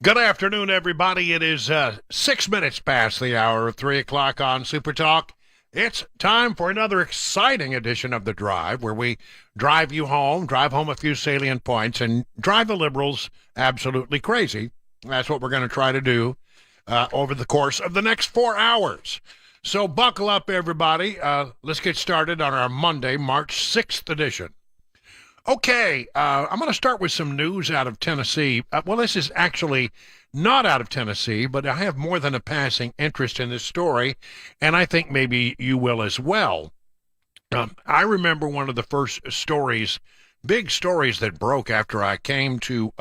Good afternoon, everybody. It is 6 minutes past the hour of 3 o'clock on SuperTalk. It's time for another exciting edition of The Drive, where we drive home a few salient points, and drive the liberals absolutely crazy. That's what we're going to try to do over the course of the next 4 hours. So buckle up, everybody. Let's get started on our Monday, March 6th edition. Okay, I'm going to start with some news out of Tennessee. Well, this is actually not out of Tennessee, but I have more than a passing interest in this story, and I think maybe you will as well. I remember one of the first stories, big stories that broke after I came to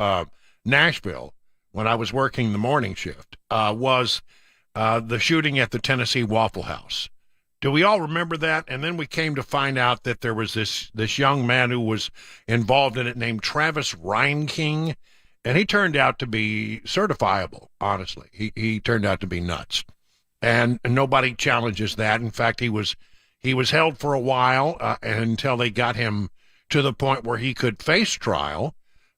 Nashville when I was working the morning shift, was the shooting at the Tennessee Waffle House. Do we all remember that? And then we came to find out that there was this young man who was involved in it named Travis Reinking, and he turned out to be certifiable, honestly. He turned out to be nuts. And nobody challenges that. In fact, he was held for a while until they got him to the point where he could face trial,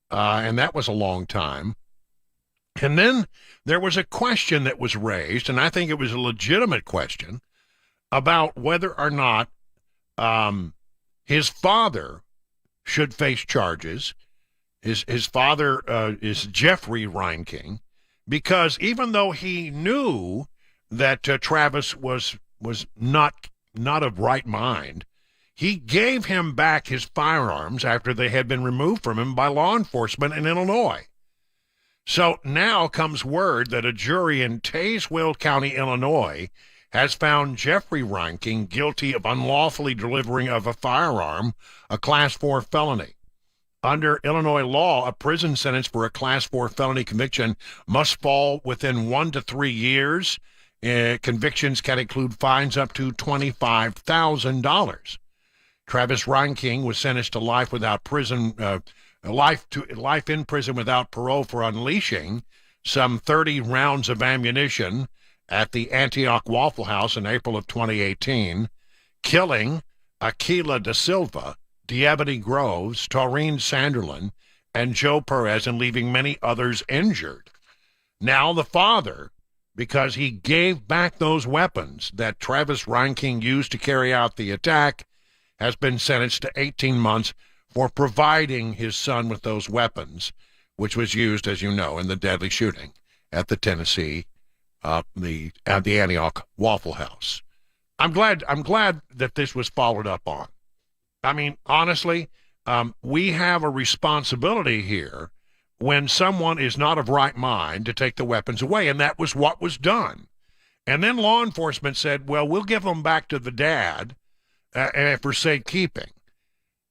and that was a long time. And then there was a question that was raised, and I think it was a legitimate question, about whether or not his father should face charges. His father is Jeffrey Reinking, because even though he knew that Travis was not of right mind, he gave him back his firearms after they had been removed from him by law enforcement in Illinois. So now comes word that a jury in Tazewell County, Illinois, has found Jeffrey Reinking guilty of unlawfully delivering of a firearm, a Class 4 felony. Under Illinois law, a prison sentence for a Class 4 felony conviction must fall within 1 to 3 years. Convictions can include fines up to $25,000. Travis Reinking was sentenced to life in prison without parole for unleashing some 30 rounds of ammunition at the Antioch Waffle House in April of 2018, killing Aquila Da Silva, Diabity Groves, Taurine Sanderlin, and Joe Perez, and leaving many others injured. Now the father, because he gave back those weapons that Travis Reinking used to carry out the attack, has been sentenced to 18 months for providing his son with those weapons, which was used, as you know, in the deadly shooting at the Tennessee the Antioch Waffle House. I'm glad that this was followed up on. I mean, honestly, we have a responsibility here when someone is not of right mind to take the weapons away, and that was what was done. And then law enforcement said, well, we'll give them back to the dad for safekeeping.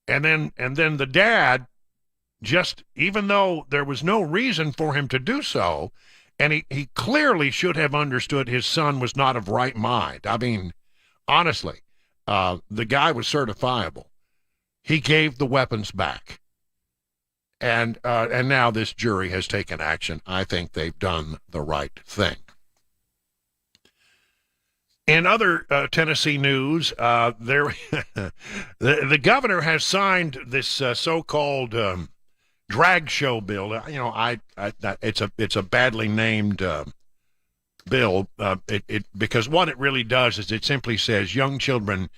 And then the dad, just even though there was no reason for him to do so, and he clearly should have understood his son was not of right mind. I mean, honestly, the guy was certifiable. He gave the weapons back. And now this jury has taken action. I think they've done the right thing. In other Tennessee news, the governor has signed this so-called drag show bill. You know, it's a badly named bill. Because what it really does is it simply says young children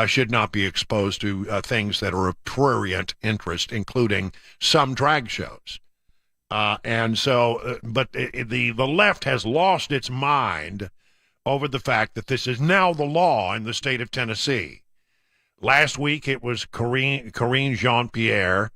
should not be exposed to things that are of prurient interest, including some drag shows. But the left has lost its mind over the fact that this is now the law in the state of Tennessee. Last week it was Karine Jean-Pierre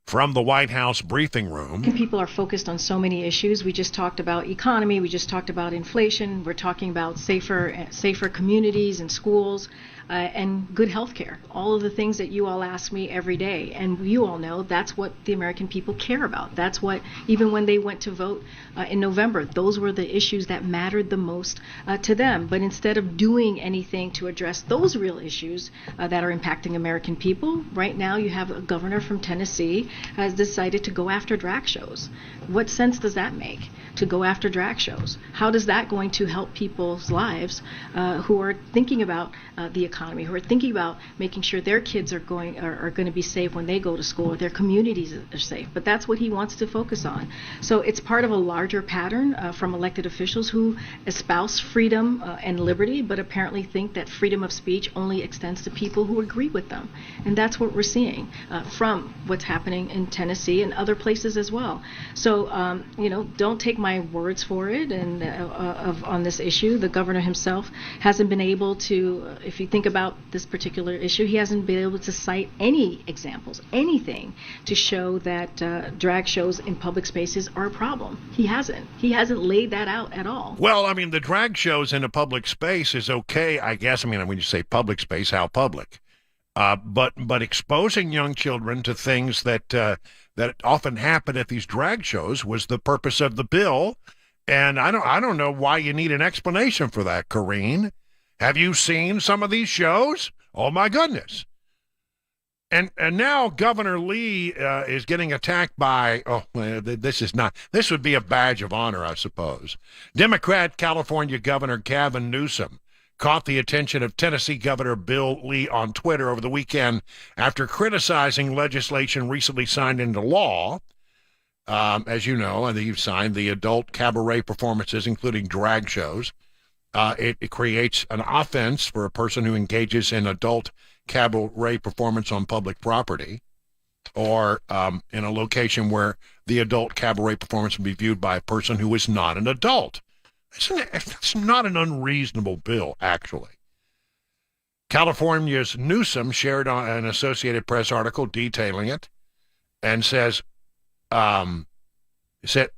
from the White House briefing room. People are focused on so many issues. We just talked about economy. We just talked about inflation. We're talking about safer communities and schools. And good health care, all of the things that you all ask me every day. And you all know that's what the American people care about. That's what, even when they went to vote in November, those were the issues that mattered the most to them. But instead of doing anything to address those real issues that are impacting American people, right now you have a governor from Tennessee has decided to go after drag shows. What sense does that make, to go after drag shows? How is that going to help people's lives who are thinking about the economy, who are thinking about making sure their kids are going to be safe when they go to school, or their communities are safe? But that's what he wants to focus on. So it's part of a larger pattern from elected officials who espouse freedom and liberty, but apparently think that freedom of speech only extends to people who agree with them. And that's what we're seeing from what's happening in Tennessee and other places as well. So, don't take my words for it. And on this issue, the governor himself hasn't been able to, if you think about this particular issue, he hasn't been able to cite any examples, anything to show that drag shows in public spaces are a problem. He hasn't laid that out at all. Well, I mean, the drag shows in a public space is okay, I guess. I mean, when you say public space, how public? But exposing young children to things that often happen at these drag shows was the purpose of the bill, and I don't know why you need an explanation for that, Corrine. Have you seen some of these shows? Oh my goodness! And now Governor Lee is getting attacked by, this would be a badge of honor, I suppose. Democrat California Governor Gavin Newsom caught the attention of Tennessee Governor Bill Lee on Twitter over the weekend after criticizing legislation recently signed into law. As you know, and you've signed the adult cabaret performances, including drag shows. It creates an offense for a person who engages in adult cabaret performance on public property, or in a location where the adult cabaret performance will be viewed by a person who is not an adult. It's not an unreasonable bill, actually. California's Newsom shared on an Associated Press article detailing it and said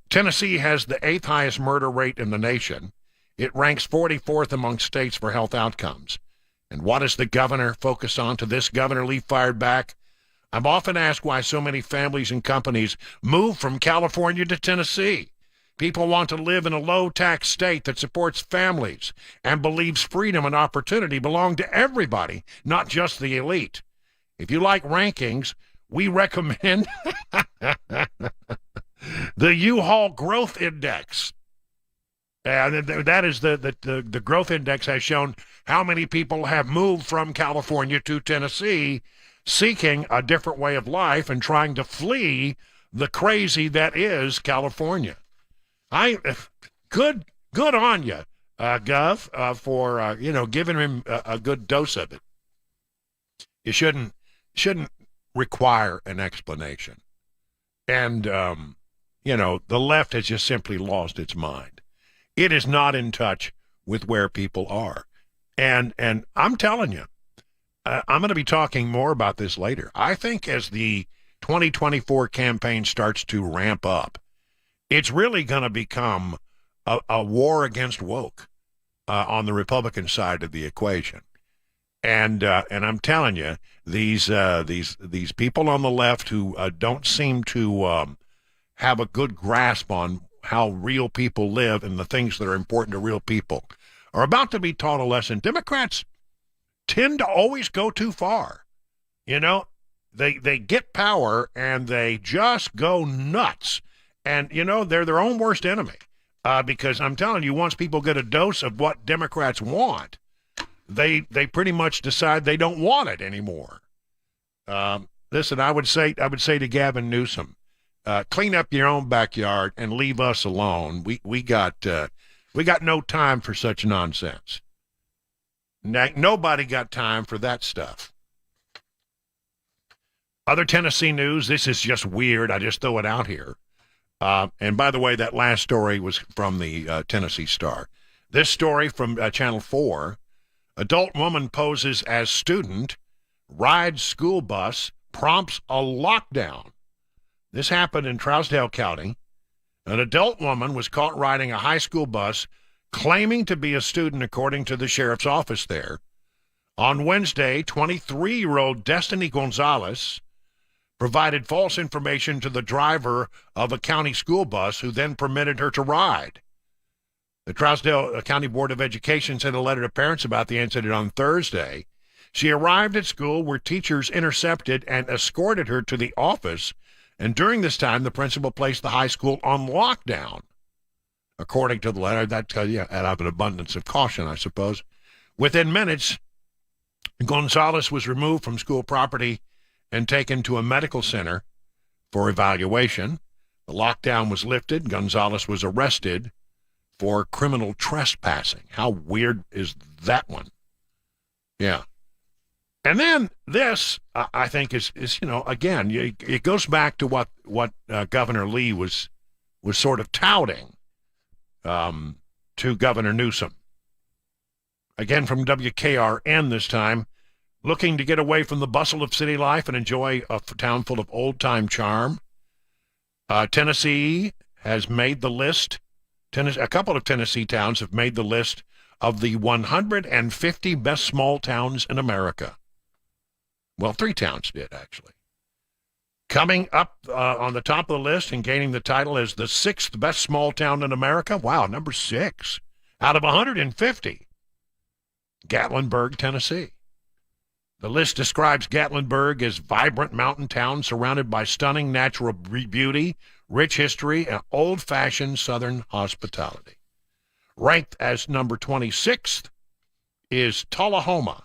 Tennessee has the 8th highest murder rate in the nation. It ranks 44th among states for health outcomes. And what does the governor focus on? To this, Governor Lee fired back, I'm often asked why so many families and companies move from California to Tennessee. People want to live in a low-tax state that supports families and believes freedom and opportunity belong to everybody, not just the elite. If you like rankings, we recommend the U-Haul Growth Index. That is the growth index has shown how many people have moved from California to Tennessee seeking a different way of life and trying to flee the crazy that is California. Good on you, Gov, for giving him a good dose of it. You shouldn't require an explanation, and the left has just simply lost its mind. It is not in touch with where people are, and I'm telling you, I'm going to be talking more about this later. I think as the 2024 campaign starts to ramp up, it's really going to become a war against woke on the Republican side of the equation, and I'm telling you, these people on the left who don't seem to have a good grasp on how real people live and the things that are important to real people are about to be taught a lesson. Democrats tend to always go too far. They get power and they just go nuts. And, they're their own worst enemy because I'm telling you, once people get a dose of what Democrats want, they pretty much decide they don't want it anymore. Listen, I would say to Gavin Newsom, clean up your own backyard and leave us alone. We got no time for such nonsense. Nobody got time for that stuff. Other Tennessee news, this is just weird. I just throw it out here. And by the way, that last story was from the Tennessee Star. This story from Channel 4, adult woman poses as student, rides school bus, prompts a lockdown. This happened in Trousdale County. An adult woman was caught riding a high school bus, claiming to be a student, according to the sheriff's office there. On Wednesday, 23-year-old Destiny Gonzalez provided false information to the driver of a county school bus, who then permitted her to ride. The Trousdale County Board of Education sent a letter to parents about the incident on Thursday. She arrived at school where teachers intercepted and escorted her to the office And during this time, the principal placed the high school on lockdown. According to the letter, that's out of an abundance of caution, I suppose. Within minutes, Gonzalez was removed from school property and taken to a medical center for evaluation. The lockdown was lifted. Gonzalez was arrested for criminal trespassing. How weird is that one? Yeah. And then this, I think, is again, it goes back to what Governor Lee was sort of touting to Governor Newsom. Again, from WKRN this time, looking to get away from the bustle of city life and enjoy a town full of old-time charm. Tennessee has made the list. A couple of Tennessee towns have made the list of the 150 best small towns in America. Well, 3 towns did, actually. Coming up on the top of the list and gaining the title as the 6th best small town in America. Wow, number 6 out of 150. Gatlinburg, Tennessee. The list describes Gatlinburg as vibrant mountain town surrounded by stunning natural beauty, rich history, and old-fashioned Southern hospitality. Ranked as number 26th is Tullahoma.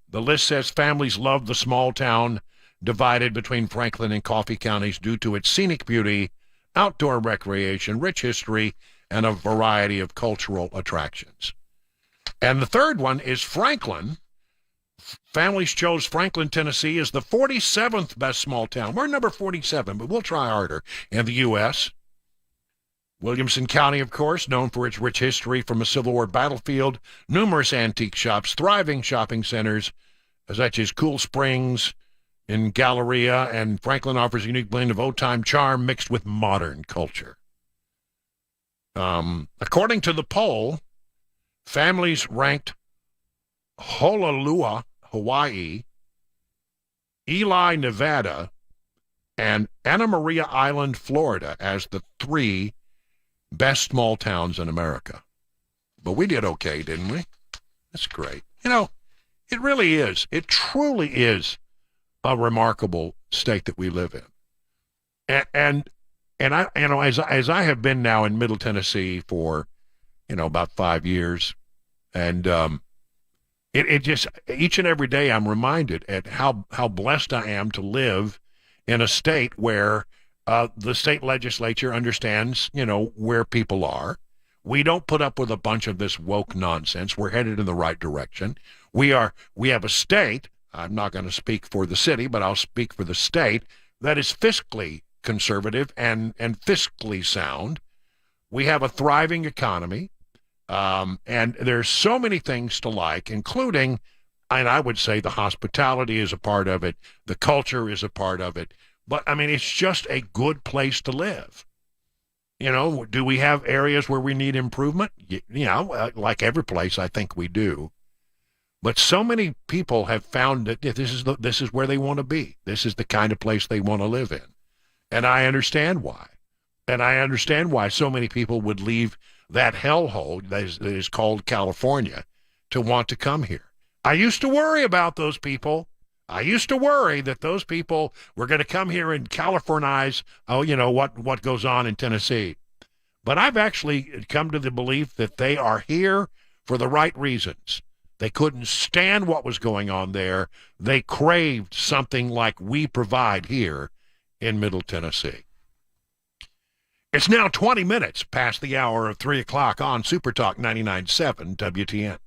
The list says families love the small town divided between Franklin and Coffee counties due to its scenic beauty, outdoor recreation, rich history, and a variety of cultural attractions. And the third one is Franklin. Families chose Franklin, Tennessee as the 47th best small town. We're number 47, but we'll try harder in the U.S. Williamson County, of course, known for its rich history from a Civil War battlefield, numerous antique shops, thriving shopping centers, such as Cool Springs in Galleria, and Franklin offers a unique blend of old-time charm mixed with modern culture. According to the poll, families ranked Honolulu, Hawaii, Ely, Nevada, and Anna Maria Island, Florida, as the 3 best small towns in America. But we did okay, didn't we? That's great. It really is. It truly is a remarkable state that we live in. And I, as I have been now in Middle Tennessee for, about 5 years, and it just, each and every day I'm reminded at how blessed I am to live in a state where the state legislature understands, where people are. We don't put up with a bunch of this woke nonsense. We're headed in the right direction. We have a state, I'm not going to speak for the city, but I'll speak for the state, that is fiscally conservative and fiscally sound. We have a thriving economy, and there's so many things to like, including, and I would say the hospitality is a part of it, the culture is a part of it, but, it's just a good place to live. Do we have areas where we need improvement? Like every place, I think we do. But so many people have found that this is where they want to be. This is the kind of place they want to live in. And I understand why. And I understand why so many people would leave that hellhole that is called California to want to come here. I used to worry about those people. I used to worry that those people were going to come here and Californize, what goes on in Tennessee. But I've actually come to the belief that they are here for the right reasons. They couldn't stand what was going on there. They craved something like we provide here in Middle Tennessee. It's now 20 minutes past the hour of 3 o'clock on SuperTalk 99.7 WTN.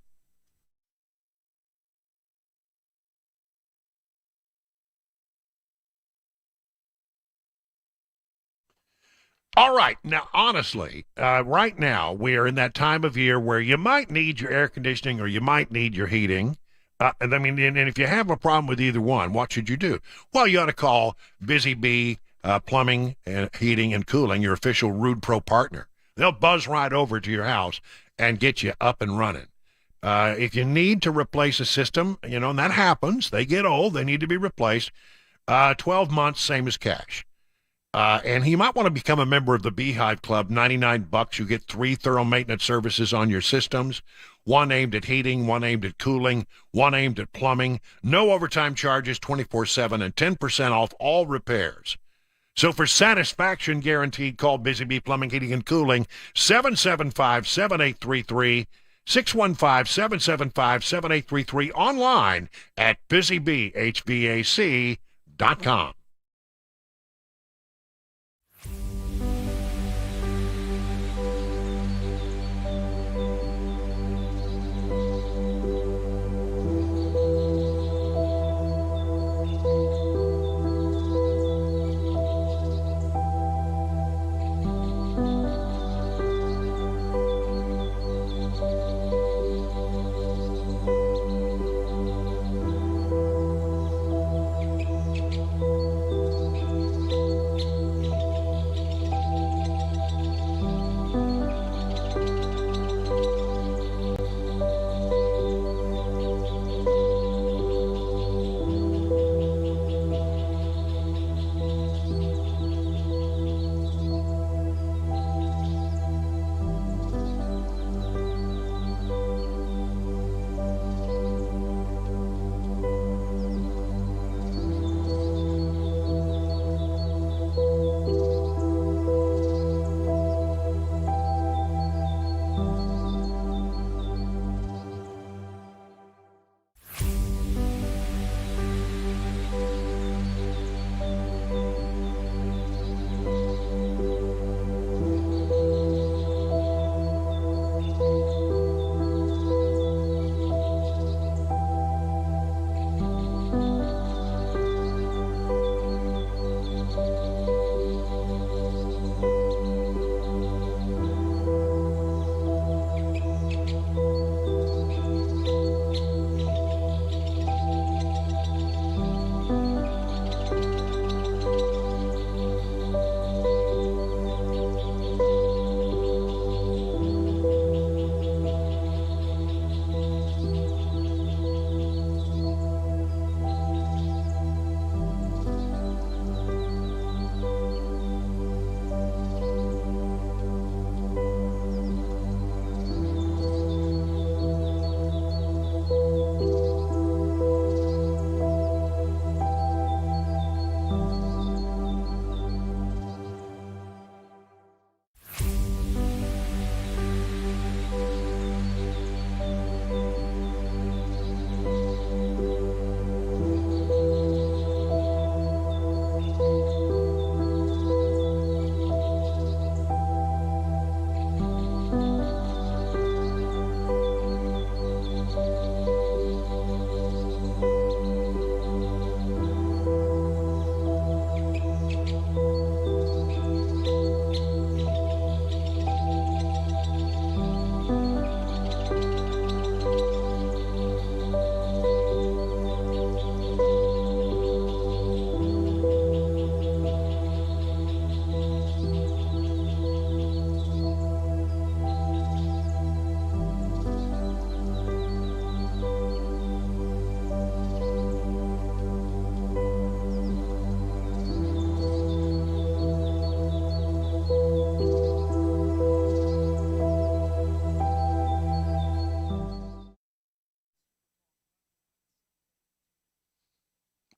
All right. Now, honestly, right now, we are in that time of year where you might need your air conditioning or you might need your heating. And if you have a problem with either one, what should you do? Well, you ought to call Busy Bee Plumbing, and Heating, and Cooling, your official Rude Pro partner. They'll buzz right over to your house and get you up and running. If you need to replace a system, and that happens, they get old, they need to be replaced, 12 months, same as cash. And you might want to become a member of the Beehive Club. $99. You get 3 thorough maintenance services on your systems. One aimed at heating, one aimed at cooling, one aimed at plumbing. No overtime charges 24/7 and 10% off all repairs. So for satisfaction guaranteed, call Busy Bee Plumbing, Heating, and Cooling, 775-7833, 615-775-7833, online at busybeehvac.com.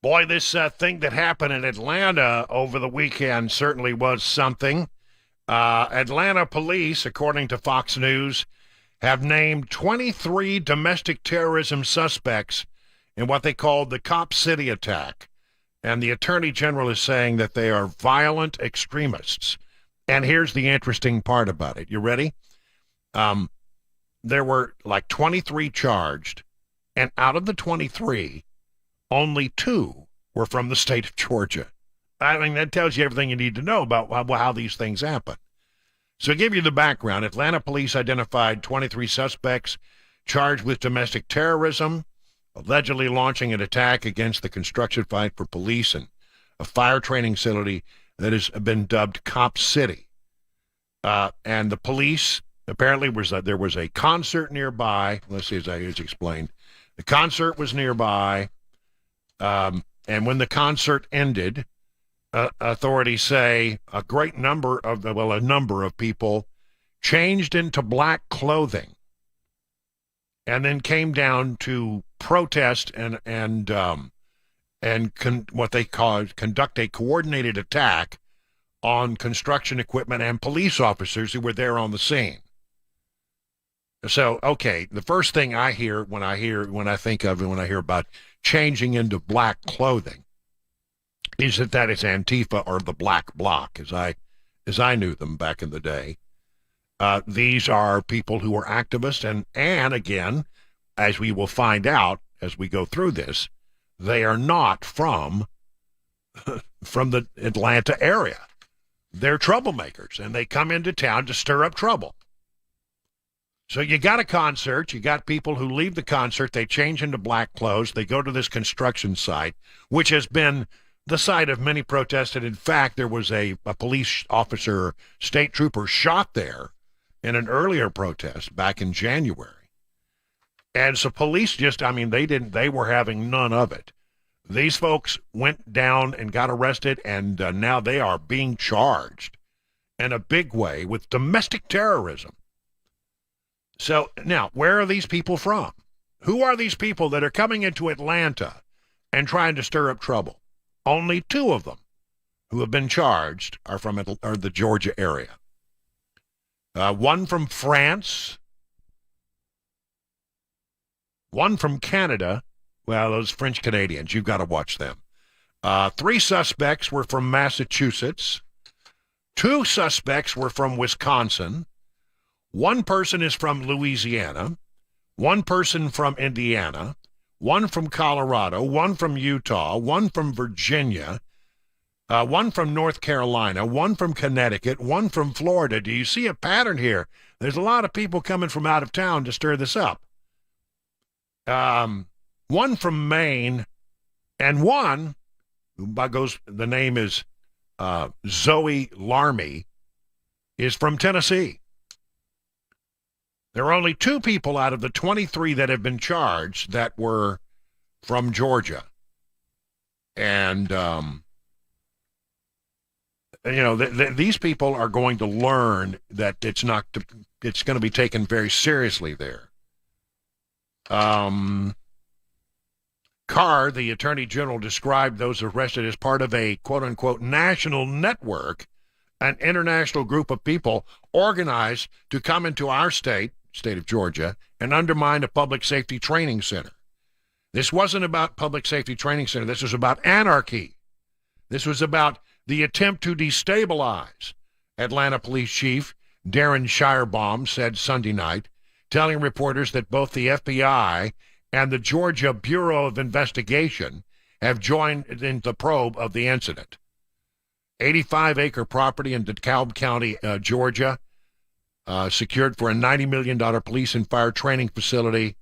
Boy, this thing that happened in Atlanta over the weekend certainly was something. Atlanta police, according to Fox News, have named 23 domestic terrorism suspects in what they called the Cop City attack. And the Attorney General is saying that they are violent extremists. And here's the interesting part about it. You ready? There were like 23 charged, and out of the 23, only 2 were from the state of Georgia. I mean, that tells you everything you need to know about how these things happen. So to give you the background, Atlanta police identified 23 suspects charged with domestic terrorism, allegedly launching an attack against the construction site for police and a fire training facility that has been dubbed Cop City. And the police, apparently there was a concert nearby. Let's see, as I explained. The concert was nearby. And when the concert ended, authorities say a number of people changed into black clothing and then came down to protest what they conduct a coordinated attack on construction equipment and police officers who were there on the scene. So, okay, the first thing I hear when I hear about changing into black clothing is that is Antifa or the Black Bloc, as I knew them back in the day. These are people who are activists, and again, as we will find out as we go through this, they are not from the Atlanta area. They're troublemakers, and they come into town to stir up trouble. So you got a concert, you got people who leave the concert, they change into black clothes, they go to this construction site, which has been the site of many protests, and in fact, there was a police officer, state trooper, shot there in an earlier protest back in January. And so police they were having none of it. These folks went down and got arrested, and now they are being charged in a big way with domestic terrorism. So now, where are these people from? Who are these people that are coming into Atlanta and trying to stir up trouble? Only two of them who have been charged are from the Georgia area. One from France, one from Canada. Well, those French Canadians, you've got to watch them. 3 suspects were from Massachusetts. 2 suspects were from Wisconsin. 1 person is from Louisiana. 1 person from Indiana. 1 from Colorado. 1 from Utah. 1 from Virginia. 1 from North Carolina. 1 from Connecticut. 1 from Florida. Do you see a pattern here? There's a lot of people coming from out of town to stir this up. 1 from Maine, and 1, the name is Zoe Larmy, is from Tennessee. There are only 2 people out of the 23 that have been charged that were from Georgia. And, these people are going to learn that it's going to be taken very seriously there. Carr, the Attorney General, described those arrested as part of a quote-unquote national network, an international group of people organized to come into our state of Georgia, and undermine a public safety training center. This wasn't about public safety training center. This was about anarchy. This was about the attempt to destabilize. Atlanta Police Chief Darren Shirebaum said Sunday night, telling reporters that both the FBI and the Georgia Bureau of Investigation have joined in the probe of the incident. 85-acre property in DeKalb County, Georgia, secured for a $90 million police and fire training facility,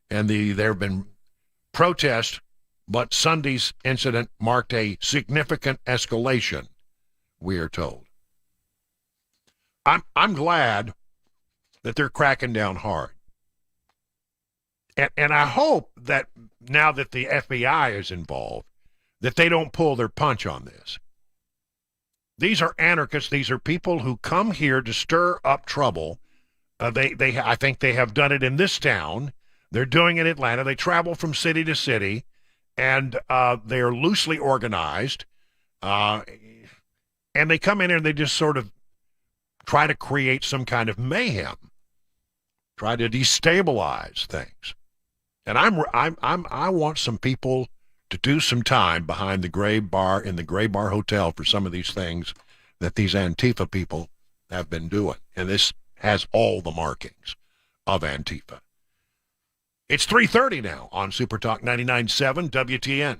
and there have been protests, but Sunday's incident marked a significant escalation, we are told. I'm glad that they're cracking down hard. And I hope that now that the FBI is involved, that they don't pull their punch on this. These are anarchists. These are people who come here to stir up trouble. I think they have done it in this town. They're doing it in Atlanta. They travel from city to city, and they are loosely organized. And they come in here and they just sort of try to create some kind of mayhem, try to destabilize things. And I want some people to do some time behind the Gray Bar in the Gray Bar Hotel for some of these things that these Antifa people have been doing. And this has all the markings of Antifa. It's 3:30 now on SuperTalk 99.7 WTN.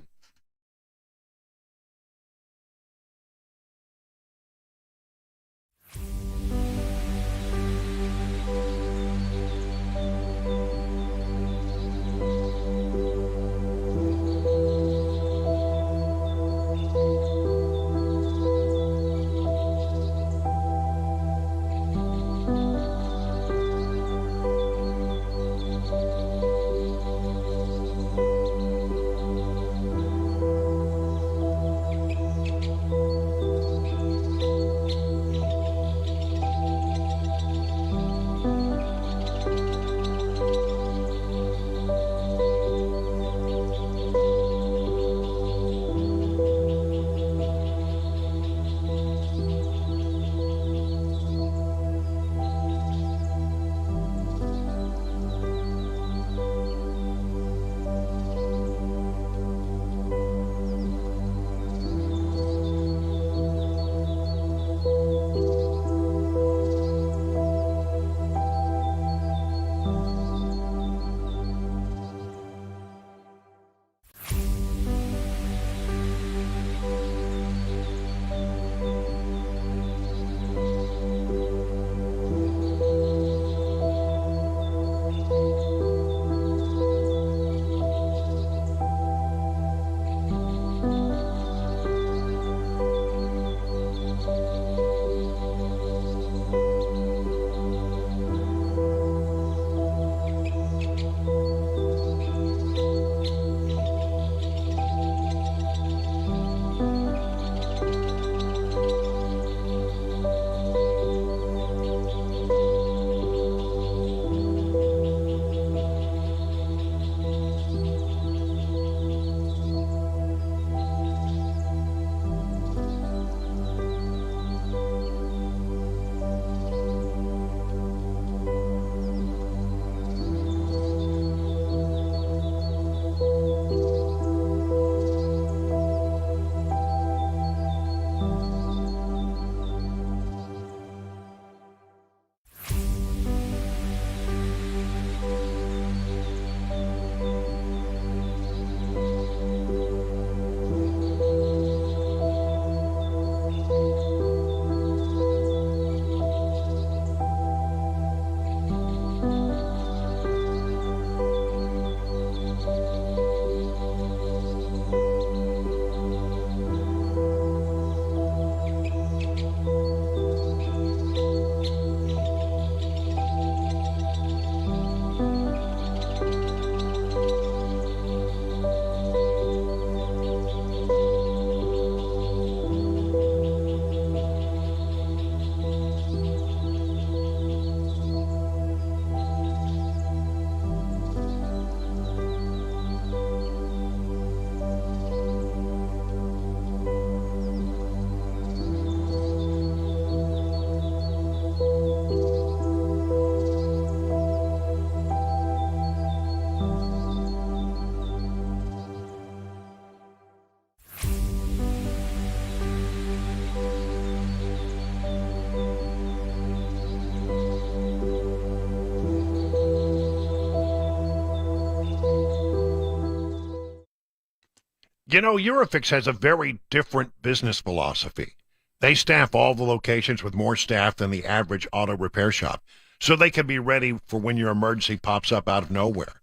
You know, Eurofix has a very different business philosophy. They staff all the locations with more staff than the average auto repair shop, so they can be ready for when your emergency pops up out of nowhere.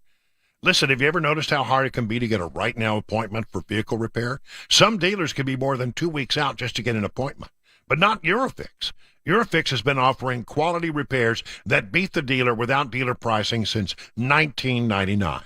Listen, have you ever noticed how hard it can be to get a right now appointment for vehicle repair? Some dealers can be more than 2 weeks out just to get an appointment, but not Eurofix. Eurofix has been offering quality repairs that beat the dealer without dealer pricing since 1999.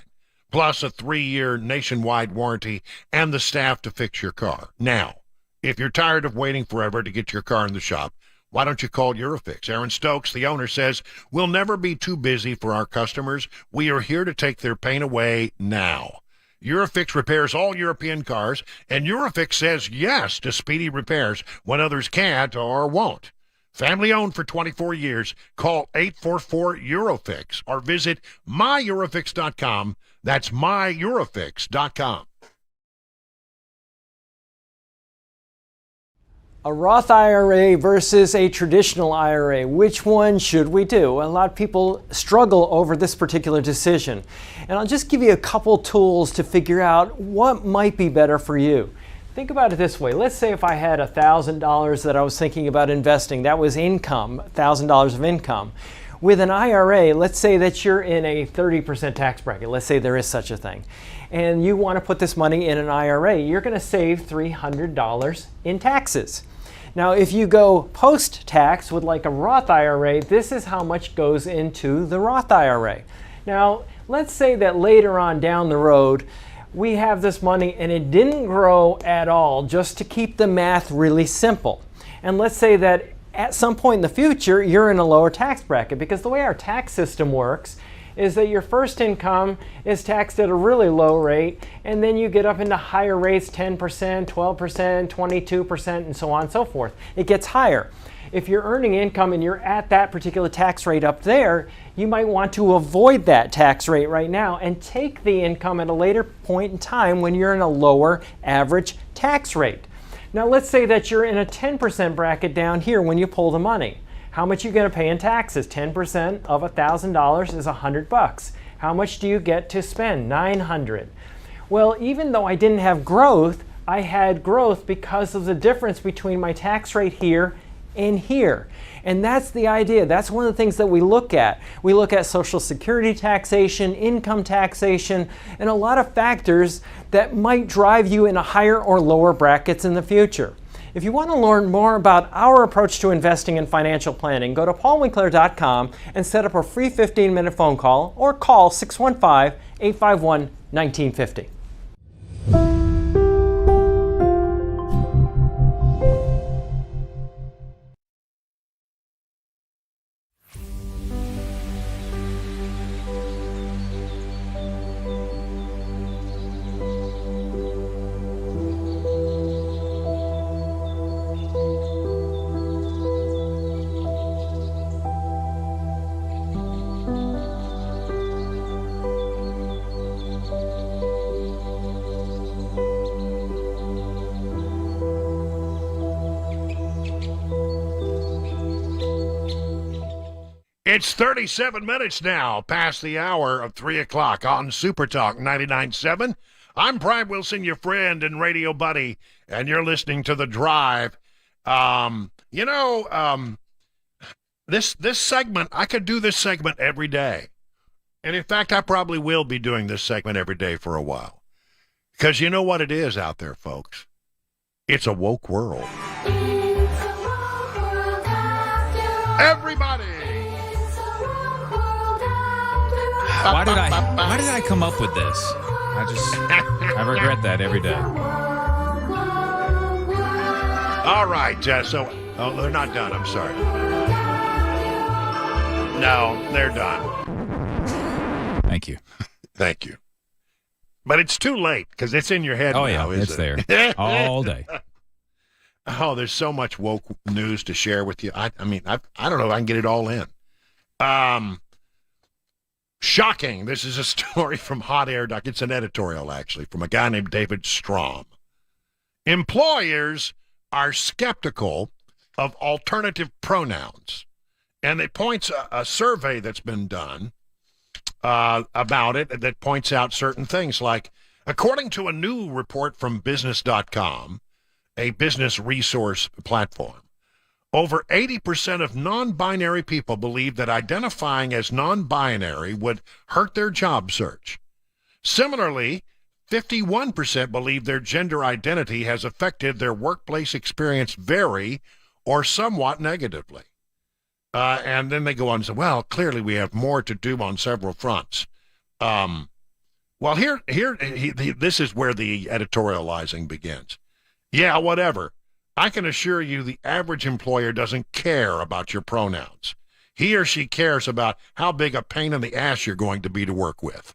Plus a 3-year nationwide warranty and the staff to fix your car. Now, if you're tired of waiting forever to get your car in the shop, why don't you call Eurofix? Aaron Stokes, the owner, says, "We'll never be too busy for our customers. We are here to take their pain away now." Eurofix repairs all European cars, and Eurofix says yes to speedy repairs when others can't or won't. Family owned for 24 years. Call 844-EUROFIX or visit myEurofix.com. That's myEurofix.com. A Roth IRA versus a traditional IRA. Which one should we do? A lot of people struggle over this particular decision. And I'll just give you a couple tools to figure out what might be better for you. Think about it this way. Let's say if I had $1,000 that I was thinking about investing, that was income, $1,000 of income. With an IRA, let's say that you're in a 30% tax bracket. Let's say there is such a thing. And you want to put this money in an IRA. You're going to save $300 in taxes. Now, if you go post-tax with like a Roth IRA, this is how much goes into the Roth IRA. Now, let's say that later on down the road, we have this money and it didn't grow at all, just to keep the math really simple. And let's say that at some point in the future, you're in a lower tax bracket, because the way our tax system works is that your first income is taxed at a really low rate, and then you get up into higher rates, 10%, 12%, 22%, and so on and so forth. It gets higher. If you're earning income and you're at that particular tax rate up there, you might want to avoid that tax rate right now and take the income at a later point in time when you're in a lower average tax rate. Now let's say that you're in a 10% bracket down here when you pull the money. How much are you going to pay in taxes? 10% of $1,000 is $100. How much do you get to spend? $900. Well, even though I didn't have growth, I had growth because of the difference between my tax rate here and here. And that's the idea. That's one of the things that we look at. We look at Social Security taxation, income taxation, and a lot of factors that might drive you in a higher or lower brackets in the future. If you want to learn more about our approach to investing and financial planning, go to paulwinkler.com and set up a free 15-minute phone call, or call 615-851-1950. It's 37 minutes now past the hour of 3 o'clock on SuperTalk 99.7. I'm Brian Wilson, your friend and radio buddy, and you're listening to The Drive. This segment, I could do this segment every day. And in fact, I probably will be doing this segment every day for a while. Because you know what it is out there, folks? It's a woke world. Everybody! Why did I come up with this? I regret that every day. All right, they're not done. I'm sorry. No, they're done. Thank you. Thank you. But it's too late because it's in your head now, yeah, it's there all day. Oh, there's so much woke news to share with you. I don't know if I can get it all in. Shocking. This is a story from Hot Air. It's an editorial, actually, from a guy named David Strom. Employers are skeptical of alternative pronouns. And it points a survey that's been done about it that points out certain things like According to a new report from business.com, a business resource platform, over 80% of non-binary people believe that identifying as non-binary would hurt their job search. Similarly, 51% believe their gender identity has affected their workplace experience very or somewhat negatively. And then they go on and say, well, clearly we have more to do on several fronts. Well, this is where the editorializing begins. Yeah, whatever. I can assure you the average employer doesn't care about your pronouns. He or she cares about how big a pain in the ass you're going to be to work with.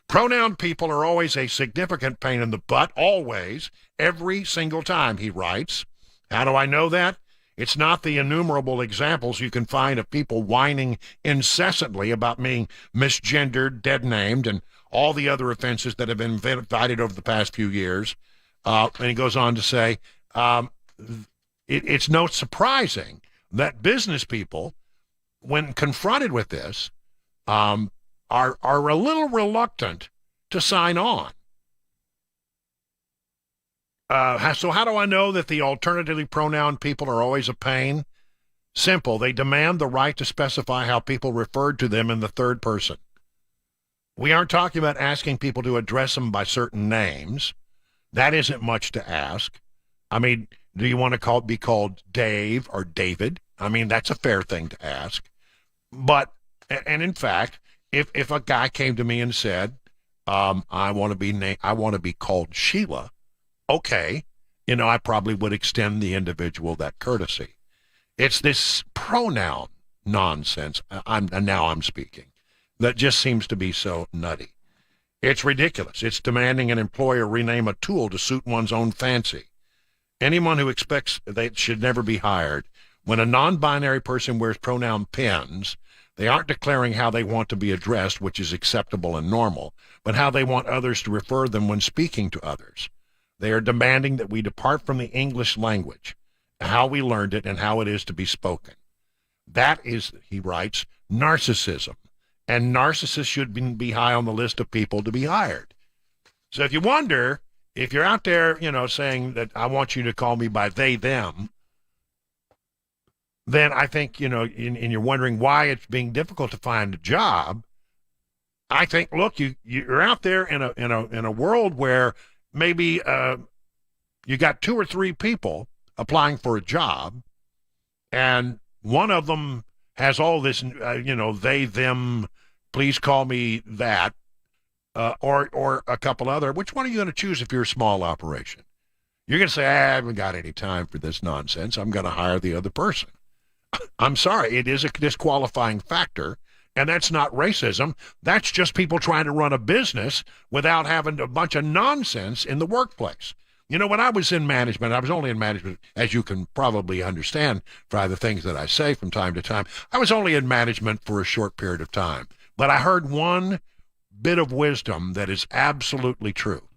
Pronoun people are always a significant pain in the butt, always, every single time, he writes. How do I know that? It's not the innumerable examples you can find of people whining incessantly about being misgendered, dead-named, and all the other offenses that have been invited over the past few years. And he goes on to say, it's no surprising that business people, when confronted with this, are a little reluctant to sign on. So how do I know that the alternatively pronounced people are always a pain? Simple. They demand the right to specify how people referred to them in the third person. We aren't talking about asking people to address them by certain names. That isn't much to ask. I mean, do you want to be called Dave or David? I mean, that's a fair thing to ask. But, and in fact, if a guy came to me and said, I want to be called Sheila, okay, I probably would extend the individual that courtesy. It's this pronoun nonsense, now I'm speaking, that just seems to be so nutty. It's ridiculous. It's demanding an employer rename a tool to suit one's own fancy. Anyone who expects they should never be hired. When a non-binary person wears pronoun pins, they aren't declaring how they want to be addressed, which is acceptable and normal, but how they want others to refer them when speaking to others. They are demanding that we depart from the English language, how we learned it and how it is to be spoken. That is, he writes, narcissism. And narcissists should be high on the list of people to be hired. So if you wonder, if you're out there, saying that I want you to call me by they, them, then I think, and you're wondering why it's being difficult to find a job, I think, look, you're out there in a world where maybe you got 2 or 3 people applying for a job, and one of them has all this, they, them, please call me that, or a couple other. Which one are you going to choose if you're a small operation? You're going to say, I haven't got any time for this nonsense. I'm going to hire the other person. I'm sorry, it is a disqualifying factor, and that's not racism. That's just people trying to run a business without having a bunch of nonsense in the workplace. When I was in management, I was only in management, as you can probably understand by the things that I say from time to time, I was only in management for a short period of time. But I heard one bit of wisdom that is absolutely true.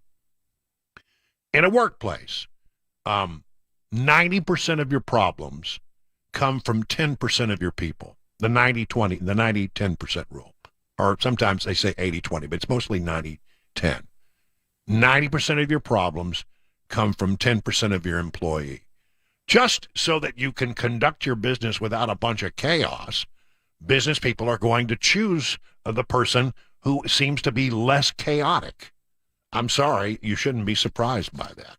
In a workplace, 90% of your problems come from 10% of your people. The 90-20, the 90-10% rule. Or sometimes they say 80-20, but it's mostly 90-10. 90% of your problems come from 10% of your employee. Just so that you can conduct your business without a bunch of chaos, business people are going to choose the person who seems to be less chaotic. I'm sorry, you shouldn't be surprised by that.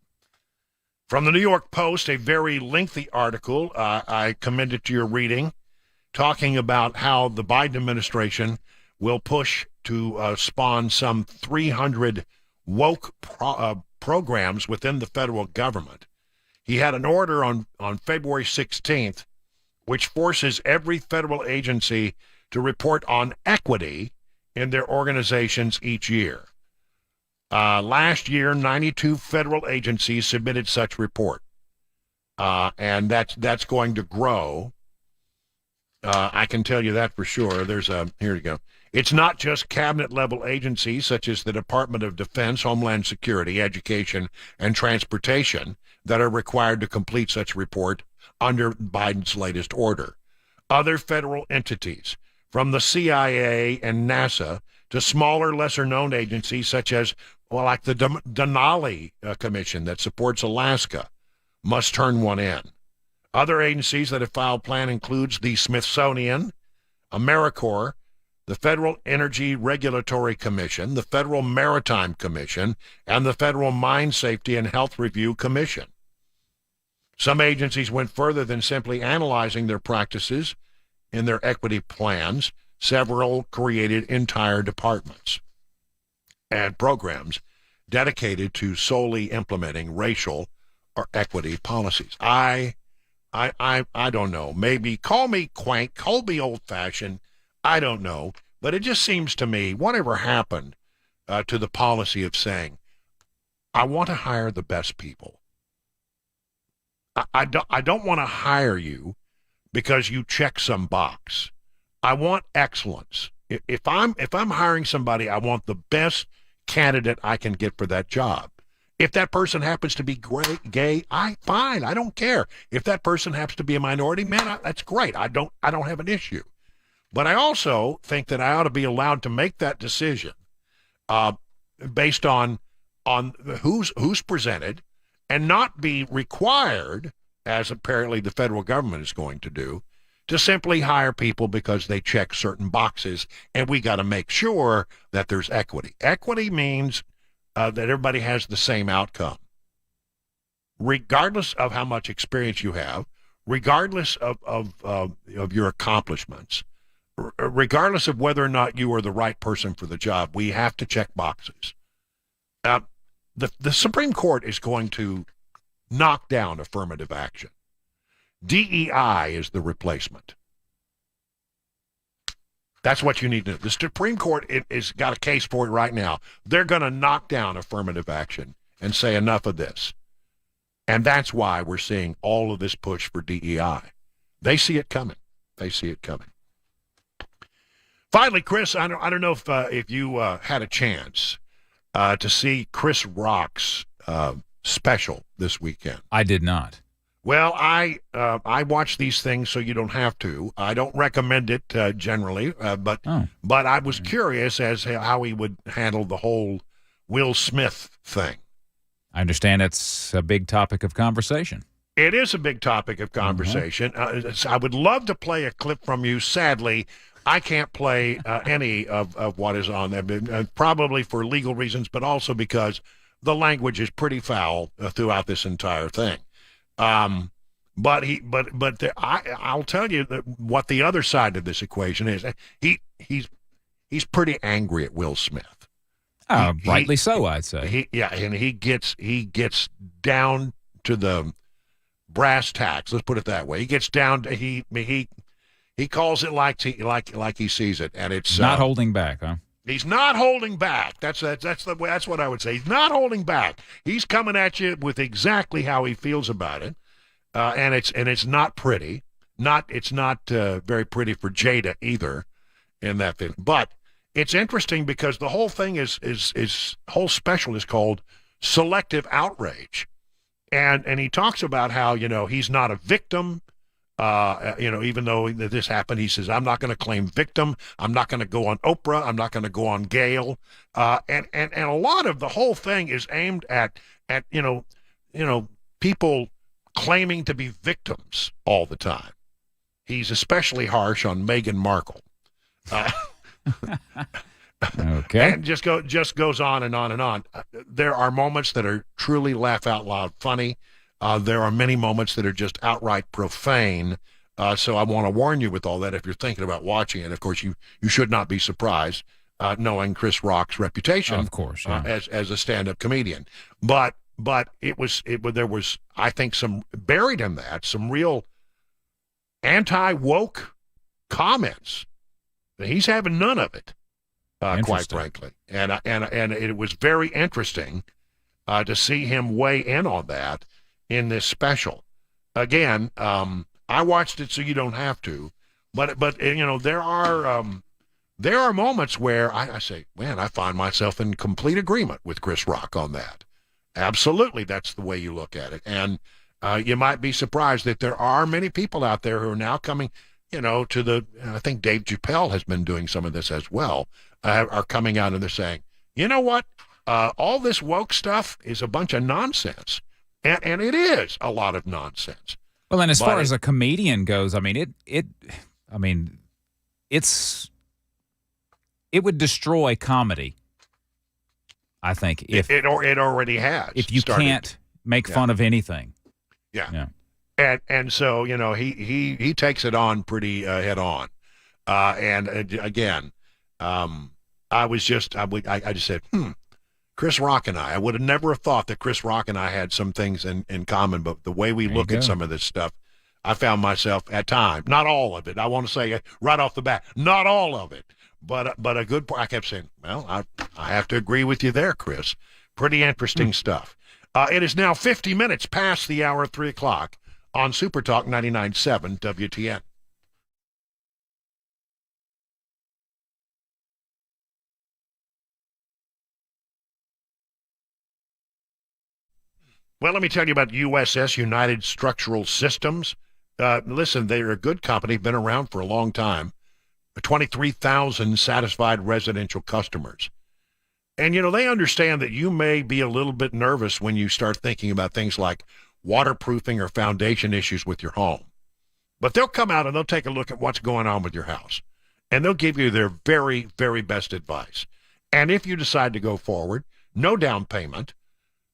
From the New York Post, a very lengthy article I commend it to your reading, talking about how the Biden administration will push to spawn some 300 woke programs within the federal government. He had an order on February 16th, which forces every federal agency to report on equity in their organizations each year. Last year, 92 federal agencies submitted such report, and that's going to grow. I can tell you that for sure. Here you go. It's not just cabinet-level agencies such as the Department of Defense, Homeland Security, Education, and Transportation that are required to complete such report under Biden's latest order. Other federal entities, from the CIA and NASA to smaller, lesser-known agencies such as Well, like the Denali Commission that supports Alaska must turn one in. Other agencies that have filed plan includes the Smithsonian, AmeriCorps, the Federal Energy Regulatory Commission, the Federal Maritime Commission, and the Federal Mine Safety and Health Review Commission. Some agencies went further than simply analyzing their practices in their equity plans. Several created entire departments and programs dedicated to solely implementing racial or equity policies. I don't know. Maybe call me quaint, call me old-fashioned. I don't know. But it just seems to me, whatever happened to the policy of saying, I want to hire the best people. I don't want to hire you because you check some box. I want excellence. If I'm hiring somebody, I want the best candidate I can get for that job. If that person happens to be gay, fine. I don't care. If that person happens to be a minority, man, that's great. I don't have an issue. But I also think that I ought to be allowed to make that decision based on who's presented, and not be required, as apparently the federal government is going to do, to simply hire people because they check certain boxes, and we got to make sure that there's equity. Equity means that everybody has the same outcome, regardless of how much experience you have, regardless of your accomplishments, regardless of whether or not you are the right person for the job. We have to check boxes. The Supreme Court is going to knock down affirmative action. DEI is the replacement. That's what you need to know. The Supreme Court is got a case for it right now. They're going to knock down affirmative action and say enough of this. And that's why we're seeing all of this push for DEI. They see it coming. They see it coming. Finally, Chris, I don't know if you had a chance to see Chris Rock's special this weekend. I did not. Well, I watch these things so you don't have to. I don't recommend it generally, but I was curious as to how he would handle the whole Will Smith thing. I understand it's a big topic of conversation. It is a big topic of conversation. I would love to play a clip from you. Sadly, I can't play any of what is on there, probably for legal reasons, but also because the language is pretty foul throughout this entire thing. I'll tell you what the other side of this equation is. He's pretty angry at Will Smith. Rightly so, I'd say. And he gets down to the brass tacks. Let's put it that way. He gets down to he calls it like he sees it, and it's not holding back, huh? He's not holding back. That's what I would say. He's not holding back. He's coming at you with exactly how he feels about it, and it's not pretty. It's not very pretty for Jada either, in that thing. But it's interesting because the whole thing is whole special is called selective outrage, and he talks about how he's not a victim. Even though this happened, he says, I'm not going to claim victim. I'm not going to go on Oprah. I'm not going to go on Gail. And a lot of the whole thing is aimed at people claiming to be victims all the time. He's especially harsh on Meghan Markle. Okay. And just goes on and on and on. There are moments that are truly laugh out loud funny. There are many moments that are just outright profane. So I want to warn you with all that if you're thinking about watching it. Of course, you should not be surprised knowing Chris Rock's reputation, of course, yeah. As a stand-up comedian. But there was, I think, some buried in that, some real anti-woke comments. He's having none of it, quite frankly. And it was very interesting to see him weigh in on that in this special. Again, I watched it so you don't have to, but there are moments where I say, man, I find myself in complete agreement with Chris Rock on that. Absolutely, that's the way you look at it. And you might be surprised that there are many people out there who are now coming, to I think Dave Chappelle has been doing some of this as well, are coming out and they're saying, you know what? All this woke stuff is a bunch of nonsense, and it is a lot of nonsense. Well, and as far as a comedian goes, I mean, it would destroy comedy. I think if it already has. If you can't make fun of anything. Yeah. And so, you know, he takes it on pretty head on. And again, I just said, Chris Rock and I would have never thought that Chris Rock and I had some things in common, but the way we look at some of this stuff, I found myself at times, not all of it. I want to say right off the bat, not all of it, but a good part. I kept saying, well, I have to agree with you there, Chris. Pretty interesting stuff. It is now 50 minutes past the hour of 3 o'clock on SuperTalk 99.7 WTN. Well, let me tell you about USS, United Structural Systems. Listen, they're a good company, been around for a long time. 23,000 satisfied residential customers. And, you know, they understand that you may be a little bit nervous when you start thinking about things like waterproofing or foundation issues with your home. But they'll come out and they'll take a look at what's going on with your house. And they'll give you their very, very best advice. And if you decide to go forward, no down payment.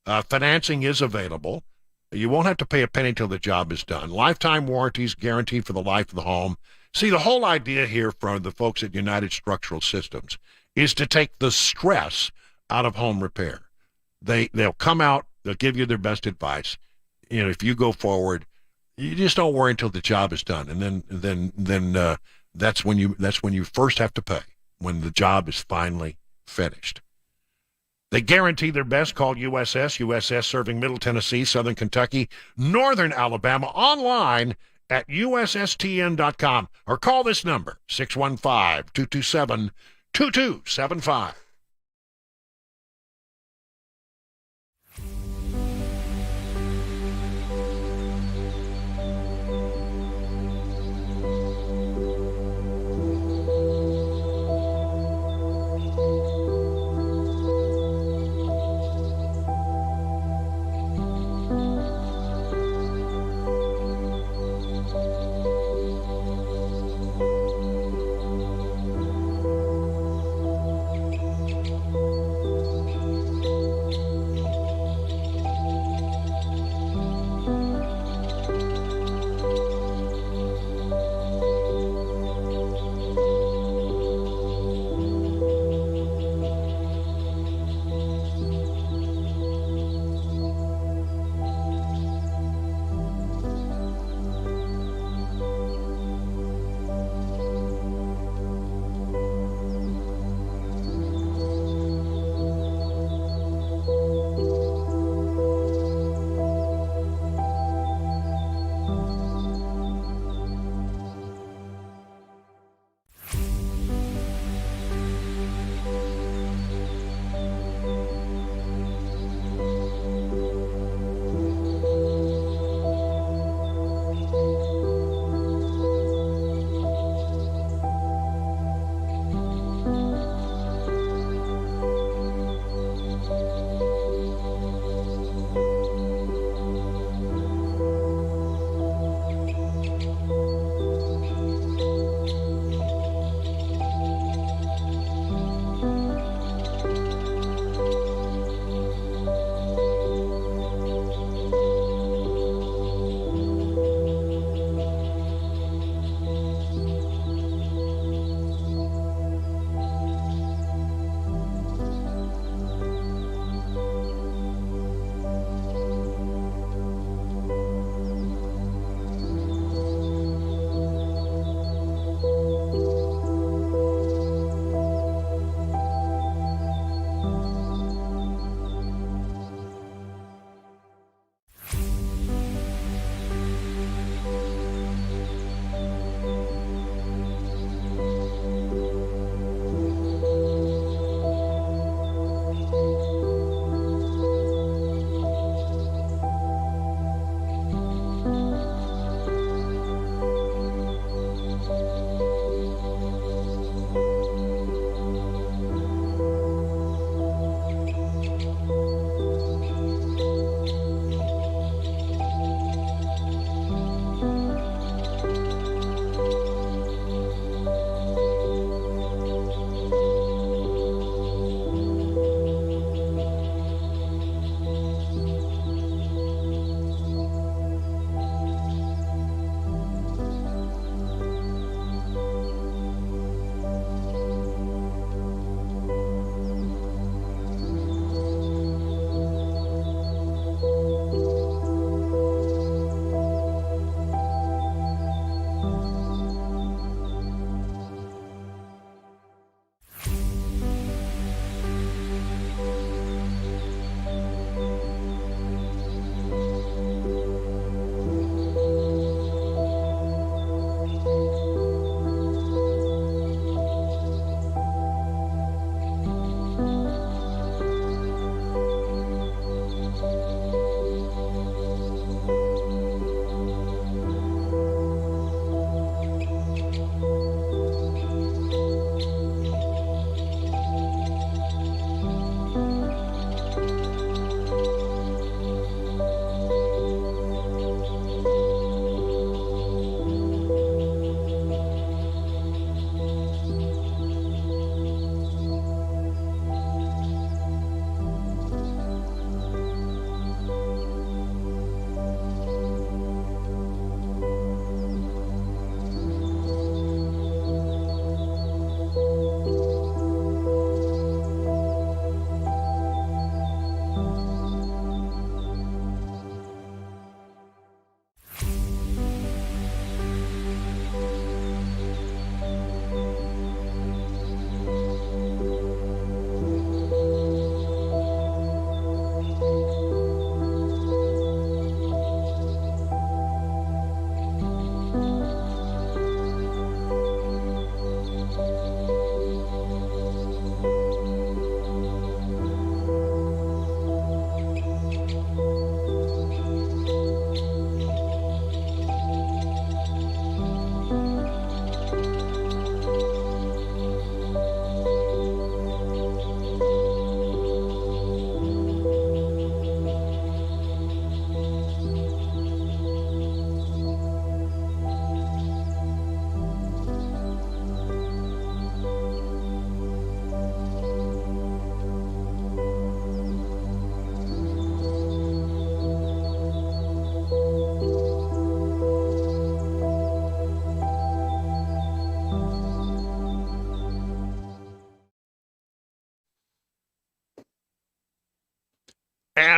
Financing is available. You won't have to pay a penny till the job is done. Lifetime warranties guaranteed for the life of the home. See, the whole idea here from the folks at United Structural Systems is to take the stress out of home repair. They'll come out, they'll give you their best advice. You know, if you go forward, you just don't worry until the job is done, and then that's when you first have to pay, when the job is finally finished. They guarantee their best. Call USS serving Middle Tennessee, Southern Kentucky, Northern Alabama, online at USSTN.com, or call this number, 615-227-2275.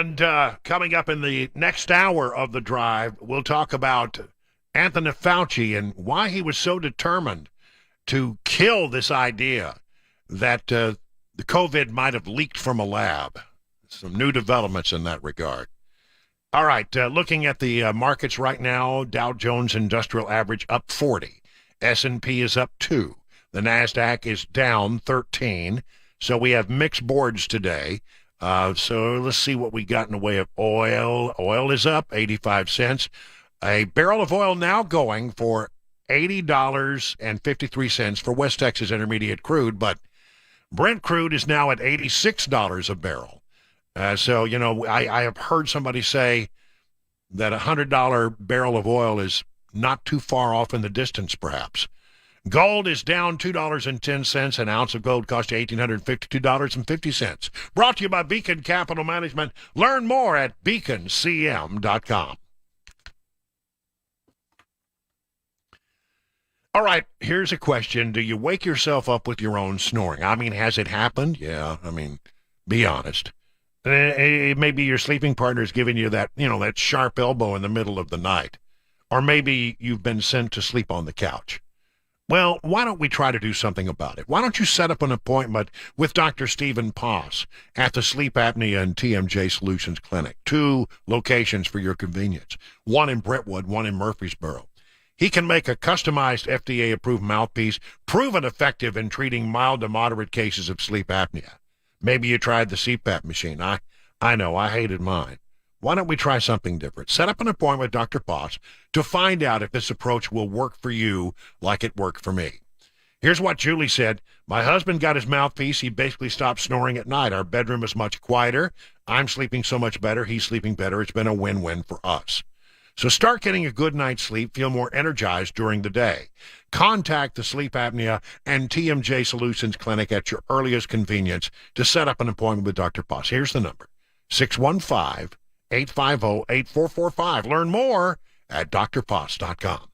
And coming up in the next hour of the drive, we'll talk about Anthony Fauci and why he was so determined to kill this idea that the COVID might have leaked from a lab. Some new developments in that regard. All right, looking at the markets right now, Dow Jones Industrial Average up 40. S&P is up 2. The NASDAQ is down 13. So we have mixed boards today. So let's see what we got in the way of oil. Oil is up 85 cents. A barrel of oil now going for $80.53 for West Texas Intermediate crude, but Brent crude is now at $86 a barrel. So, you know, I have heard somebody say that a $100 barrel of oil is not too far off in the distance, perhaps. Gold is down $2.10. An ounce of gold costs you $1,852.50. Brought to you by Beacon Capital Management. Learn more at beaconcm.com. All right, here's a question. Do you wake yourself up with your own snoring? I mean, has it happened? Yeah, I mean, be honest. Maybe your sleeping partner's giving you that, you know, that sharp elbow in the middle of the night. Or maybe you've been sent to sleep on the couch. Well, why don't we try to do something about it? Why don't you set up an appointment with Dr. Stephen Poss at the Sleep Apnea and TMJ Solutions Clinic. 2 locations for your convenience. 1 in Brentwood, 1 in Murfreesboro. He can make a customized FDA-approved mouthpiece, proven effective in treating mild to moderate cases of sleep apnea. Maybe you tried the CPAP machine. I know, I hated mine. Why don't we try something different? Set up an appointment with Dr. Poss to find out if this approach will work for you like it worked for me. Here's what Julie said. My husband got his mouthpiece. He basically stopped snoring at night. Our bedroom is much quieter. I'm sleeping so much better. He's sleeping better. It's been a win-win for us. So start getting a good night's sleep, feel more energized during the day. Contact the Sleep Apnea and TMJ Solutions Clinic at your earliest convenience to set up an appointment with Dr. Poss. Here's the number, 615-850-8445. Learn more at drposs.com.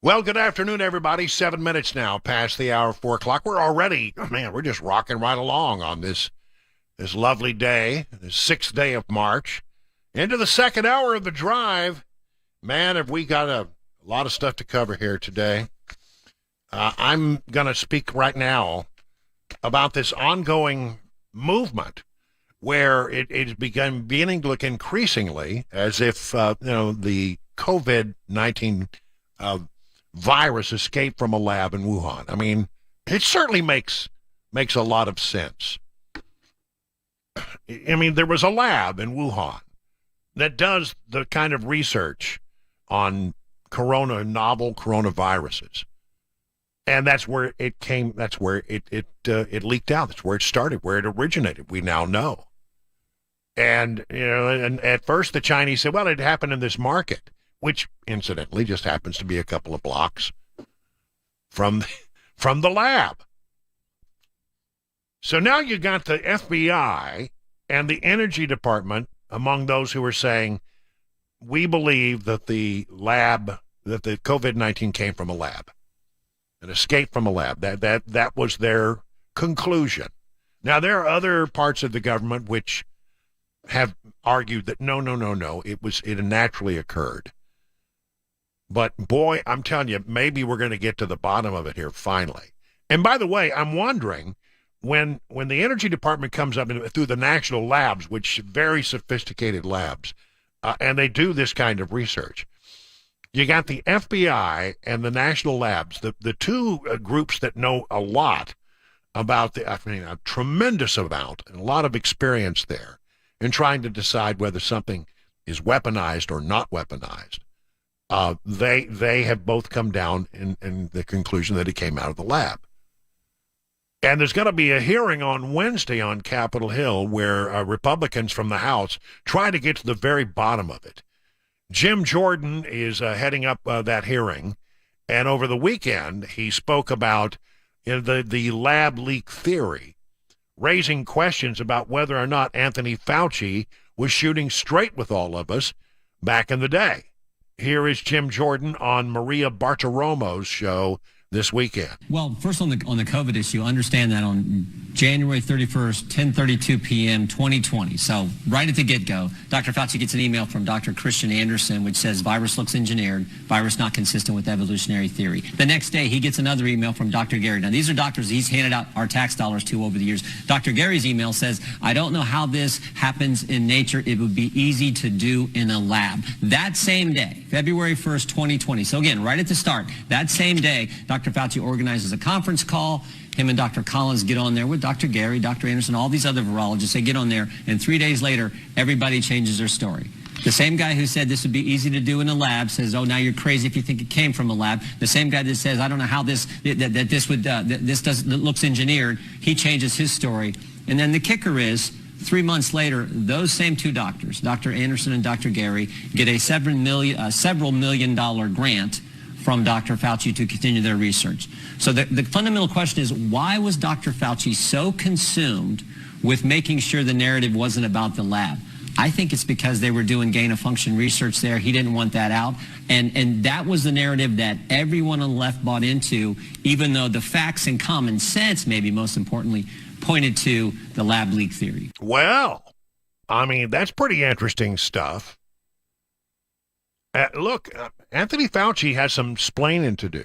Well, good afternoon, everybody. 7 minutes now past the hour, 4 o'clock. We're already, we're just rocking right along on this lovely day, the 6th day of March. Into the second hour of the drive. Man, have we got a lot of stuff to cover here today. I'm going to speak right now about this ongoing movement where it is beginning to look increasingly as if, the COVID-19 virus escaped from a lab in Wuhan. I mean, it certainly makes a lot of sense. I mean, there was a lab in Wuhan that does the kind of research on novel coronaviruses. And that's where it came, that's where it leaked out. That's where it started, where it originated. We now know. And, and at first the Chinese said, well, it happened in this market, which incidentally just happens to be a couple of blocks from the lab. So now you got the FBI and the Energy Department among those who are saying, we believe that the COVID-19 came from a lab, an escape from a lab. That was their conclusion. Now, there are other parts of the government which have argued that no, it naturally occurred. But boy, I'm telling you, maybe we're going to get to the bottom of it here finally. And by the way, I'm wondering when the Energy Department comes up through the national labs, which very sophisticated labs, and they do this kind of research. You got the FBI and the national labs, the two groups that know a lot about a tremendous amount and a lot of experience there in trying to decide whether something is weaponized or not weaponized. They have both come down in the conclusion that it came out of the lab. And there's going to be a hearing on Wednesday on Capitol Hill where Republicans from the House try to get to the very bottom of it. Jim Jordan is heading up that hearing, and over the weekend he spoke about the lab leak theory, raising questions about whether or not Anthony Fauci was shooting straight with all of us back in the day. Here is Jim Jordan on Maria Bartiromo's show this weekend. Well, first on the COVID issue, understand that on January 31st, 10:32 p.m., 2020, so right at the get-go, Dr. Fauci gets an email from Dr. Christian Anderson, which says virus looks engineered, virus not consistent with evolutionary theory. The next day, he gets another email from Dr. Gary. Now, these are doctors he's handed out our tax dollars to over the years. Dr. Gary's email says, I don't know how this happens in nature. It would be easy to do in a lab. That same day, February 1st, 2020, so again, right at the start, that same day, Dr. Fauci organizes a conference call. Him and Dr. Collins get on there with Dr. Gary, Dr. Anderson, all these other virologists. They get on there, and 3 days later, everybody changes their story. The same guy who said this would be easy to do in a lab says, oh, now you're crazy if you think it came from a lab. The same guy that says, I don't know how this looks engineered, he changes his story. And then the kicker is, 3 months later, those same two doctors, Dr. Anderson and Dr. Gary, get a several million dollar grant from Dr. Fauci to continue their research. So the fundamental question is, why was Dr. Fauci so consumed with making sure the narrative wasn't about the lab? I think it's because they were doing gain-of-function research there. He didn't want that out. And that was the narrative that everyone on the left bought into, even though the facts and common sense, maybe most importantly, pointed to the lab leak theory. Well, I mean, that's pretty interesting stuff. Look, Anthony Fauci has some splaining to do.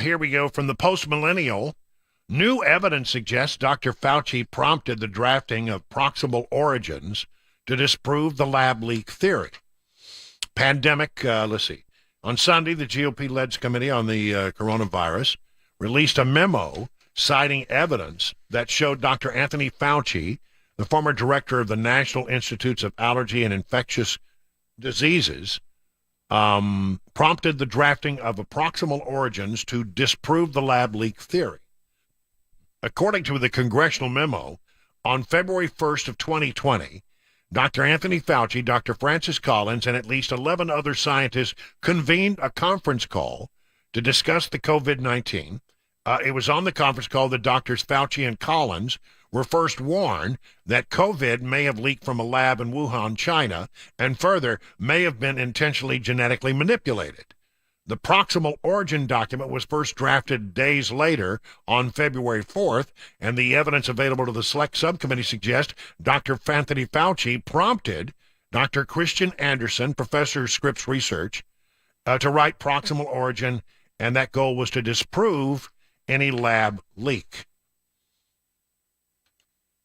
Here we go from the Post-Millennial. New evidence suggests Dr. Fauci prompted the drafting of proximal origins to disprove the lab leak theory. Pandemic, let's see. On Sunday, the GOP-led committee on the coronavirus released a memo citing evidence that showed Dr. Anthony Fauci, the former director of the National Institutes of Allergy and Infectious Diseases, prompted the drafting of a proximal origins to disprove the lab leak theory. According to the congressional memo, on February 1st of 2020, Dr. Anthony Fauci, Dr. Francis Collins, and at least 11 other scientists convened a conference call to discuss the COVID-19. It was on the conference call that Drs. Fauci and Collins were first warned that COVID may have leaked from a lab in Wuhan, China, and further may have been intentionally genetically manipulated. The proximal origin document was first drafted days later on February 4th, and the evidence available to the select subcommittee suggests Dr. Anthony Fauci prompted Dr. Christian Anderson, professor of Scripps Research, to write proximal origin, and that goal was to disprove any lab leak.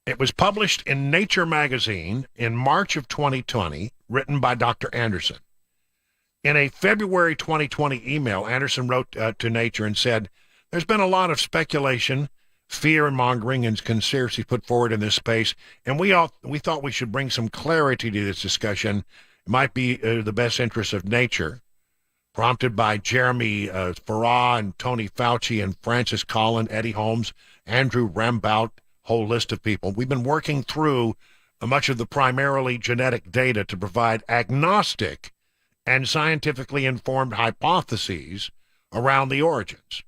It was published in Nature magazine in March of 2020, written by Dr. Anderson. In a February 2020 email, Anderson wrote to Nature and said, "There's been a lot of speculation, fear-mongering, and conspiracy put forward in this space, and we thought we should bring some clarity to this discussion. It might be the best interest of Nature." Prompted by Jeremy Farrar and Tony Fauci and Francis Collin, Eddie Holmes, Andrew Rambout, whole list of people. We've been working through much of the primarily genetic data to provide agnostic and scientifically informed hypotheses around the origins.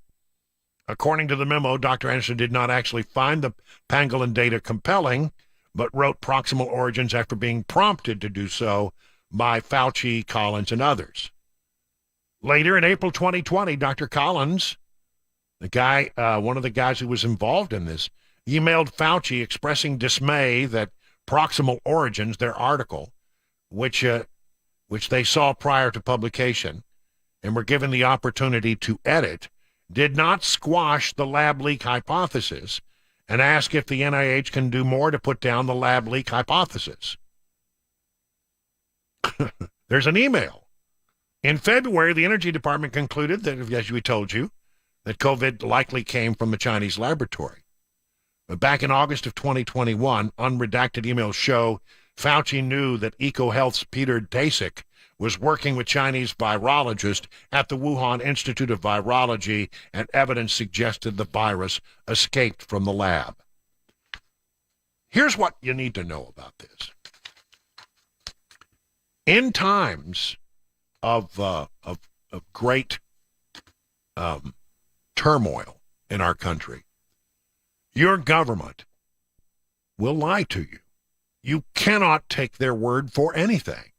According to the memo, Dr. Anderson did not actually find the pangolin data compelling, but wrote proximal origins after being prompted to do so by Fauci, Collins, and others. Later, in April 2020, Dr. Collins, one of the guys who was involved in this, emailed Fauci expressing dismay that proximal origins, their article, which they saw prior to publication and were given the opportunity to edit, did not squash the lab leak hypothesis, and asked if the NIH can do more to put down the lab leak hypothesis. There's an email. In February, the Energy Department concluded that, as we told you, that COVID likely came from the Chinese laboratory. But back in August of 2021, unredacted emails show Fauci knew that EcoHealth's Peter Daszak was working with Chinese virologists at the Wuhan Institute of Virology, and evidence suggested the virus escaped from the lab. Here's what you need to know about this. In times of great turmoil in our country, your government will lie to you. You cannot take their word for anything.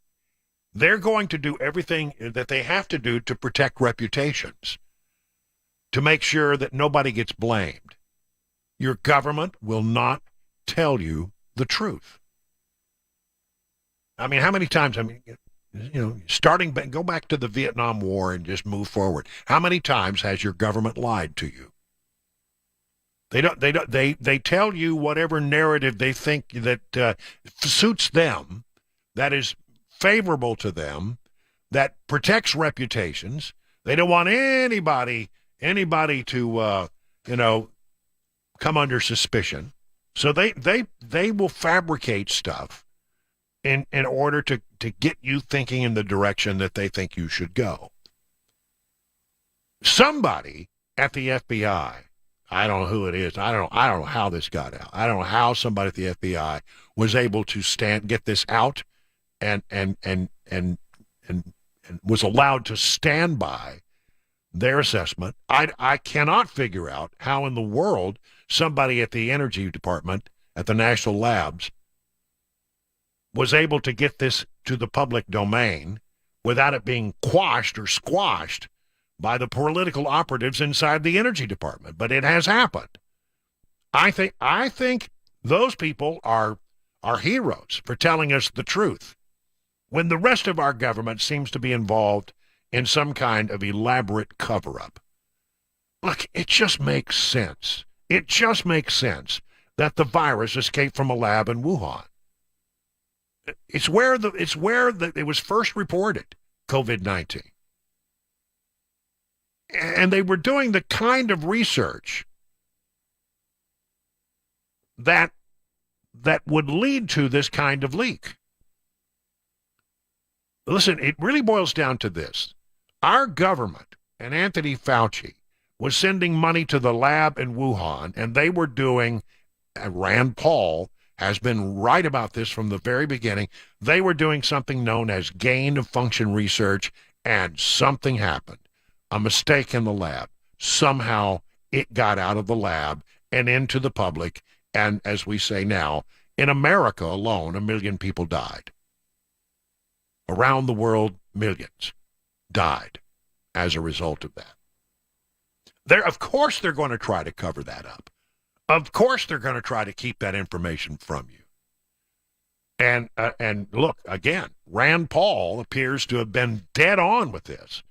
They're going to do everything that they have to do to protect reputations, to make sure that nobody gets blamed. Your government will not tell you the truth. I mean, how many times, go back to the Vietnam War and just move forward. How many times has your government lied to you? They tell you whatever narrative they think that suits them, that is favorable to them, that protects reputations. They don't want anybody to come under suspicion. So they will fabricate stuff in order to get you thinking in the direction that they think you should go. Somebody at the FBI, I don't know who it is. I don't know how this got out. I don't know how somebody at the FBI was able to get this out and was allowed to stand by their assessment. I cannot figure out how in the world somebody at the Energy Department at the National Labs was able to get this to the public domain without it being quashed or squashed by the political operatives inside the Energy Department. But it has happened. I think those people are heroes for telling us the truth, when the rest of our government seems to be involved in some kind of elaborate cover-up. Look, it just makes sense. It just makes sense that the virus escaped from a lab in Wuhan. It's where it was first reported, COVID-19. And they were doing the kind of research that would lead to this kind of leak. Listen, it really boils down to this. Our government and Anthony Fauci was sending money to the lab in Wuhan, and they were doing, Rand Paul has been right about this from the very beginning, they were doing something known as gain-of-function research, and something happened. A mistake in the lab. Somehow it got out of the lab and into the public, and as we say now, in America alone, 1 million people died. Around the world, millions died as a result of that. Of course they're going to try to cover that up. Of course they're going to try to keep that information from you. And look, again, Rand Paul appears to have been dead on with this.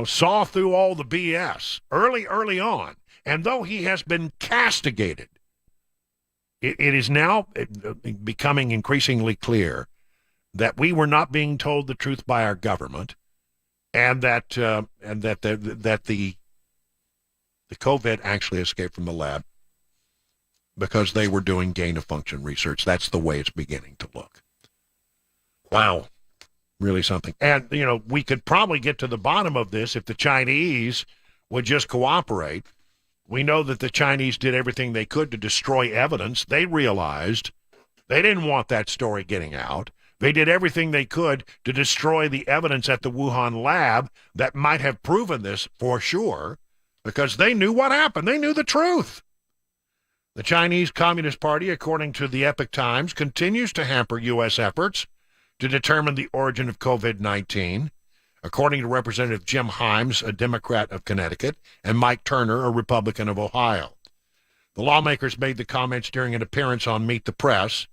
Saw through all the BS early on. And though he has been castigated, it is now becoming increasingly clear that we were not being told the truth by our government, and that the COVID actually escaped from the lab because they were doing gain-of-function research. That's the way it's beginning to look. Wow. Really something. And, we could probably get to the bottom of this if the Chinese would just cooperate. We know that the Chinese did everything they could to destroy evidence. They realized they didn't want that story getting out. They did everything they could to destroy the evidence at the Wuhan lab that might have proven this for sure, because they knew what happened. They knew the truth. The Chinese Communist Party, according to the Epoch Times, continues to hamper U.S. efforts to determine the origin of COVID-19, according to Representative Jim Himes, a Democrat of Connecticut, and Mike Turner, a Republican of Ohio. The lawmakers made the comments during an appearance on Meet the Press,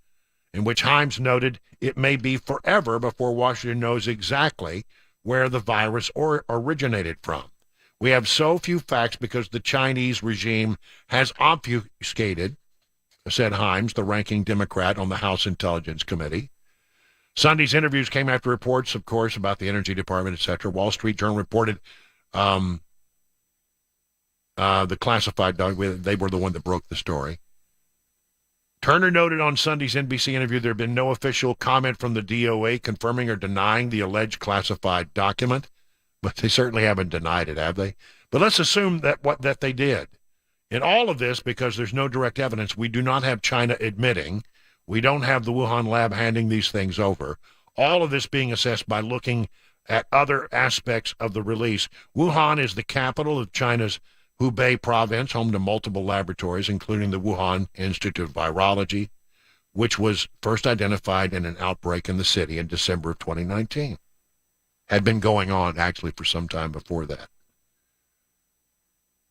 in which Himes noted it may be forever before Washington knows exactly where the virus originated from. We have so few facts because the Chinese regime has obfuscated, said Himes, the ranking Democrat on the House Intelligence Committee. Sunday's interviews came after reports, of course, about the Energy Department, etc. Wall Street Journal reported the classified dog. They were the one that broke the story. Turner noted on Sunday's NBC interview there had been no official comment from the DOA confirming or denying the alleged classified document, but they certainly haven't denied it, have they? But let's assume that they did. In all of this, because there's no direct evidence, we do not have China admitting. We don't have the Wuhan lab handing these things over. All of this being assessed by looking at other aspects of the release. Wuhan is the capital of China's Hubei province, home to multiple laboratories, including the Wuhan Institute of Virology, which was first identified in an outbreak in the city in December of 2019. Had been going on, actually, for some time before that.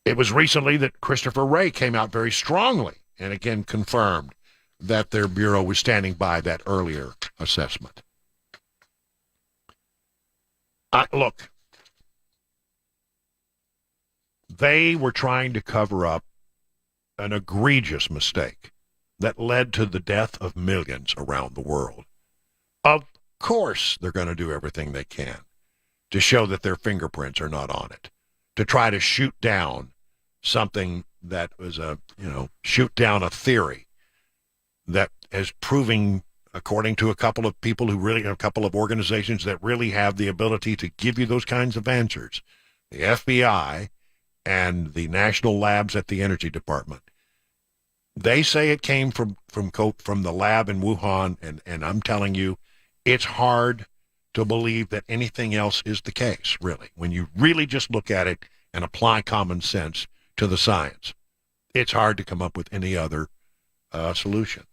It was recently that Christopher Wray came out very strongly and again confirmed that their bureau was standing by that earlier assessment. Look, they were trying to cover up an egregious mistake that led to the death of millions around the world. Of course, they're going to do everything they can to show that their fingerprints are not on it, to try to shoot down something that was shoot down a theory that is proving, according to a couple of organizations that really have the ability to give you those kinds of answers, the FBI and the national labs at the Energy Department. They say it came from the lab in Wuhan, and I'm telling you, it's hard to believe that anything else is the case, really. When you really just look at it and apply common sense to the science, it's hard to come up with any other solution.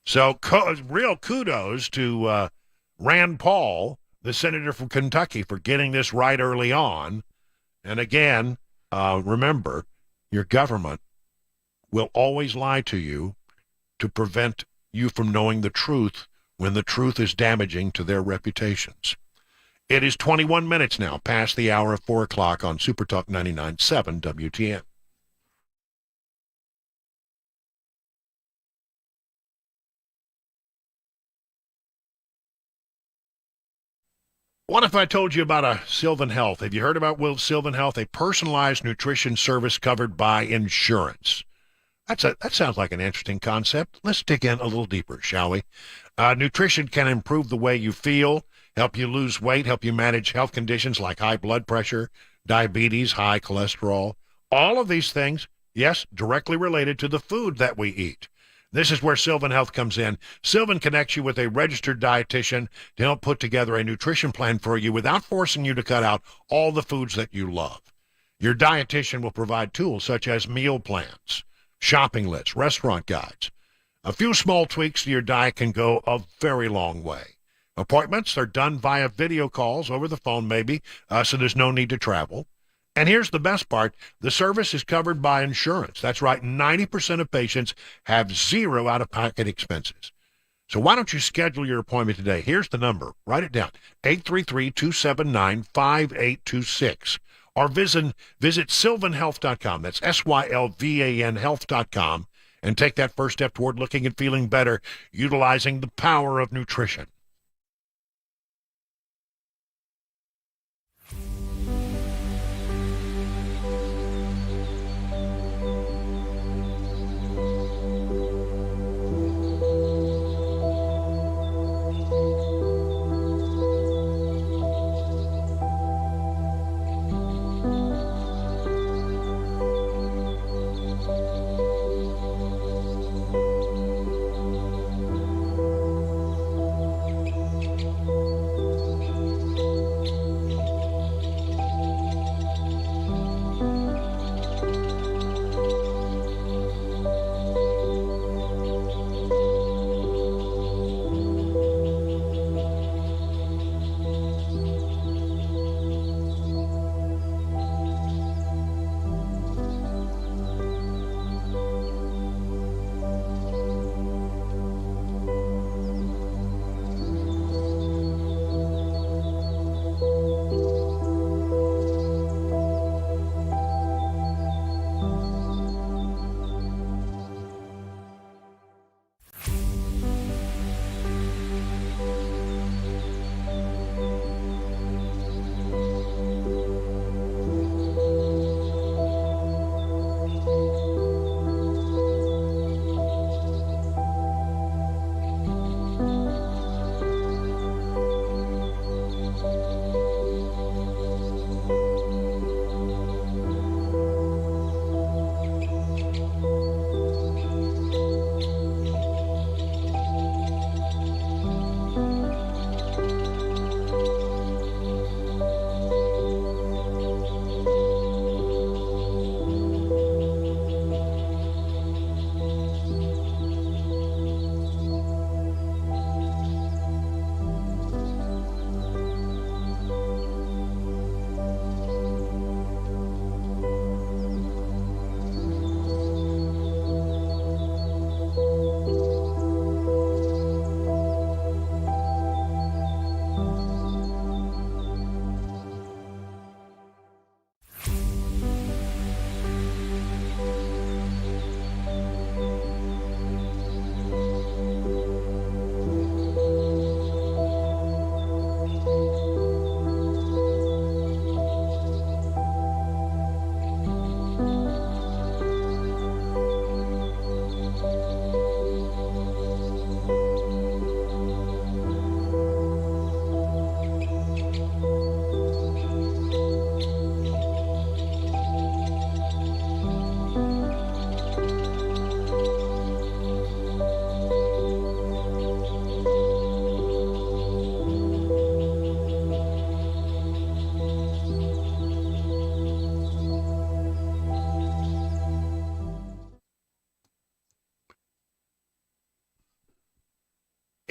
So real kudos to Rand Paul, the senator from Kentucky, for getting this right early on. And again, remember, your government will always lie to you to prevent you from knowing the truth when the truth is damaging to their reputations. It is 21 minutes now past the hour of 4 o'clock on SuperTalk 99.7 WTN. What if I told you about Sylvan Health? Have you heard about Sylvan Health, a personalized nutrition service covered by insurance? That sounds like an interesting concept. Let's dig in a little deeper, shall we? Nutrition can improve the way you feel, help you lose weight, help you manage health conditions like high blood pressure, diabetes, high cholesterol. All of these things, yes, directly related to the food that we eat. This is where Sylvan Health comes in. Sylvan connects you with a registered dietitian to help put together a nutrition plan for you without forcing you to cut out all the foods that you love. Your dietitian will provide tools such as meal plans, shopping lists, restaurant guides. A few small tweaks to your diet can go a very long way. Appointments are done via video calls over the phone maybe, so there's no need to travel. And here's the best part. The service is covered by insurance. That's right, 90% of patients have zero out-of-pocket expenses. So why don't you schedule your appointment today? Here's the number. Write it down, 833-279-5826. Or visit sylvanhealth.com. That's SYLVAN health.com. And take that first step toward looking and feeling better, utilizing the power of nutrition.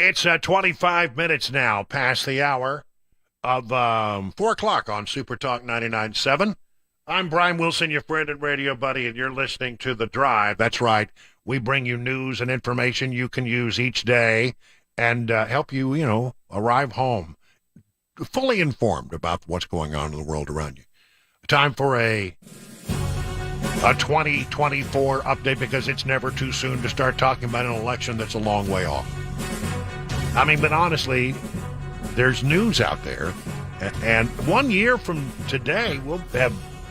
It's 25 minutes now past the hour of 4 o'clock on SuperTalk 99.7. I'm Brian Wilson, your friend and radio buddy, and you're listening to The Drive. That's right. We bring you news and information you can use each day and help you, arrive home fully informed about what's going on in the world around you. Time for a 2024 update, because it's never too soon to start talking about an election that's a long way off. I mean, but honestly, there's news out there, and 1 year from today, we'll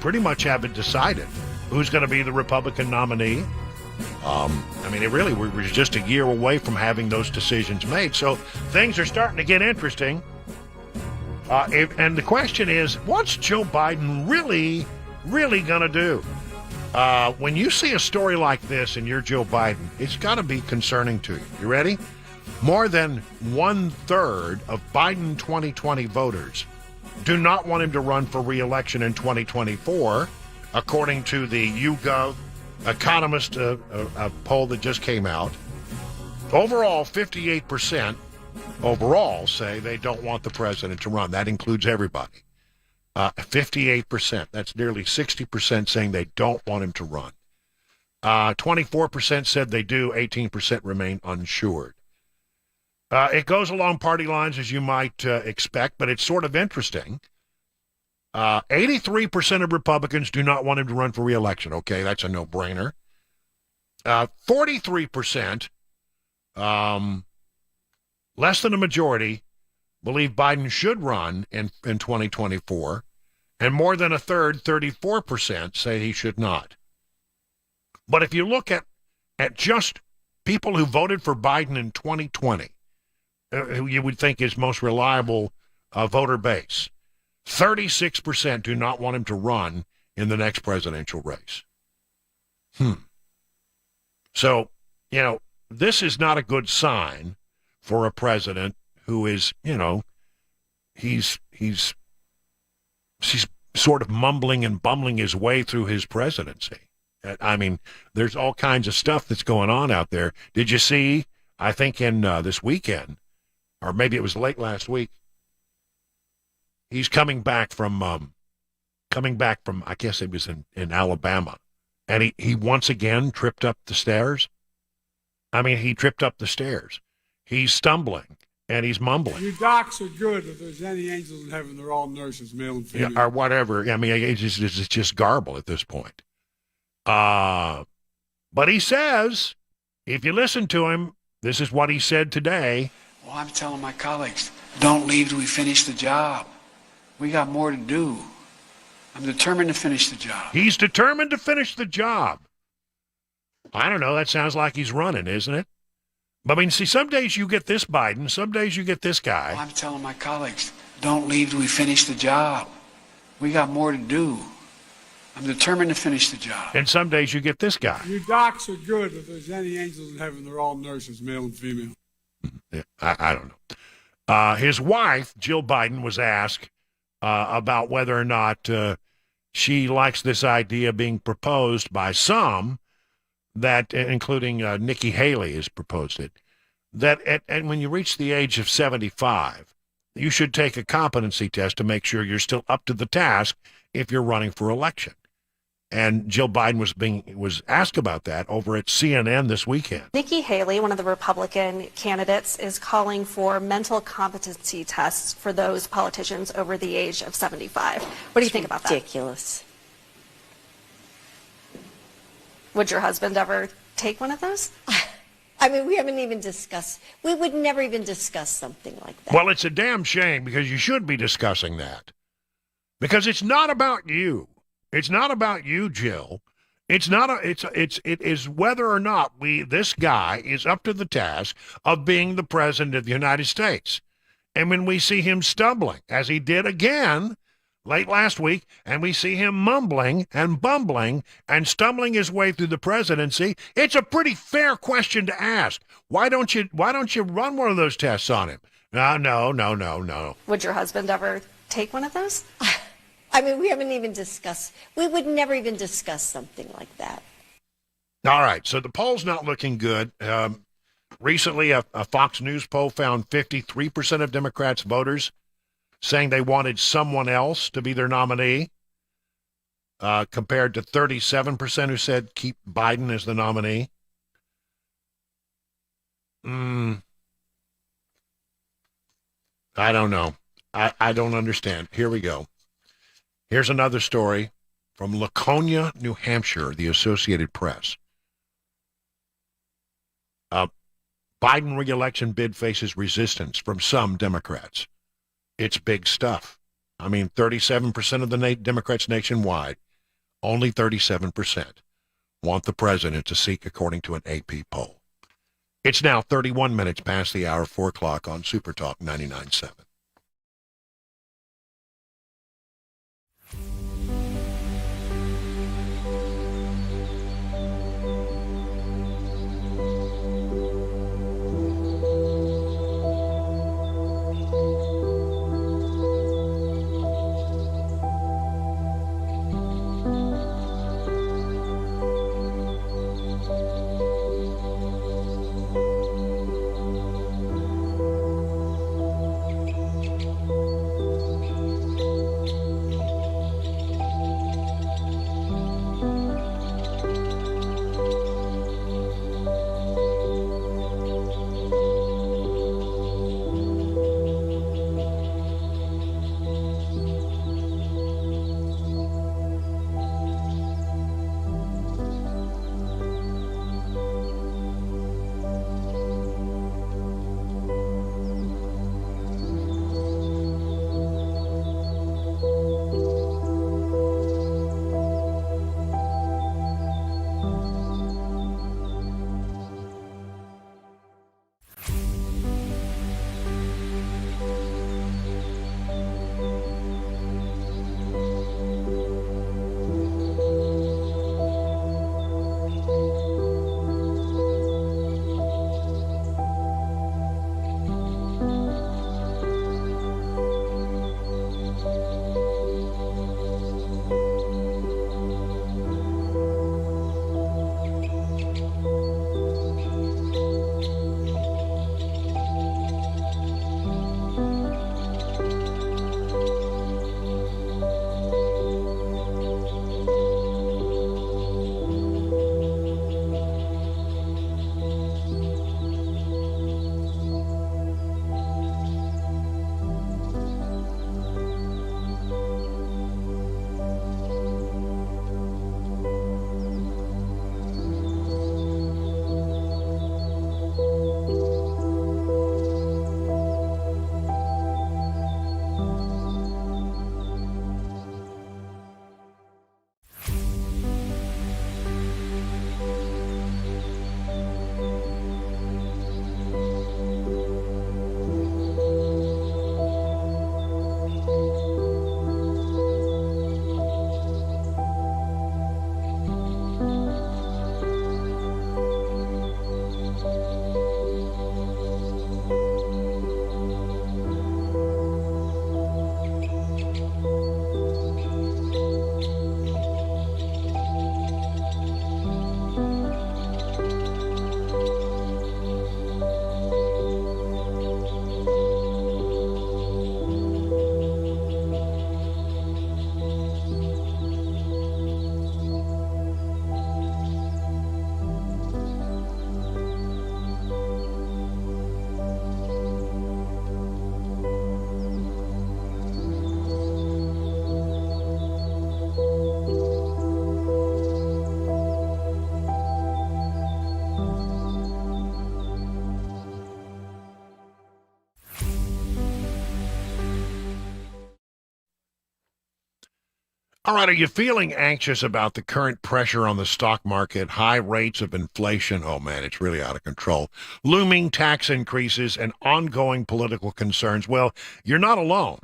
pretty much have it decided who's going to be the Republican nominee. We're just a year away from having those decisions made, so things are starting to get interesting. And the question is, what's Joe Biden really going to do? When you see a story like this and you're Joe Biden, it's got to be concerning to you. You ready? More than 1/3 of Biden 2020 voters do not want him to run for re-election in 2024, according to the YouGov Economist poll that just came out. Overall, 58% overall say they don't want the president to run. That includes everybody. 58%, that's nearly 60% saying they don't want him to run. 24% said they do, 18% remain unsure. It goes along party lines, as you might expect, but it's sort of interesting. 83% of Republicans do not want him to run for re-election. Okay, that's a no-brainer. 43%, less than a majority, believe Biden should run in 2024, and more than a third, 34%, say he should not. But if you look at just people who voted for Biden in 2020, who you would think is most reliable voter base, 36% do not want him to run in the next presidential race. So, this is not a good sign for a president who is, he's sort of mumbling and bumbling his way through his presidency. I mean, there's all kinds of stuff that's going on out there. Did you see, I think in this weekend, or maybe it was late last week, he's coming back from, I guess it was in Alabama, and he once again tripped up the stairs. I mean, he tripped up the stairs. He's stumbling, and he's mumbling. You docs are good. If there's any angels in heaven, they're all nurses, male and female. Yeah, or whatever. I mean, it's just garble at this point. But he says, if you listen to him, this is what he said today. Well, I'm telling my colleagues, don't leave till we finish the job. We got more to do. I'm determined to finish the job. He's determined to finish the job. I don't know. That sounds like he's running, isn't it? But I mean, see, some days you get this Biden, some days you get this guy. Well, I'm telling my colleagues, don't leave till we finish the job. We got more to do. I'm determined to finish the job. And some days you get this guy. You docs are good. If there's any angels in heaven, they're all nurses, male and female. Yeah, I don't know. His wife, Jill Biden, was asked about whether or not she likes this idea being proposed by some, that, including Nikki Haley has proposed it, that and when you reach the age of 75, you should take a competency test to make sure you're still up to the task if you're running for election. And Jill Biden was asked about that over at CNN this weekend. Nikki Haley, one of the Republican candidates, is calling for mental competency tests for those politicians over the age of 75. What do you think about that? Ridiculous. Would your husband ever take one of those? I mean, we haven't even discussed, we would never even discuss something like that. Well, it's a damn shame, because you should be discussing that. Because it's not about you. It's not about you, Jill. It is whether or not this guy is up to the task of being the president of the United States. And when we see him stumbling, as he did again late last week, and we see him mumbling and bumbling and stumbling his way through the presidency, it's a pretty fair question to ask. Why don't you run one of those tests on him? No. Would your husband ever take one of those? I mean, we haven't even discussed, we would never even discuss something like that. All right, so the poll's not looking good. Recently, a Fox News poll found 53% of Democrats voters saying they wanted someone else to be their nominee, compared to 37% who said keep Biden as the nominee. I don't know. I don't understand. Here we go. Here's another story from Laconia, New Hampshire, the Associated Press. Biden re-election bid faces resistance from some Democrats. It's big stuff. I mean, 37% of the Democrats nationwide, only 37% want the president to seek, according to an AP poll. It's now 31 minutes past the hour, 4 o'clock on SuperTalk 99.7. All right, are you feeling anxious about the current pressure on the stock market, high rates of inflation? Oh, man, it's really out of control. Looming tax increases and ongoing political concerns. Well, you're not alone.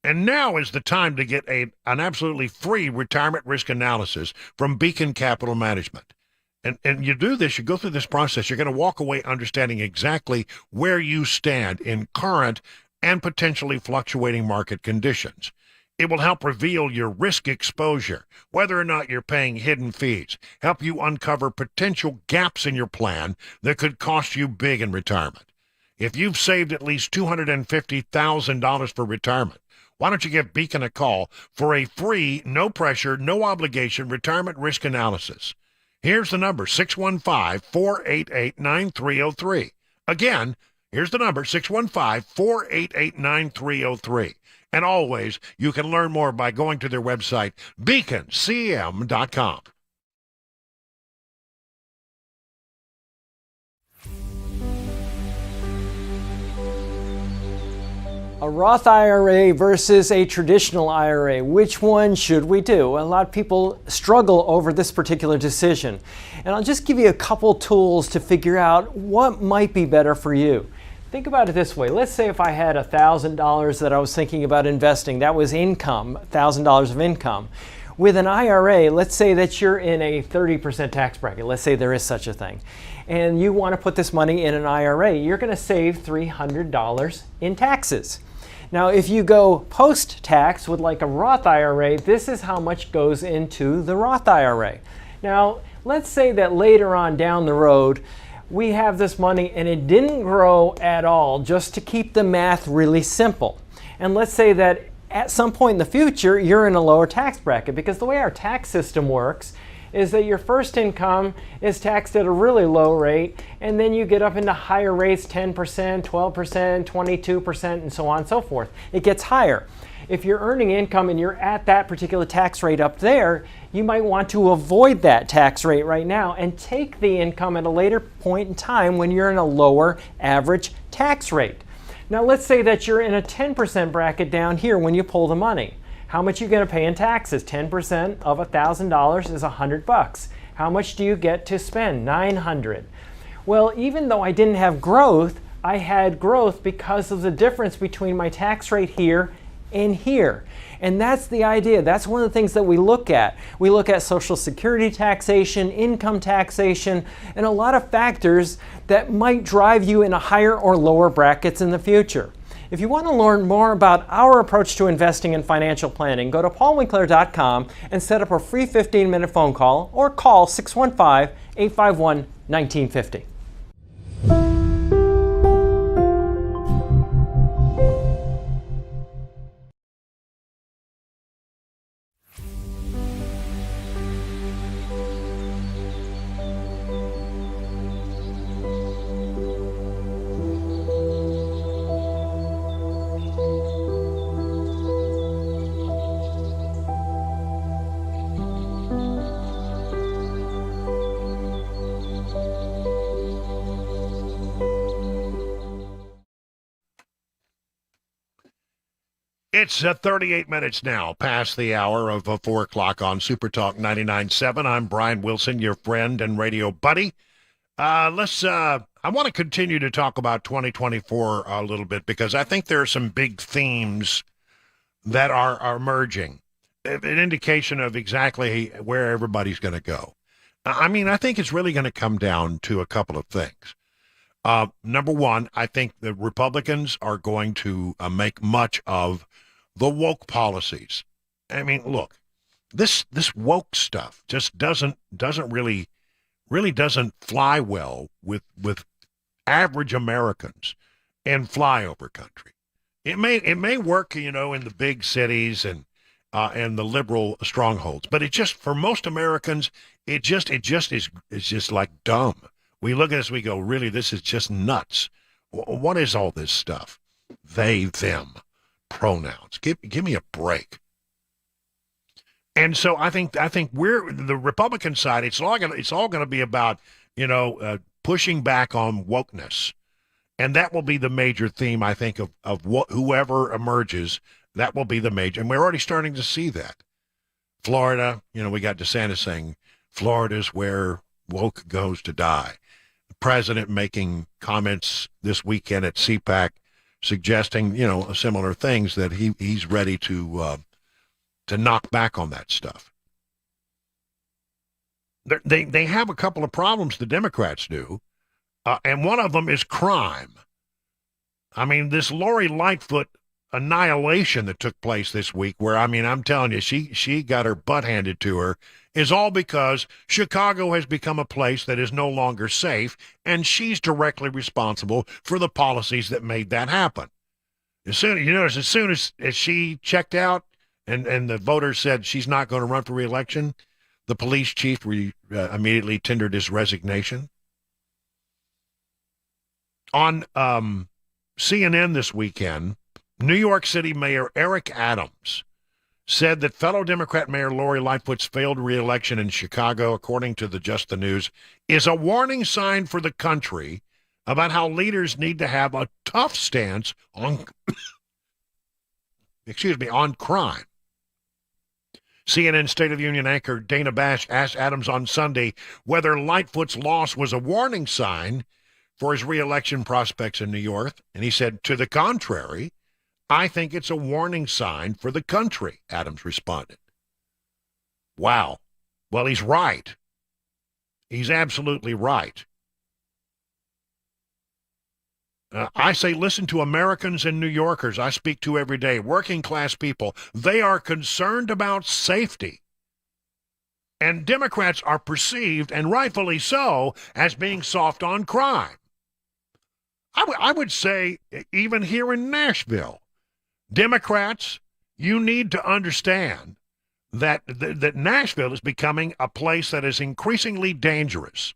And now is the time to get an absolutely free retirement risk analysis from Beacon Capital Management. And you do this, you go through this process, you're going to walk away understanding exactly where you stand in current and potentially fluctuating market conditions. It will help reveal your risk exposure, whether or not you're paying hidden fees, help you uncover potential gaps in your plan that could cost you big in retirement. If you've saved at least $250,000 for retirement, why don't you give Beacon a call for a free, no pressure, no obligation retirement risk analysis? Here's the number, 615-488-9303. Again, here's the number, 615-488-9303. And always, you can learn more by going to their website, beaconcm.com. A Roth IRA versus a traditional IRA. Which one should we do? A lot of people struggle over this particular decision. And I'll just give you a couple tools to figure out what might be better for you. Think about it this way. Let's say if I had $1,000 that I was thinking about investing, that was income, $1,000 of income. With an IRA, let's say that you're in a 30% tax bracket. Let's say there is such a thing. And you want to put this money in an IRA. You're going to save $300 in taxes. Now, if you go post-tax with like a Roth IRA, this is how much goes into the Roth IRA. Now, let's say that later on down the road, we have this money and it didn't grow at all, just to keep the math really simple. And let's say that at some point in the future, you're in a lower tax bracket, because the way our tax system works is that your first income is taxed at a really low rate, and then you get up into higher rates, 10%, 12%, 22%, and so on and so forth. It gets higher. If you're earning income and you're at that particular tax rate up there, you might want to avoid that tax rate right now and take the income at a later point in time when you're in a lower average tax rate. Now let's say that you're in a 10% bracket down here when you pull the money. How much are you going to pay in taxes? 10% of $1,000 is $100. How much do you get to spend? $900. Well, even though I didn't have growth, I had growth because of the difference between my tax rate here and here. And that's the idea. That's one of the things that we look at. We look at Social Security taxation, income taxation, and a lot of factors that might drive you in a higher or lower brackets in the future. If you want to learn more about our approach to investing and financial planning, go to paulwinkler.com and set up a free 15-minute phone call, or call 615-851-1950. It's 38 minutes now past the hour of 4 o'clock on SuperTalk 99.7. I'm Brian Wilson, your friend and radio buddy. I want to continue to talk about 2024 a little bit, because I think there are some big themes that are emerging, an indication of exactly where everybody's going to go. I mean, I think it's really going to come down to a couple of things. Number one, I think the Republicans are going to make much of the woke policies. I mean, look, this woke stuff just doesn't really doesn't fly well with average Americans in flyover country. It may work, in the big cities and the liberal strongholds, but it just, for most Americans, it's just like dumb. We look at this, we go, really, this is just nuts. What is all this stuff? They, them, pronouns. Give me a break. And so I think we're the Republican side. It's all going to be about pushing back on wokeness, and that will be the major theme, I think, of whoever emerges. That will be the major, and we're already starting to see that. Florida, we got DeSantis saying Florida's where woke goes to die. The president making comments this weekend at CPAC suggesting, similar things, that he's ready to knock back on that stuff. They have a couple of problems, the Democrats do, and one of them is crime. I mean, this Lori Lightfoot annihilation that took place this week, where, I'm telling you, she got her butt handed to her, is all because Chicago has become a place that is no longer safe, and she's directly responsible for the policies that made that happen. As soon as she checked out and the voters said she's not going to run for re-election, the police chief immediately tendered his resignation. On CNN this weekend, New York City Mayor Eric Adams said that fellow Democrat Mayor Lori Lightfoot's failed re-election in Chicago, according to the Just the News, is a warning sign for the country about how leaders need to have a tough stance on, on crime. CNN State of the Union anchor Dana Bash asked Adams on Sunday whether Lightfoot's loss was a warning sign for his re-election prospects in New York, and he said, to the contrary, I think it's a warning sign for the country, Adams responded. Wow. Well, he's right. He's absolutely right. I say listen to Americans and New Yorkers I speak to every day, working class people. They are concerned about safety. And Democrats are perceived, and rightfully so, as being soft on crime. I would say, even here in Nashville, Democrats, you need to understand that Nashville is becoming a place that is increasingly dangerous.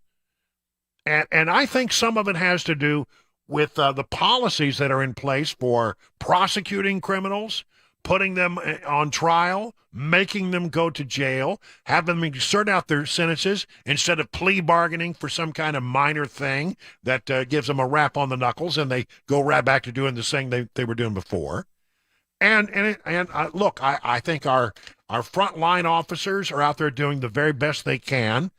And I think some of it has to do with the policies that are in place for prosecuting criminals, putting them on trial, making them go to jail, having them serve out their sentences instead of plea bargaining for some kind of minor thing that gives them a rap on the knuckles and they go right back to doing the thing they were doing before. And look, I think our frontline officers are out there doing the very best they can,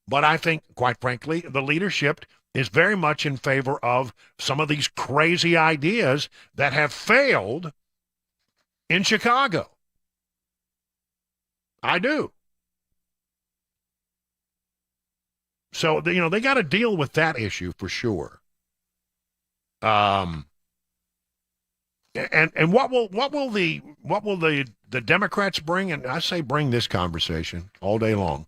but I think, quite frankly, the leadership is very much in favor of some of these crazy ideas that have failed in Chicago. I do. So, they got to deal with that issue for sure. And what will the Democrats bring? And I say bring this conversation all day long.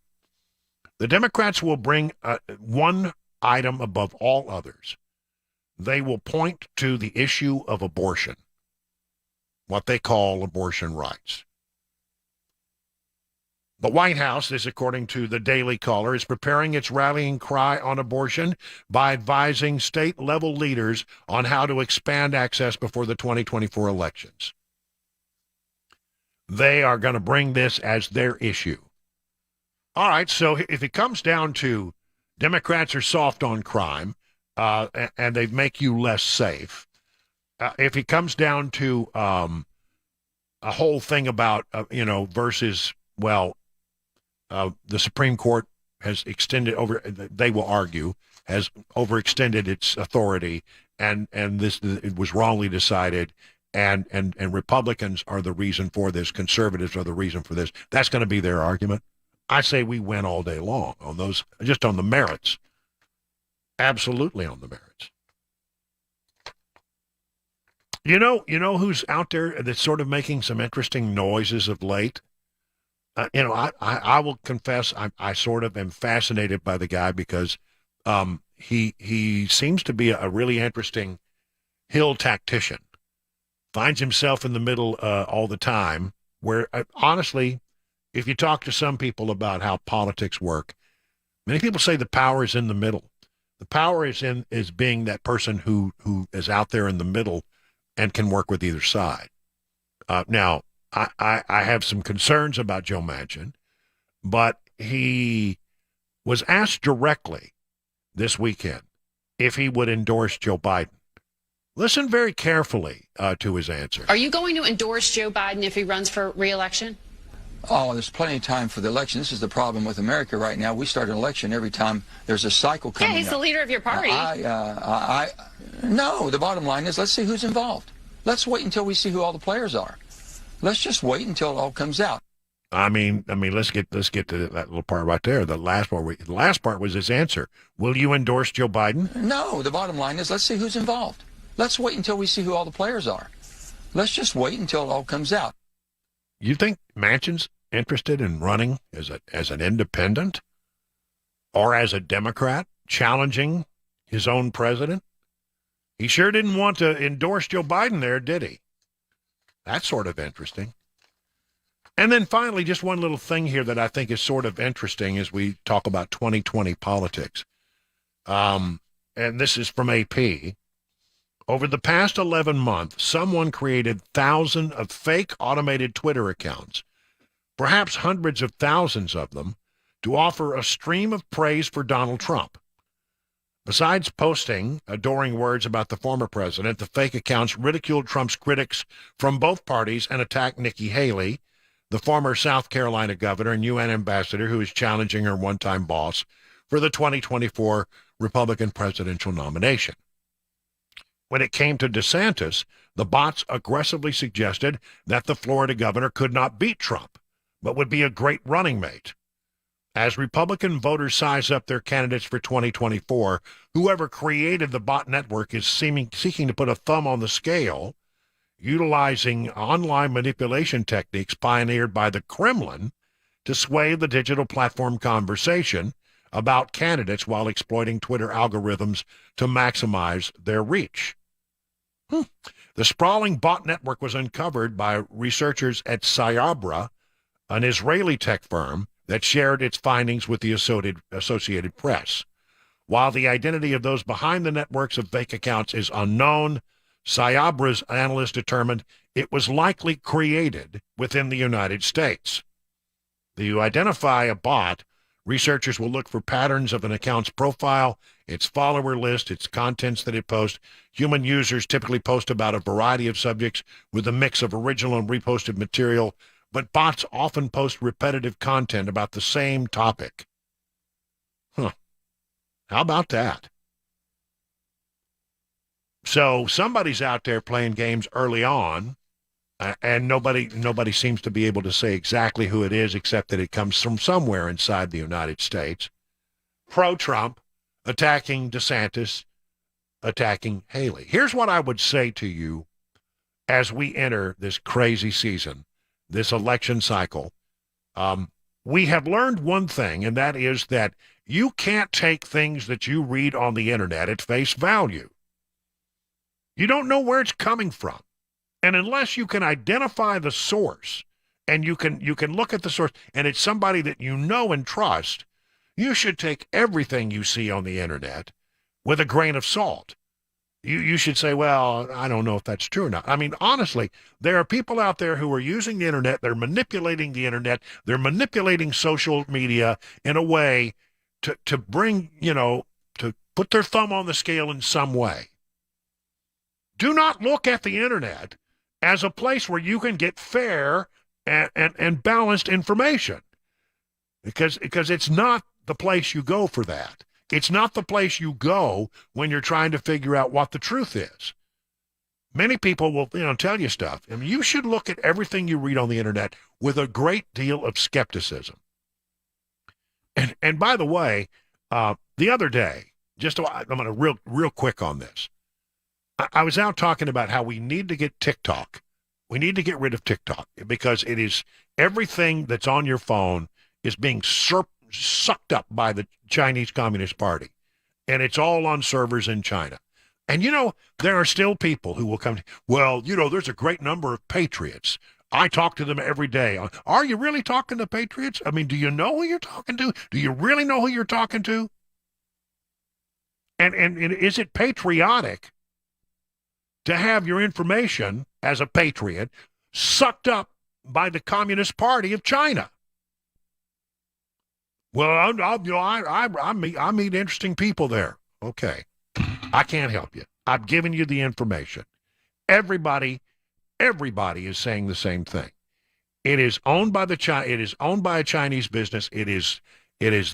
The Democrats will bring one item above all others. They will point to the issue of abortion, what they call abortion rights. The White House, this according to the Daily Caller, is preparing its rallying cry on abortion by advising state-level leaders on how to expand access before the 2024 elections. They are going to bring this as their issue. All right, so if it comes down to Democrats are soft on crime and they make you less safe, if it comes down to a whole thing about, versus, the Supreme Court has extended they will argue, has overextended its authority, and it was wrongly decided, and Republicans are the reason for this, conservatives are the reason for this. That's going to be their argument. I say we win all day long on those, just on the merits. Absolutely on the merits. You know who's out there that's sort of making some interesting noises of late? I will confess I sort of am fascinated by the guy because he seems to be a really interesting Hill tactician. Finds himself in the middle all the time, where honestly, if you talk to some people about how politics work, many people say the power is in the middle. The power is being that person who is out there in the middle and can work with either side. Now, I have some concerns about Joe Manchin, but he was asked directly this weekend if he would endorse Joe Biden. Listen very carefully to his answer. Are you going to endorse Joe Biden if he runs for re-election? Oh, there's plenty of time for the election. This is the problem with America right now. We start an election every time there's a cycle coming Yeah, he's the leader of your party. No, the bottom line is let's see who's involved. Let's wait until we see who all the players are. Let's just wait until it all comes out. I mean, let's get to that little part right there. The last part was his answer. Will you endorse Joe Biden? No, the bottom line is let's see who's involved. Let's wait until we see who all the players are. Let's just wait until it all comes out. You think Manchin's interested in running as an independent or as a Democrat, challenging his own president? He sure didn't want to endorse Joe Biden there, did he? That's sort of interesting. And then finally, just one little thing here that I think is sort of interesting as we talk about 2020 politics. And this is from AP. Over the past 11 months, someone created thousands of fake automated Twitter accounts, perhaps hundreds of thousands of them, to offer a stream of praise for Donald Trump. Besides posting adoring words about the former president, the fake accounts ridiculed Trump's critics from both parties and attacked Nikki Haley, the former South Carolina governor and UN ambassador who is challenging her one-time boss for the 2024 Republican presidential nomination. When it came to DeSantis, the bots aggressively suggested that the Florida governor could not beat Trump, but would be a great running mate. As Republican voters size up their candidates for 2024, whoever created the bot network is seeking to put a thumb on the scale, utilizing online manipulation techniques pioneered by the Kremlin to sway the digital platform conversation about candidates while exploiting Twitter algorithms to maximize their reach. The sprawling bot network was uncovered by researchers at Cyabra, an Israeli tech firm that shared its findings with the Associated Press. While the identity of those behind the networks of fake accounts is unknown, Cyabra's analysts determined it was likely created within the United States. To identify a bot, researchers will look for patterns of an account's profile, its follower list, its contents that it posts. Human users typically post about a variety of subjects with a mix of original and reposted material, but bots often post repetitive content about the same topic. How about that? So somebody's out there playing games early on, and nobody seems to be able to say exactly who it is, except that it comes from somewhere inside the United States. Pro-Trump, attacking DeSantis, attacking Haley. Here's what I would say to you as we enter this crazy season, this election cycle. We have learned one thing, and that is that you can't take things that you read on the internet at face value. You don't know where it's coming from. And unless you can identify the source, and you can look at the source, and it's somebody that you know and trust, you should take everything you see on the internet with a grain of salt. You should say, well, I don't know if that's true or not. I mean, honestly, there are people out there who are using the internet. They're manipulating the internet. They're manipulating social media in a way to bring, to put their thumb on the scale in some way. Do not look at the internet as a place where you can get fair and balanced information, because it's not the place you go for that. It's not the place you go when you're trying to figure out what the truth is. Many people will, tell you stuff. I mean, you should look at everything you read on the internet with a great deal of skepticism. And by the way, the other day, I'm going to real quick on this. I was out talking about how we need to get TikTok. We need to get rid of TikTok because it is everything that's on your phone is being sucked up by the Chinese Communist Party. And it's all on servers in China. And, there are still people who will come, there's a great number of patriots. I talk to them every day. Are you really talking to patriots? I mean, do you know who you're talking to? Do you really know who you're talking to? And is it patriotic to have your information as a patriot sucked up by the Communist Party of China? Well, I meet interesting people there. Okay. I can't help you. I've given you the information. Everybody is saying the same thing. It is owned by it is owned by a Chinese business. It is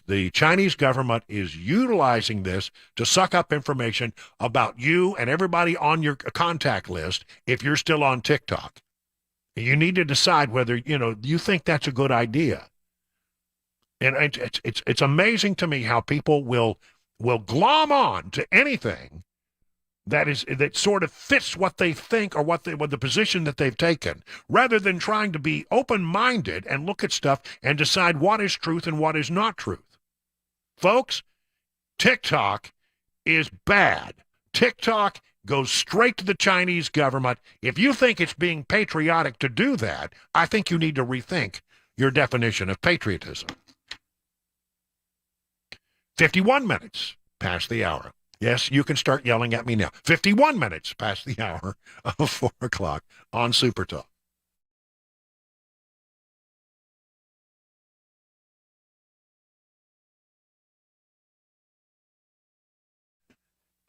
the Chinese government is utilizing this to suck up information about you and everybody on your contact list if you're still on TikTok. You need to decide whether, you think that's a good idea. And it's amazing to me how people will glom on to anything that sort of fits what they think or what the position that they've taken, rather than trying to be open-minded and look at stuff and decide what is truth and what is not truth. Folks, TikTok is bad. TikTok goes straight to the Chinese government. If you think it's being patriotic to do that, I think you need to rethink your definition of patriotism. 51 minutes past the hour. Yes, you can start yelling at me now. 51 minutes past the hour of 4 o'clock on SuperTalk.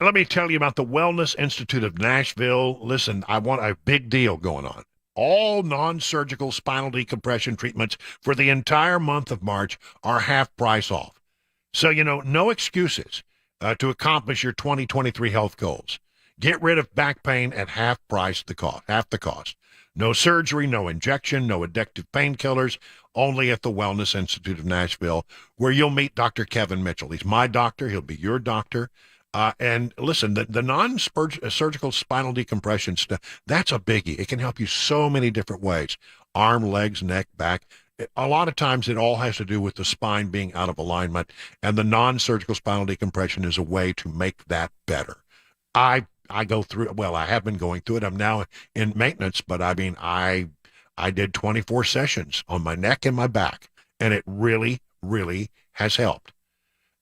Let me tell you about the Wellness Institute of Nashville. Listen, I want a big deal going on. All non-surgical spinal decompression treatments for the entire month of March are half price off. So, no excuses to accomplish your 2023 health goals. Get rid of back pain at half the cost. No surgery, no injection, no addictive painkillers, only at the Wellness Institute of Nashville, where you'll meet Dr. Kevin Mitchell. He's my doctor. He'll be your doctor. And listen, the non-surgical spinal decompression stuff, that's a biggie. It can help you so many different ways. Arm, legs, neck, back. A lot of times it all has to do with the spine being out of alignment, and the non-surgical spinal decompression is a way to make that better. I go through, I have been going through it. I'm now in maintenance, but I did 24 sessions on my neck and my back, and it really, really has helped.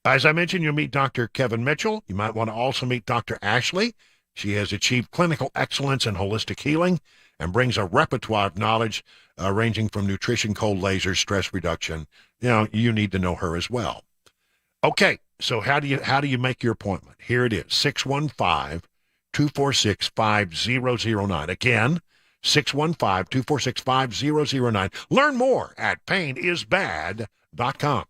As I mentioned, you'll meet Dr. Kevin Mitchell. You might want to also meet Dr. Ashley. She has achieved clinical excellence in holistic healing and brings a repertoire of knowledge ranging from nutrition, cold lasers, stress reduction. You need to know her as well. Okay, so how do you make your appointment? Here it is, 615-246-5009. Again, 615-246-5009. Learn more at painisbad.com.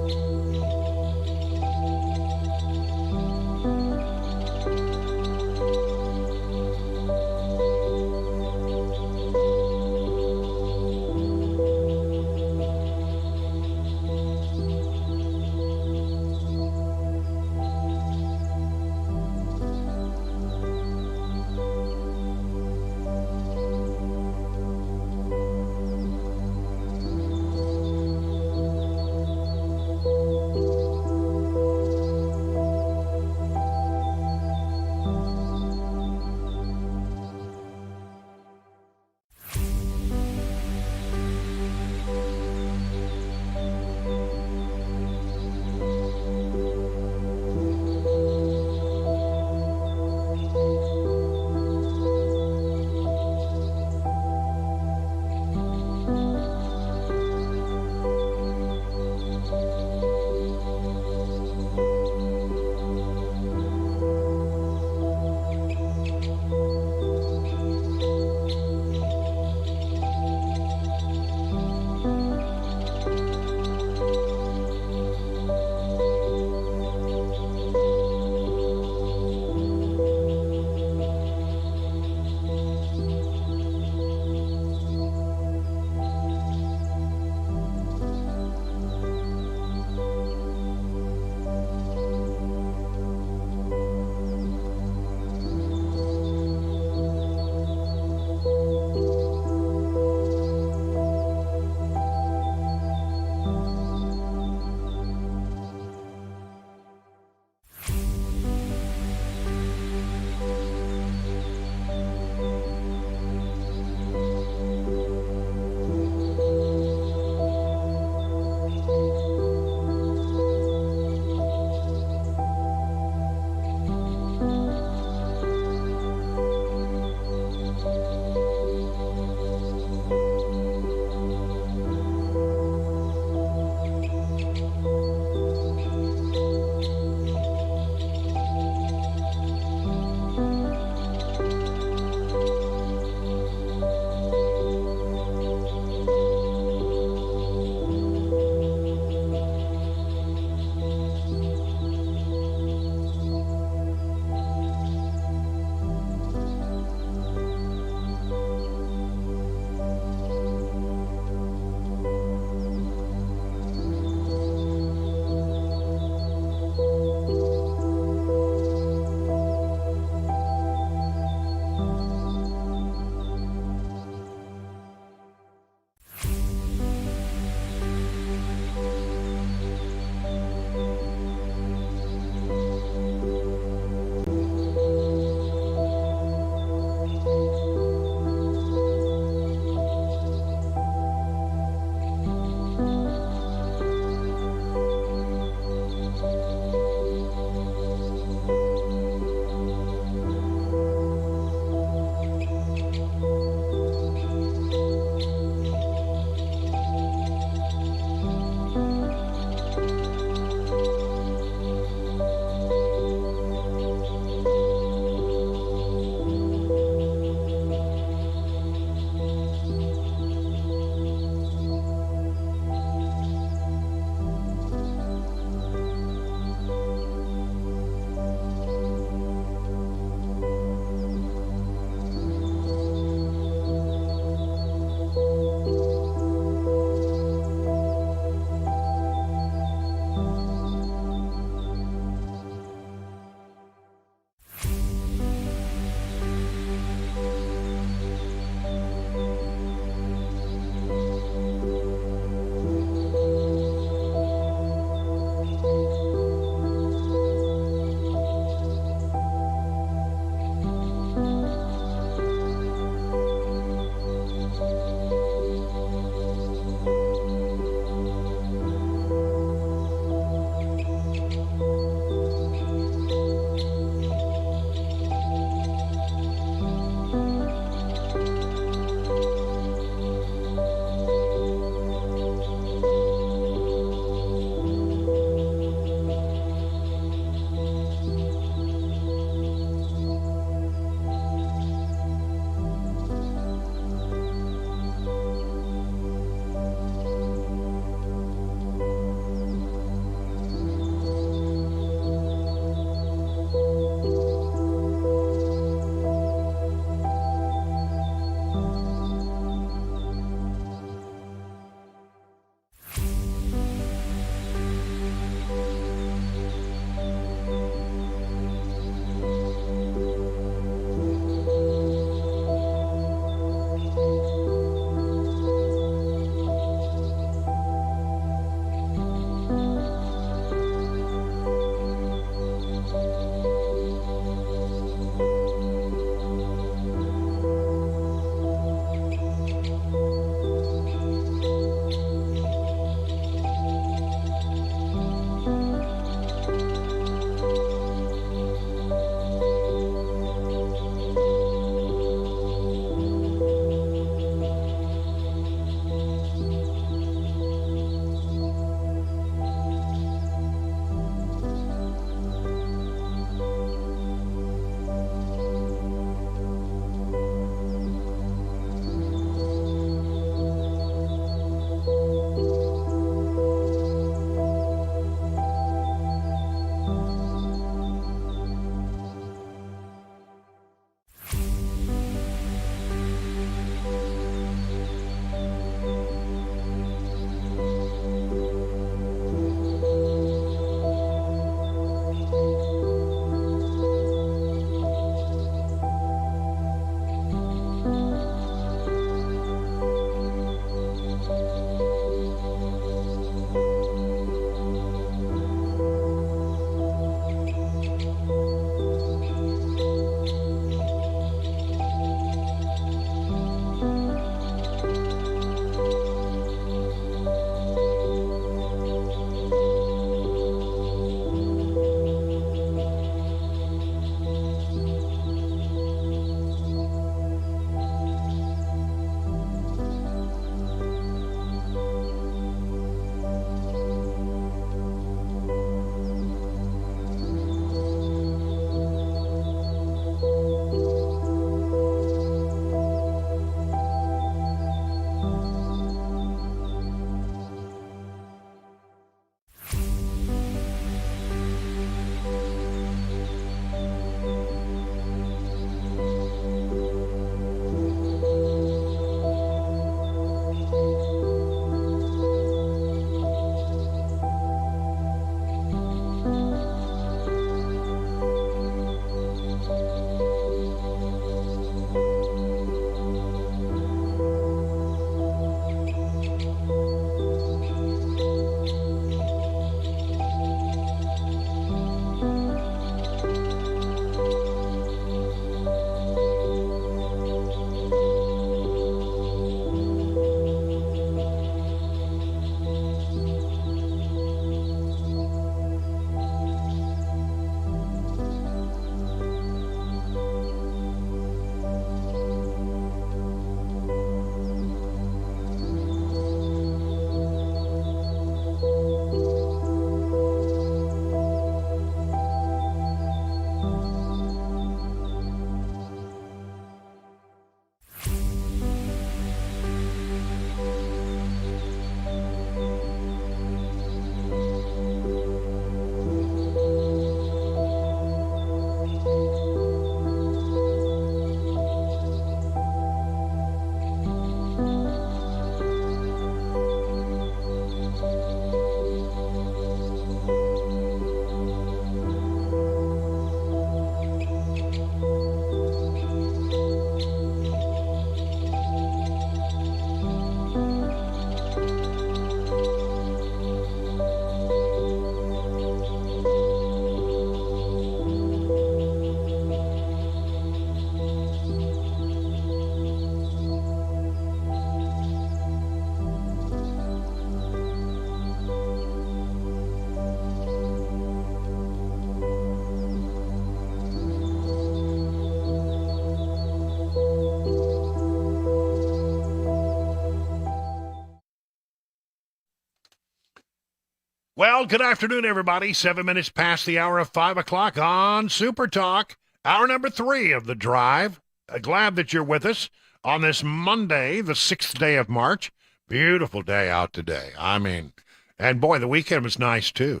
Well, good afternoon, everybody. 7 minutes past the hour of 5 o'clock on Super Talk. Hour number 3 of the drive. Glad that you're with us on this Monday, the 6th day of March. Beautiful day out today. I mean, and boy, the weekend was nice, too.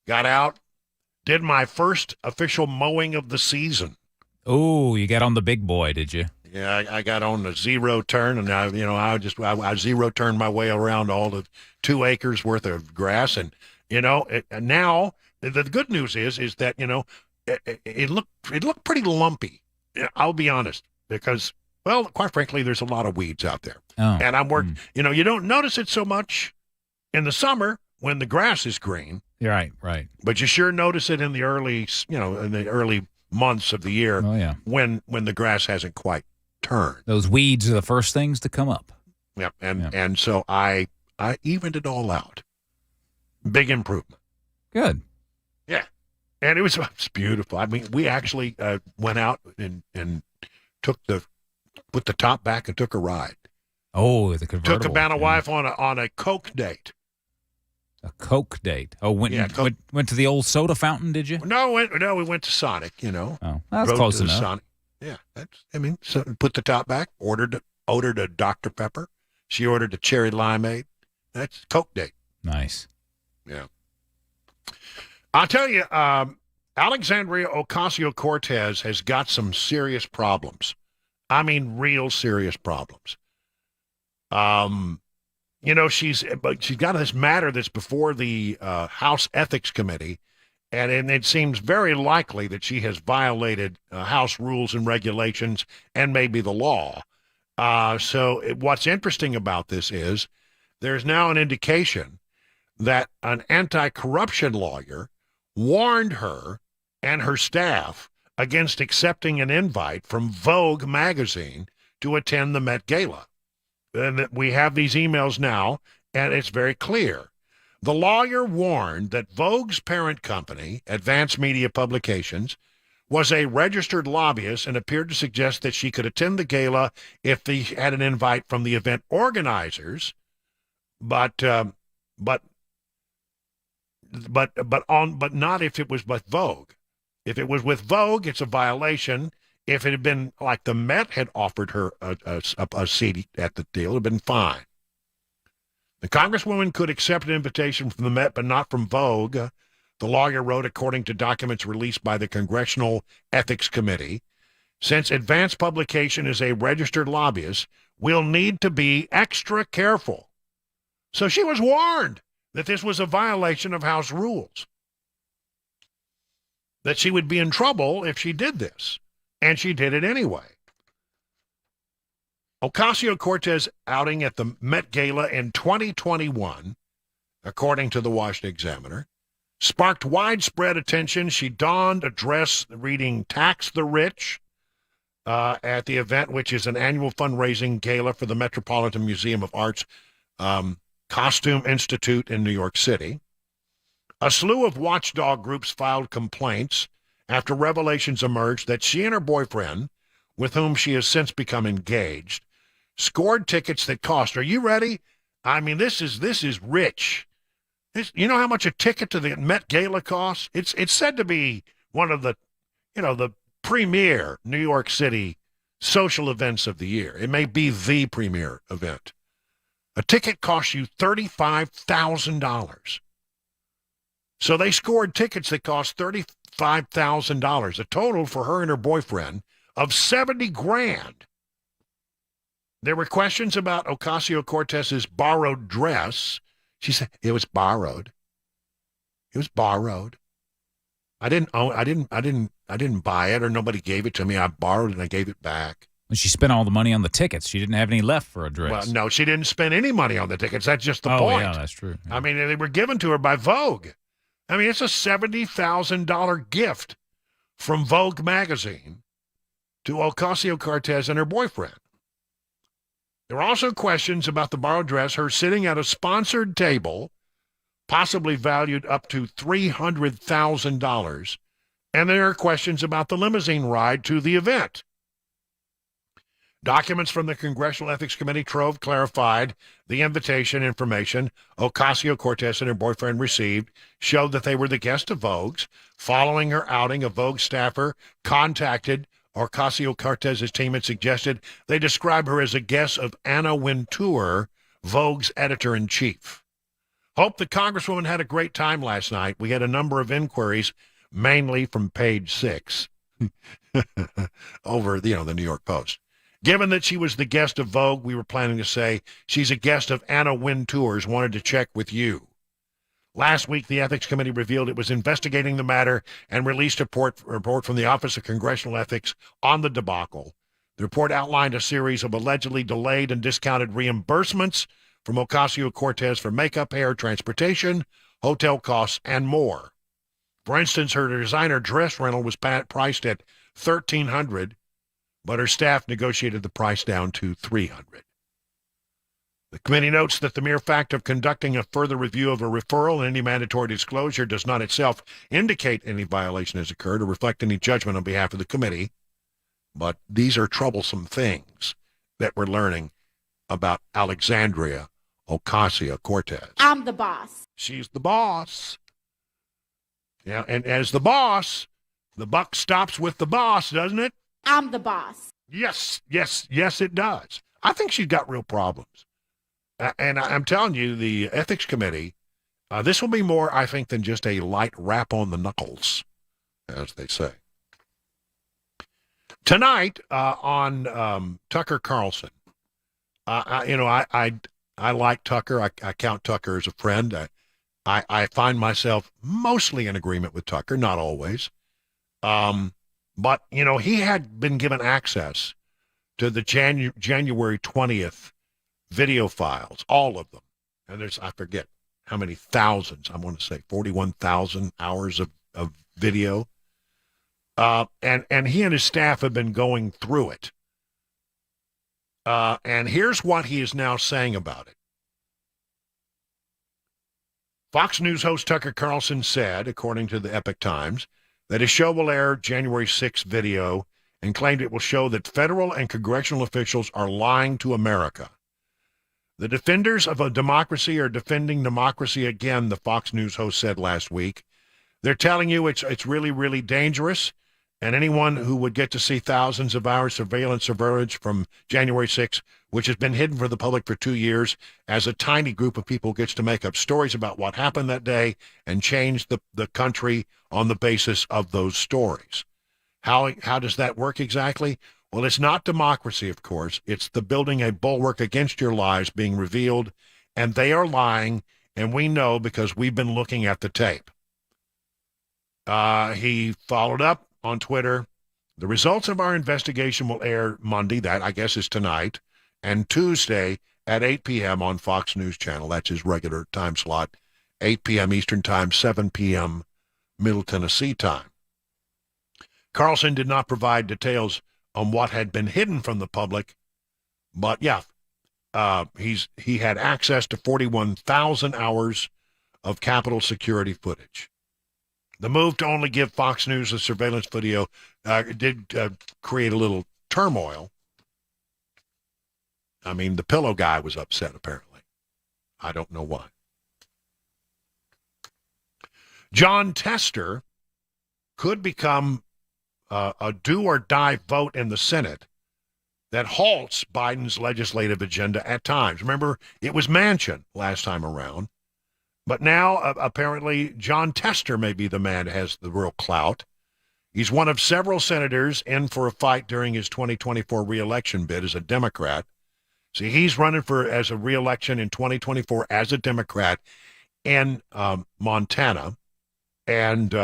Got out, did my first official mowing of the season. Oh, you got on the big boy, did you? Yeah, I got on the zero turn, and I zero turned my way around all the 2 acres worth of grass, and and now the good news is that it looked pretty lumpy. I'll be honest, because quite frankly, there's a lot of weeds out there, and I'm working. You don't notice it so much in the summer when the grass is green. Right. But you sure notice it in the early months of the year. Oh yeah, when the grass hasn't quite turned. Those weeds are the first things to come up. Yep, and so I evened it all out. Big improvement. Good. Yeah, and it was beautiful. I mean, we actually went out and put the top back and took a ride. Oh, the convertible. Took Cabana wife on a Coke date. A Coke date. Oh, went to the old soda fountain, did you? No, we went to Sonic. Oh, that's close enough. Sonic. Yeah, so put the top back. Ordered a Dr. Pepper. She ordered a cherry limeade. That's Coke date. Nice. Yeah. I'll tell you, Alexandria Ocasio-Cortez has got some serious problems. I mean, real serious problems. She's got this matter that's before the House Ethics Committee, and it seems very likely that she has violated House rules and regulations and maybe the law. What's interesting about this is there's now an indication that an anti-corruption lawyer warned her and her staff against accepting an invite from Vogue magazine to attend the Met Gala. And we have these emails now, and it's very clear. The lawyer warned that Vogue's parent company, Advance Media Publications, was a registered lobbyist and appeared to suggest that she could attend the gala if they had an invite from the event organizers, but not if it was with Vogue. If it was with Vogue, it's a violation. If it had been like the Met had offered her a seat at the deal, it would have been fine. The Congresswoman could accept an invitation from the Met, but not from Vogue, the lawyer wrote, according to documents released by the Congressional Ethics Committee. Since Advance Publication is a registered lobbyist, we'll need to be extra careful. So she was warned that this was a violation of House rules, that she would be in trouble if she did this. And she did it anyway. Ocasio-Cortez outing at the Met Gala in 2021, according to the Washington Examiner, sparked widespread attention. She donned a dress reading Tax the Rich at the event, which is an annual fundraising gala for the Metropolitan Museum of Art's Costume Institute in New York City. A slew of watchdog groups filed complaints after revelations emerged that she and her boyfriend, with whom she has since become engaged, scored tickets that cost, are you ready? I mean, this is rich. You know how much a ticket to the Met Gala costs? It's said to be one of the premier New York City social events of the year. It may be the premier event. A ticket costs you $35,000. So they scored tickets that cost $35,000, a total for her and her boyfriend of $70,000. There were questions about Ocasio-Cortez's borrowed dress. She said it was borrowed. It was borrowed. I didn't buy it, or nobody gave it to me. I borrowed it and I gave it back. Well, she spent all the money on the tickets. She didn't have any left for a dress. Well, no, she didn't spend any money on the tickets. That's just the point. Oh, yeah, that's true. Yeah. I mean, they were given to her by Vogue. I mean, it's a $70,000 gift from Vogue magazine to Ocasio-Cortez and her boyfriend. There were also questions about the borrowed dress, her sitting at a sponsored table, possibly valued up to $300,000, and there are questions about the limousine ride to the event. Documents from the Congressional Ethics Committee trove clarified the invitation information Ocasio-Cortez and her boyfriend received showed that they were the guest of Vogue's. Following her outing, a Vogue staffer contacted Ocasio-Cortez's team and suggested they describe her as a guest of Anna Wintour, Vogue's editor-in-chief. Hope the Congresswoman had a great time last night. We had a number of inquiries, mainly from Page 6, over, the New York Post. Given that she was the guest of Vogue, we were planning to say she's a guest of Anna Wintour's. Wanted to check with you. Last week, the Ethics Committee revealed it was investigating the matter and released a report from the Office of Congressional Ethics on the debacle. The report outlined a series of allegedly delayed and discounted reimbursements from Ocasio-Cortez for makeup, hair, transportation, hotel costs, and more. For instance, her designer dress rental was priced at $1,300, but her staff negotiated the price down to $300. The committee notes that the mere fact of conducting a further review of a referral and any mandatory disclosure does not itself indicate any violation has occurred or reflect any judgment on behalf of the committee. But these are troublesome things that we're learning about Alexandria Ocasio-Cortez. I'm the boss. She's the boss. Yeah, and as the boss, the buck stops with the boss, doesn't it? I'm the boss. Yes, it does. I think she's got real problems. And I'm telling you, the Ethics Committee, this will be more, I think, than just a light rap on the knuckles, as they say. Tonight on Tucker Carlson, I like Tucker. I count Tucker as a friend. I find myself mostly in agreement with Tucker, not always. But, he had been given access to the January 20th video files, all of them. And I forget how many thousands, I want to say 41,000 hours of video. And he and his staff have been going through it. And here's what he is now saying about it. Fox News host Tucker Carlson said, according to the Epoch Times, that his show will air January 6th video and claimed it will show that federal and congressional officials are lying to America. The defenders of a democracy are defending democracy again, the Fox News host said last week. They're telling you it's really, really dangerous, and anyone who would get to see thousands of hours surveillance from January 6th, which has been hidden from the public for 2 years, as a tiny group of people gets to make up stories about what happened that day and change the country on the basis of those stories. How does that work exactly? Well, it's not democracy, of course. It's the building a bulwark against your lies being revealed, and they are lying, and we know because we've been looking at the tape. He followed up on Twitter. The results of our investigation will air Monday, that I guess is tonight, and Tuesday at 8 p.m. on Fox News Channel. That's his regular time slot, 8 p.m. Eastern Time, 7 p.m. Middle Tennessee time. Carlson did not provide details on what had been hidden from the public, but yeah, he had access to 41,000 hours of Capitol security footage. The move to only give Fox News the surveillance video did create a little turmoil. I mean, the pillow guy was upset, apparently. I don't know why. John Tester could become a do-or-die vote in the Senate that halts Biden's legislative agenda at times. Remember, it was Manchin last time around. But now, apparently, John Tester may be the man that has the real clout. He's one of several senators in for a fight during his 2024 reelection bid as a Democrat. See, he's running as a reelection in 2024 as a Democrat in Montana. And,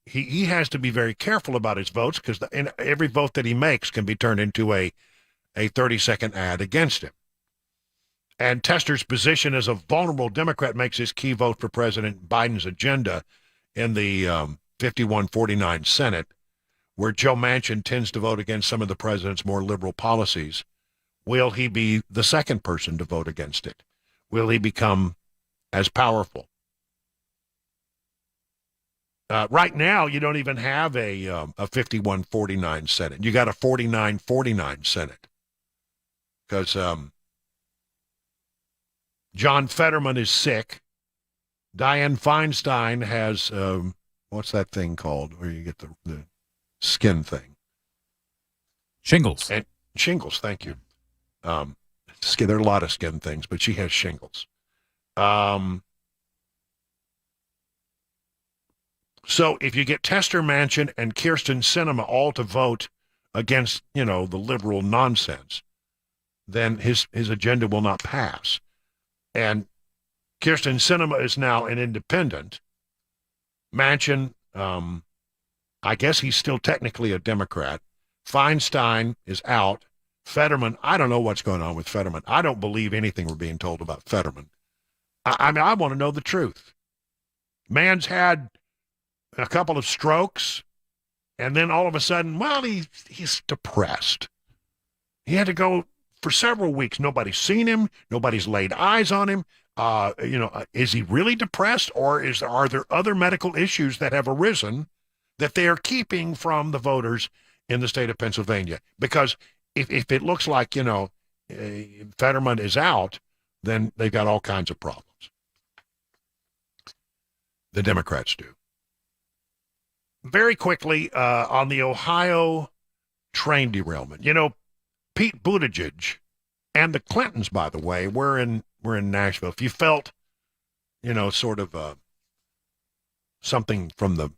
he has to be very careful about his votes because every vote that he makes can be turned into a 30-second ad against him. And Tester's position as a vulnerable Democrat makes his key vote for President Biden's agenda in the 51-49 Senate, where Joe Manchin tends to vote against some of the president's more liberal policies. Will he be the second person to vote against it? Will he become as powerful? Right now, you don't even have a 51-49 Senate. You got a 49-49 Senate. Because John Fetterman is sick. Dianne Feinstein has, what's that thing called where you get the skin thing? Shingles. And shingles, thank you. There are a lot of skin things, but she has shingles. So if you get Tester Manchin and Kirsten Sinema all to vote against, the liberal nonsense, then his agenda will not pass. And Kirsten Sinema is now an independent. Manchin, I guess he's still technically a Democrat. Feinstein is out. Fetterman, I don't know what's going on with Fetterman. I don't believe anything we're being told about Fetterman. I mean, I want to know the truth. Man's had a couple of strokes, and then all of a sudden, well, he's depressed. He had to go for several weeks. Nobody's seen him. Nobody's laid eyes on him. Is he really depressed, or are there other medical issues that have arisen that they are keeping from the voters in the state of Pennsylvania? Because if it looks like, Fetterman is out, then they've got all kinds of problems. The Democrats do. Very quickly, on the Ohio train derailment. Pete Buttigieg and the Clintons, by the way, were in Nashville. If you felt, sort of something from the,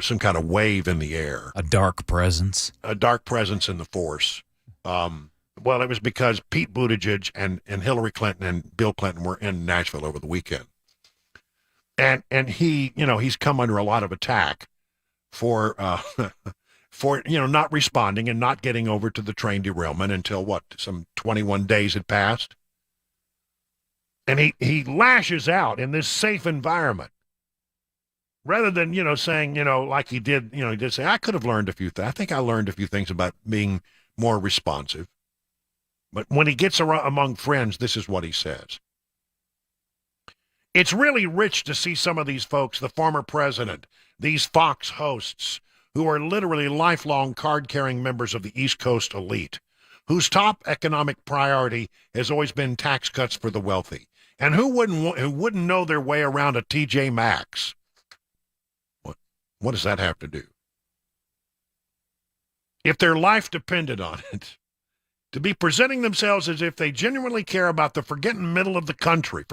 some kind of wave in the air. A dark presence. A dark presence in the force. Well, it was because Pete Buttigieg and Hillary Clinton and Bill Clinton were in Nashville over the weekend. And he, he's come under a lot of attack for not responding and not getting over to the train derailment until some 21 days had passed. And he lashes out in this safe environment. Rather than, saying, like he did, he did say, I could have learned a few things. I think I learned a few things about being more responsive. But when he gets among friends, this is what he says. It's really rich to see some of these folks, the former president, these Fox hosts, who are literally lifelong card-carrying members of the East Coast elite, whose top economic priority has always been tax cuts for the wealthy, and who wouldn't know their way around a TJ Maxx. What does that have to do? If their life depended on it, to be presenting themselves as if they genuinely care about the forgotten middle of the country.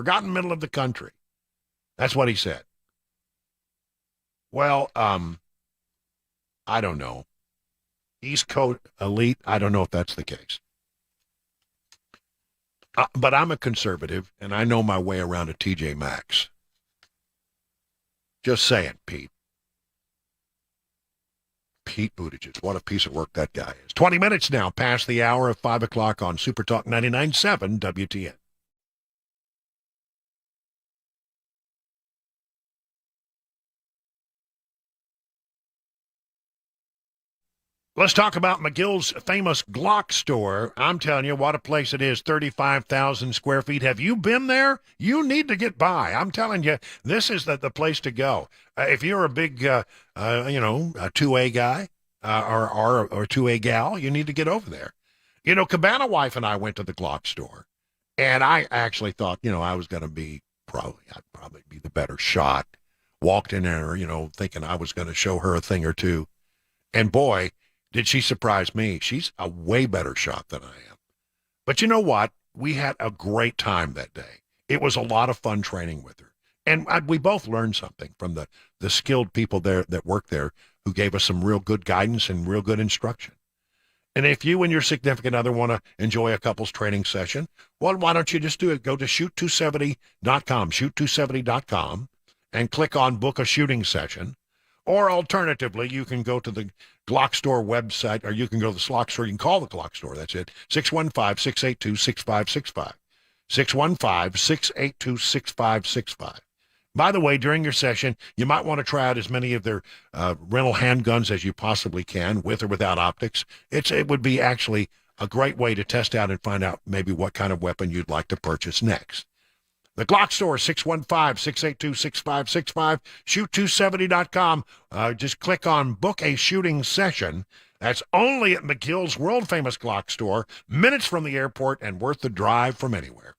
That's what he said. Well, I don't know. East Coast elite, I don't know if that's the case. But I'm a conservative, and I know my way around a TJ Maxx. Just saying, Pete. Pete Buttigieg, what a piece of work that guy is. 20 minutes now past the hour of 5 o'clock on SuperTalk 99.7 WTN. Let's talk about McGill's famous Glock store. I'm telling you, what a place it is, 35,000 square feet. Have you been there? You need to get by. I'm telling you, this is the place to go. If you're a big, a 2A guy or a 2A gal, you need to get over there. Cabana Wife and I went to the Glock store, and I actually thought, I was going to be I'd probably be the better shot. Walked in there, thinking I was going to show her a thing or two. And boy, did she surprise me. She's a way better shot than I am. But you know what? We had a great time that day. It was a lot of fun training with her. And we both learned something from the skilled people there that work there who gave us some real good guidance and real good instruction. And if you and your significant other want to enjoy a couples training session, well, why don't you just do it? Go to shoot270.com, shoot270.com, and click on book a shooting session. Or alternatively, you can go to the Glock store website, or you can go to the Glock store. You can call the Glock store. That's it. 615-682-6565. 615-682-6565. By the way, during your session, you might want to try out as many of their rental handguns as you possibly can, with or without optics. It would be actually a great way to test out and find out maybe what kind of weapon you'd like to purchase next. The Glock store, 615-682-6565, shoot270.com. Just click on Book a Shooting Session. That's only at McGill's world-famous Glock store, minutes from the airport and worth the drive from anywhere.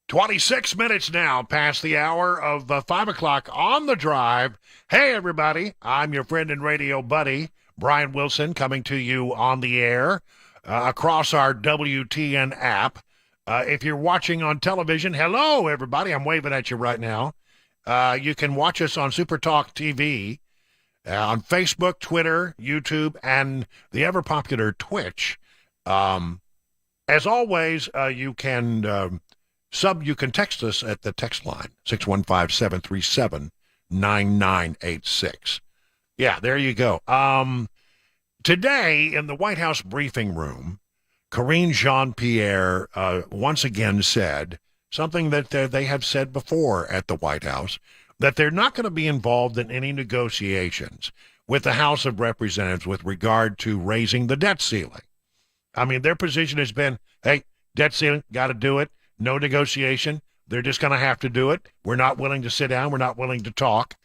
"26 minutes now past the hour of 5 o'clock on the drive. Hey, everybody. I'm your friend and radio buddy, Brian Wilson, coming to you on the air across our WTN app. If you're watching on television, hello, everybody. I'm waving at you right now. You can watch us on SuperTalk TV, on Facebook, Twitter, YouTube, and the ever-popular Twitch. As always, you can text us at the text line, 615-737-9986. Yeah, there you go. Today, in the White House briefing room, Karine Jean-Pierre once again said something that they have said before at the White House, that they're not going to be involved in any negotiations with the House of Representatives with regard to raising the debt ceiling. I mean, their position has been, hey, debt ceiling, got to do it. No negotiation. They're just going to have to do it. We're not willing to sit down. We're not willing to talk.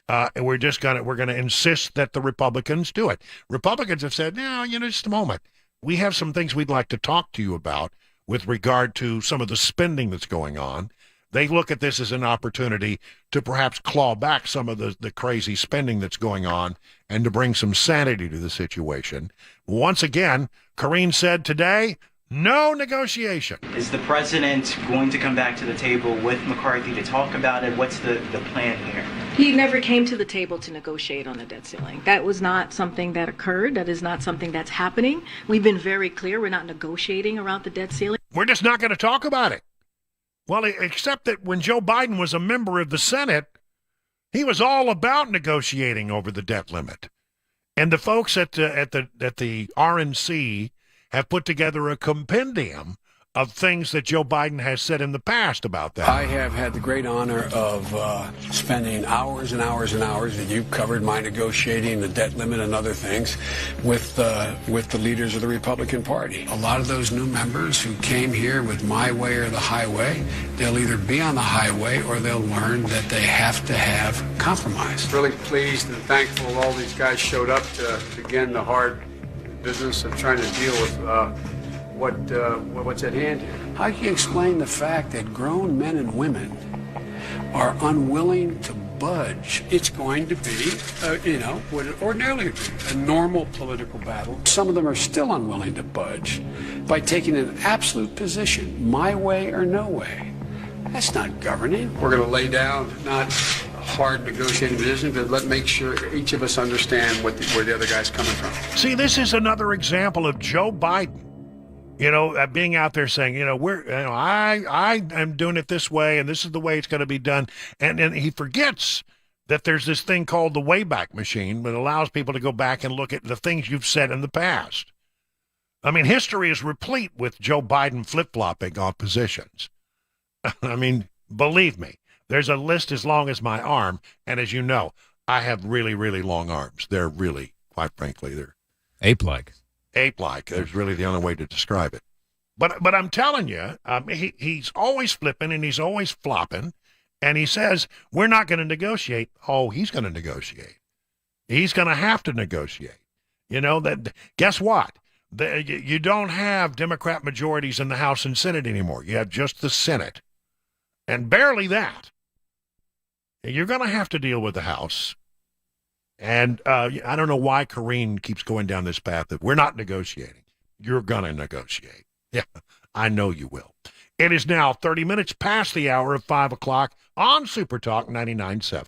And we're going to insist that the Republicans do it. Republicans have said, no, just a moment. We have some things we'd like to talk to you about with regard to some of the spending that's going on they look at this as an opportunity to perhaps claw back some of the crazy spending that's going on and to bring some sanity to the situation. Once again, Karine said today, no negotiation. Is the president going to come back to the table with McCarthy to talk about it? What's the plan here? He never came to the table to negotiate on the debt ceiling. That was not something that occurred. That is not something that's happening. We've been very clear. We're not negotiating around the debt ceiling. We're just not going to talk about it. Well, except that when Joe Biden was a member of the Senate, he was all about negotiating over the debt limit. And the folks at the RNC have put together a compendium of things that Joe Biden has said in the past about that. I have had the great honor of spending hours and hours and hours, and you've covered my negotiating the debt limit and other things with the leaders of the Republican Party. A lot of those new members who came here with my way or the highway, they'll either be on the highway or they'll learn that they have to have compromise. Really pleased and thankful all these guys showed up to begin the hard business of trying to deal with what's at hand here. How can you explain the fact that grown men and women are unwilling to budge? It's going to be, what it ordinarily would be, a normal political battle. Some of them are still unwilling to budge by taking an absolute position, my way or no way. That's not governing. We're going to lay down not hard negotiating position, but make sure each of us understand where the other guy's coming from. See, this is another example of Joe Biden, being out there saying, I am doing it this way, and this is the way it's going to be done. And he forgets that there's this thing called the Wayback Machine that allows people to go back and look at the things you've said in the past. I mean, history is replete with Joe Biden flip-flopping on positions. I mean, believe me, there's a list as long as my arm, and as you know, I have really, really long arms. They're really, quite frankly, they're ape-like. Ape-like. There's really the only way to describe it. But I'm telling you, he's always flipping and he's always flopping, and he says, we're not going to negotiate. Oh, he's going to negotiate. He's going to have to negotiate. Guess what? You don't have Democrat majorities in the House and Senate anymore. You have just the Senate, and barely that. You're going to have to deal with the House. And I don't know why Karine keeps going down this path that we're not negotiating. You're going to negotiate. Yeah, I know you will. It is now 30 minutes past the hour of 5 o'clock on SuperTalk 99.7.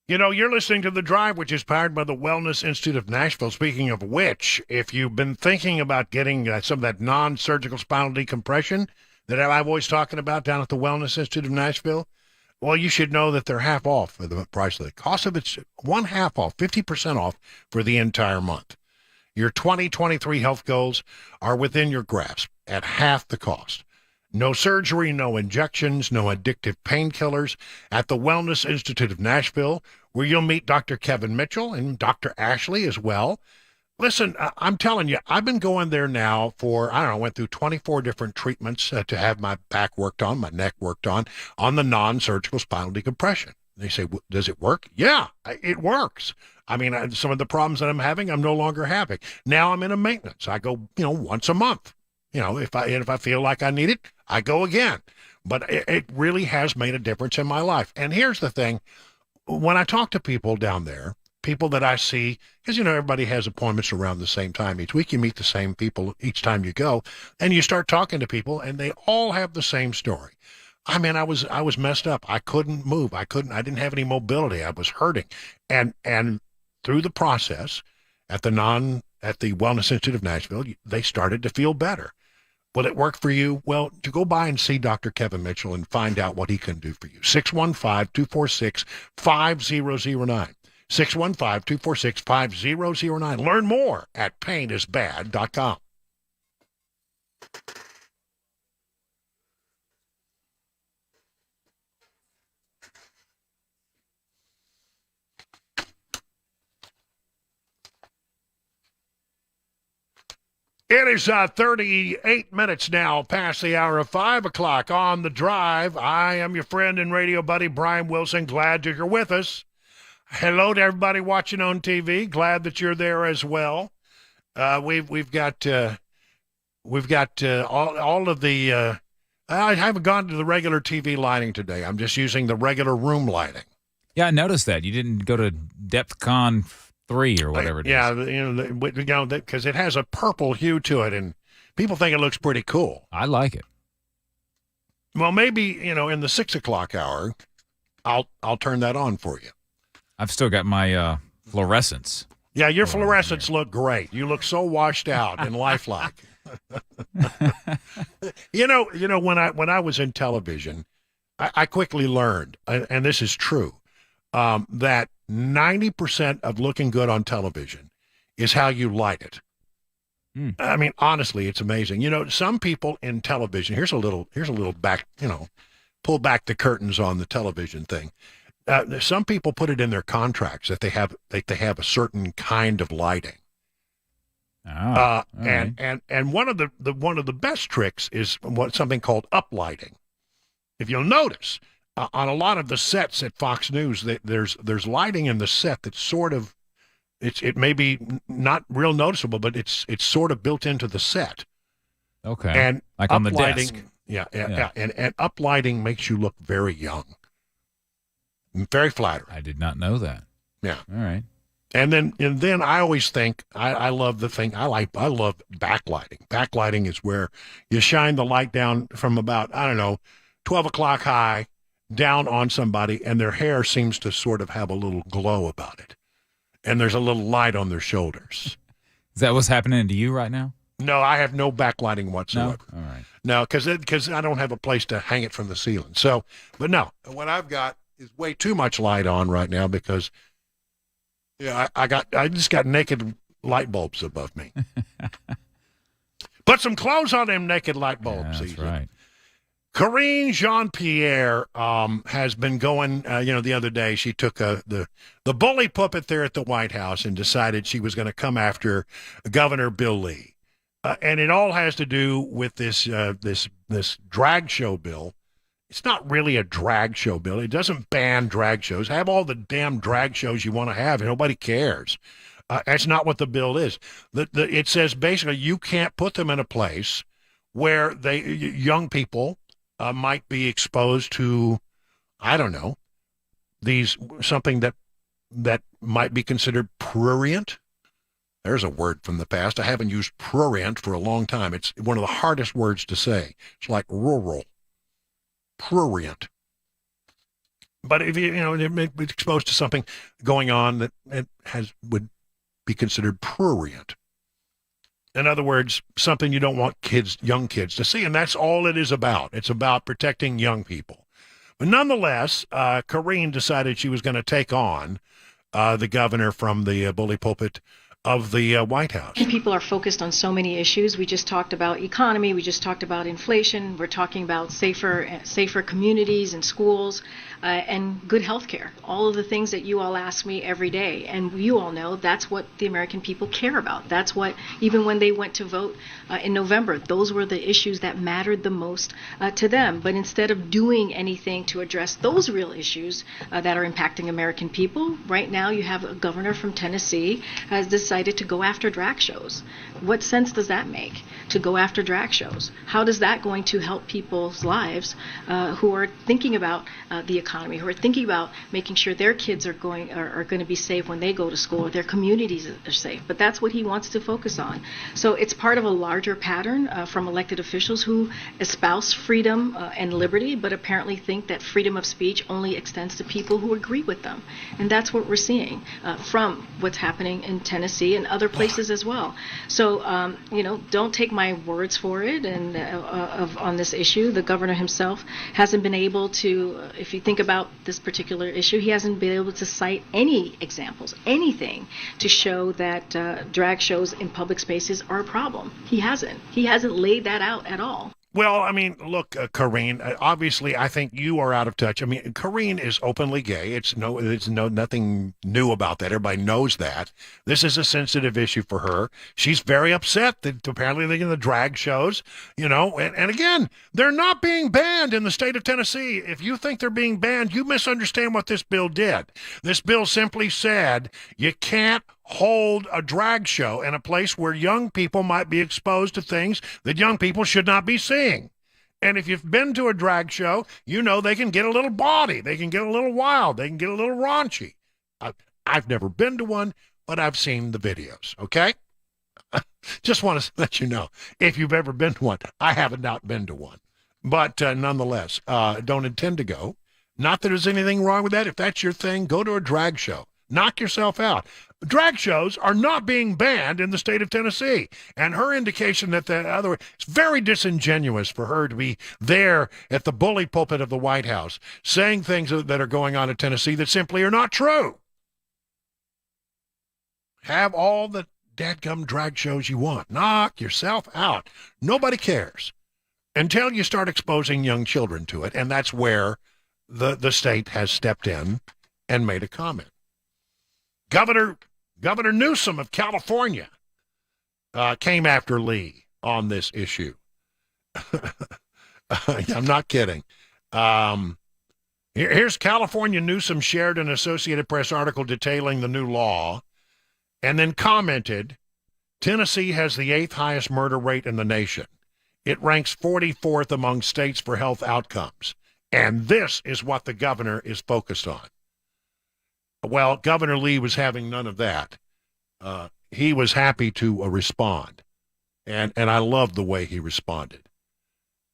You know, you're listening to The Drive, which is powered by the Wellness Institute of Nashville. Speaking of which, if you've been thinking about getting some of that non-surgical spinal decompression that I'm always talking about down at the Wellness Institute of Nashville, well, you should know that they're half off for the price of the cost of it's one half off, 50% off for the entire month. Your 2023 health goals are within your grasp at half the cost. No surgery, no injections, no addictive painkillers at the Wellness Institute of Nashville, where you'll meet Dr. Kevin Mitchell and Dr. Ashley as well. Listen, I'm telling you, I've been going there now for, I don't know, went through 24 different treatments to have my back worked on, my neck worked on the non-surgical spinal decompression. They say, does it work? Yeah, it works. I mean, some of the problems that I'm having, I'm no longer having. Now I'm in a maintenance. I go, once a month. If I feel like I need it, I go again. But it really has made a difference in my life. And here's the thing. When I talk to people down there, people that I see, because, everybody has appointments around the same time each week. You meet the same people each time you go, and you start talking to people, and they all have the same story. I mean, I was messed up. I couldn't move. I didn't have any mobility. I was hurting. And through the process at the Wellness Institute of Nashville, they started to feel better. Will it work for you? Well, to go by and see Dr. Kevin Mitchell and find out what he can do for you. 615-246-5009. 615-246-5009. Learn more at painisbad.com. It is 38 minutes now past the hour of 5 o'clock on The Drive. I am your friend and radio buddy, Brian Wilson. Glad you're with us. Hello to everybody watching on TV. Glad that you're there as well. We've got all of the. I haven't gone to the regular TV lighting today. I'm just using the regular room lighting. Yeah, I noticed that. You didn't go to DepthCon 3 or whatever it is. Yeah, because it has a purple hue to it, and people think it looks pretty cool. I like it. Well, maybe, in the 6 o'clock hour, I'll turn that on for you. I've still got my fluorescents. Yeah, your fluorescents look great. You look so washed out and lifelike. When I was in television, I quickly learned, and this is true, that 90% of looking good on television is how you light it. I mean, honestly, it's amazing. Some people in television, here's a little back, pull back the curtains on the television thing. Some people put it in their contracts that they have a certain kind of lighting. And one of the best tricks is something called uplighting. If you'll notice, on a lot of the sets at Fox News, there's lighting in the set that's sort of, it may be not real noticeable, but it's sort of built into the set. Okay. And like on the desk. Yeah. And uplighting makes you look very young. Very flattering. I did not know that. Yeah. All right. And then I always think I love the thing I love backlighting. Backlighting is where you shine the light down from about 12 o'clock high down on somebody, and their hair seems to sort of have a little glow about it. And there's a little light on their shoulders. Is that what's happening to you right now? No, I have no backlighting whatsoever. No? All right. No, because I don't have a place to hang it from the ceiling. So, but no, what I've got is way too much light on right now because I just got naked light bulbs above me. Put some clothes on them naked light bulbs. Yeah, that's right. Karine Jean-Pierre has been going, the other day she took the bully puppet there at the White House and decided she was going to come after Governor Bill Lee. And it all has to do with this drag show bill. It's not really a drag show bill. It doesn't ban drag shows. Have all the damn drag shows you want to have. Nobody cares. That's not what the bill is. It says basically you can't put them in a place where young people might be exposed to, something that might be considered prurient. There's a word from the past. I haven't used prurient for a long time. It's one of the hardest words to say. It's like rural. Prurient. But if you may be exposed to something going on that would be considered prurient. In other words, something you don't want young kids to see, and that's all it is about. It's about protecting young people. But nonetheless, Karine decided she was going to take on the governor from the bully pulpit of the White House. People are focused on so many issues. We just talked about economy. We just talked about inflation. We're talking about safer communities and schools and good health care. All of the things that you all ask me every day. And you all know that's what the American people care about. That's what, even when they went to vote in November, those were the issues that mattered the most to them. But instead of doing anything to address those real issues that are impacting American people, right now you have a governor from Tennessee has decided to go after drag shows. What sense does that make, to go after drag shows? How is that going to help people's lives who are thinking about the economy, who are thinking about making sure their kids are going to be safe when they go to school, or their communities are safe? But that's what he wants to focus on. So it's part of a larger pattern from elected officials who espouse freedom and liberty, but apparently think that freedom of speech only extends to people who agree with them. And that's what we're seeing from what's happening in Tennessee and other places as well. So, don't take my words for it. And on this issue, the governor himself hasn't been able to, if you think about this particular issue, he hasn't been able to cite any examples, anything to show that drag shows in public spaces are a problem. He hasn't laid that out at all. Well, I mean, look, Karine, obviously, I think you are out of touch. I mean, Karine is openly gay. It's nothing new about that. Everybody knows that. This is a sensitive issue for her. She's very upset that apparently they're in the drag shows, and again, they're not being banned in the state of Tennessee. If you think they're being banned, you misunderstand what this bill did. This bill simply said you can't hold a drag show in a place where young people might be exposed to things that young people should not be seeing. And if you've been to a drag show, they can get a little bawdy, they can get a little wild, they can get a little raunchy. I've never been to one, but I've seen the videos, okay? Just want to let you know, if you've ever been to one, I have not been to one. But nonetheless, don't intend to go. Not that there's anything wrong with that. If that's your thing, go to a drag show. Knock yourself out. Drag shows are not being banned in the state of Tennessee. And her indication that it's very disingenuous for her to be there at the bully pulpit of the White House saying things that are going on in Tennessee that simply are not true. Have all the dadgum drag shows you want. Knock yourself out. Nobody cares until you start exposing young children to it. And that's where the state has stepped in and made a comment. Governor Newsom of California came after Lee on this issue. I'm not kidding. Here's California Newsom shared an Associated Press article detailing the new law and then commented, Tennessee has the 8th highest murder rate in the nation. It ranks 44th among states for health outcomes. And this is what the governor is focused on. Well, Governor Lee was having none of that. He was happy to respond, and I loved the way he responded.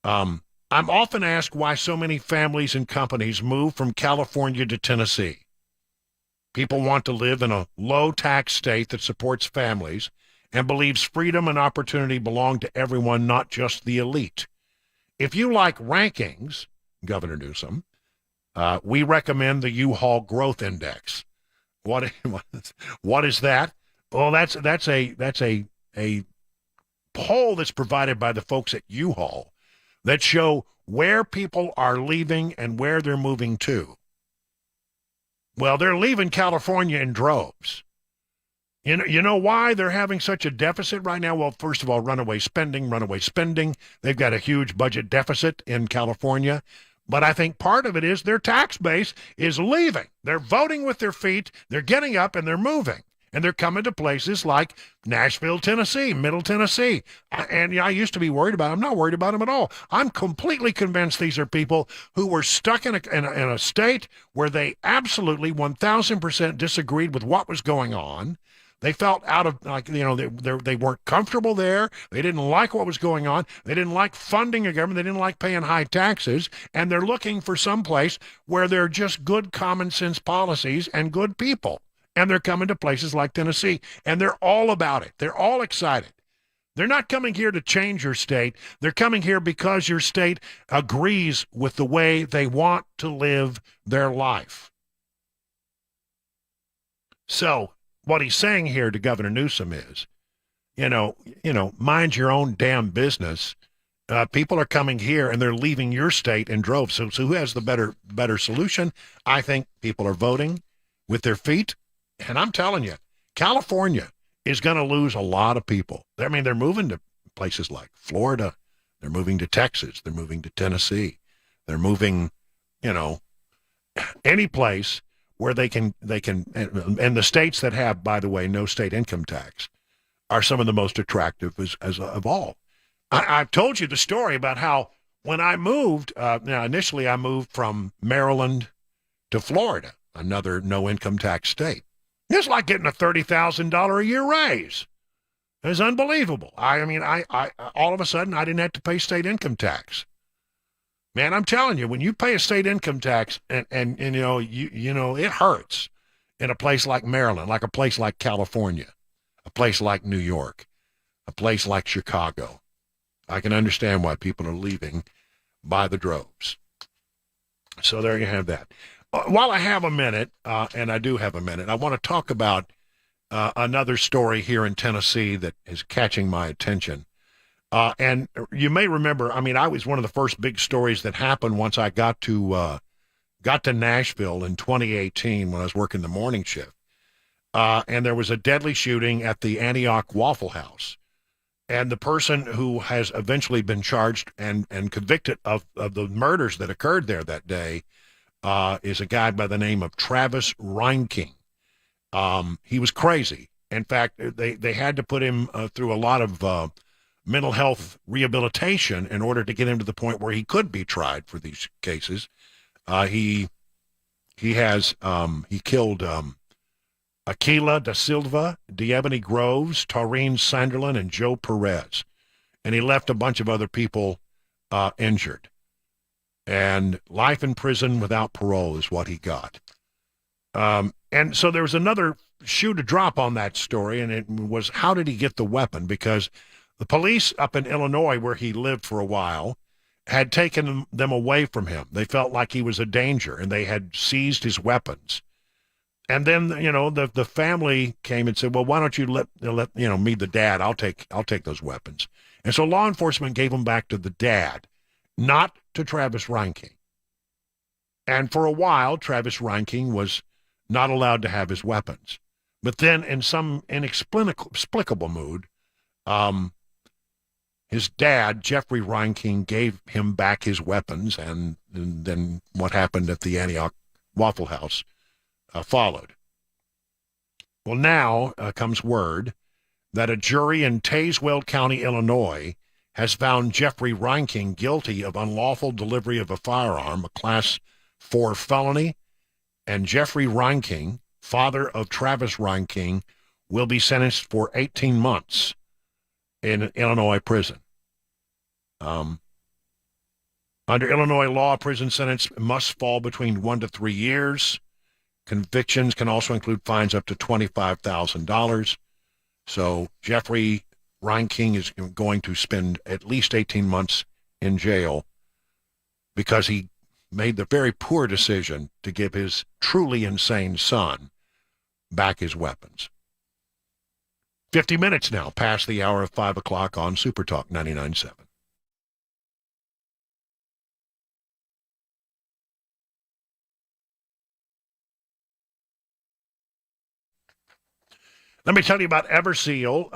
I'm often asked why so many families and companies move from California to Tennessee. People want to live in a low-tax state that supports families and believes freedom and opportunity belong to everyone, not just the elite. If you like rankings, Governor Newsom, we recommend the U-Haul Growth Index. What is that? Well, that's a poll that's provided by the folks at U-Haul that show where people are leaving and where they're moving to. Well, they're leaving California in droves. You know why they're having such a deficit right now? Well, first of all, runaway spending. They've got a huge budget deficit in California. But I think part of it is their tax base is leaving. They're voting with their feet. They're getting up and they're moving. And they're coming to places like Nashville, Tennessee, Middle Tennessee. And I used to be worried about them. I'm not worried about them at all. I'm completely convinced these are people who were stuck in a state where they absolutely 1,000% disagreed with what was going on. They felt out of, like, they weren't comfortable there. They didn't like what was going on. They didn't like funding a government. They didn't like paying high taxes. And they're looking for some place where there are just good common sense policies and good people. And they're coming to places like Tennessee. And they're all about it. They're all excited. They're not coming here to change your state. They're coming here because your state agrees with the way they want to live their life. So what he's saying here to Governor Newsom is, mind your own damn business. People are coming here and they're leaving your state in droves. So who has the better solution? I think people are voting with their feet. And I'm telling you, California is going to lose a lot of people. I mean, they're moving to places like Florida. They're moving to Texas. They're moving to Tennessee. They're moving, any place where they can, and the states that have, by the way, no state income tax are some of the most attractive as of all. I've told you the story about how when I moved, initially I moved from Maryland to Florida, another no income tax state. It's like getting a $30,000 a year raise. It's unbelievable. I mean, I all of a sudden I didn't have to pay state income tax. Man, I'm telling you, when you pay a state income tax, and it hurts in a place like Maryland, like a place like California, a place like New York, a place like Chicago. I can understand why people are leaving by the droves. So there you have that. While I have a minute, and I do have a minute, I want to talk about another story here in Tennessee that is catching my attention. And you may remember, I was one of the first big stories that happened once I got to Nashville in 2018 when I was working the morning shift. And there was a deadly shooting at the Antioch Waffle House. And the person who has eventually been charged and convicted of the murders that occurred there that day is a guy by the name of Travis Reinking. He was crazy. In fact, they had to put him through a lot of mental health rehabilitation in order to get him to the point where he could be tried for these cases. He killed Aquila da Silva, Diebony Groves, Taurine Sanderlin, and Joe Perez. And he left a bunch of other people injured. And life in prison without parole is what he got. And so there was another shoe to drop on that story, and it was, how did he get the weapon? Because the police up in Illinois, where he lived for a while, had taken them away from him. They felt like he was a danger, and they had seized his weapons. And then, the family came and said, well, why don't you let me, the dad, I'll take those weapons. And so law enforcement gave them back to the dad, not to Travis Reinking. And for a while, Travis Reinking was not allowed to have his weapons. But then in some inexplicable mood, his dad, Jeffrey Reinking, gave him back his weapons, and then what happened at the Antioch Waffle House followed. Well, now comes word that a jury in Tazewell County, Illinois, has found Jeffrey Reinking guilty of unlawful delivery of a firearm, a Class 4 felony, and Jeffrey Reinking, father of Travis Reinking, will be sentenced for 18 months in an Illinois prison. Under Illinois law, a prison sentence must fall between 1 to 3 years. Convictions can also include fines up to $25,000. So Jeffrey Reinking is going to spend at least 18 months in jail because he made the very poor decision to give his truly insane son back his weapons. 50 minutes now past the hour of 5 o'clock on SuperTalk 99.7. Let me tell you about Everseal.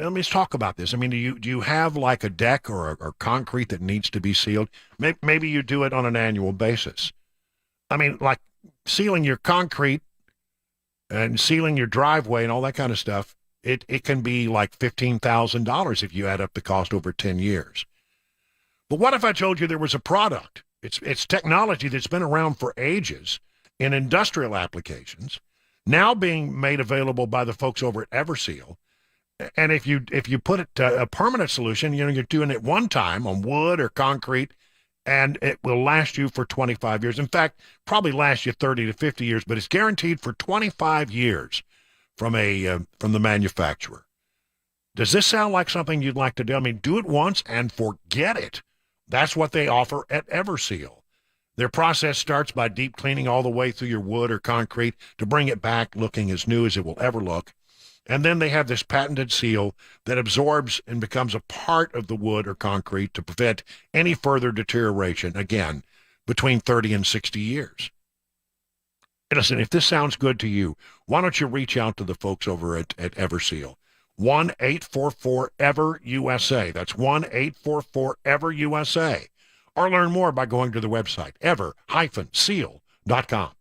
Let me talk about this. Do you have like a deck or concrete that needs to be sealed? Maybe you do it on an annual basis. Like sealing your concrete and sealing your driveway and all that kind of stuff, it can be like $15,000 if you add up the cost over 10 years. But what if I told you there was a product? It's technology that's been around for ages in industrial applications now being made available by the folks over at Everseal. And if you put it a permanent solution, you're doing it one time on wood or concrete, and it will last you for 25 years. In fact, probably last you 30 to 50 years, but it's guaranteed for 25 years from the manufacturer. Does this sound like something you'd like to do? I mean, do it once and forget it. That's what they offer at Everseal. Their process starts by deep cleaning all the way through your wood or concrete to bring it back looking as new as it will ever look. And then they have this patented seal that absorbs and becomes a part of the wood or concrete to prevent any further deterioration, again, between 30 and 60 years. And listen, if this sounds good to you, why don't you reach out to the folks over at Everseal? 1-844-EVER-USA. That's 1-844-EVER-USA. Or learn more by going to the website, ever-seal.com.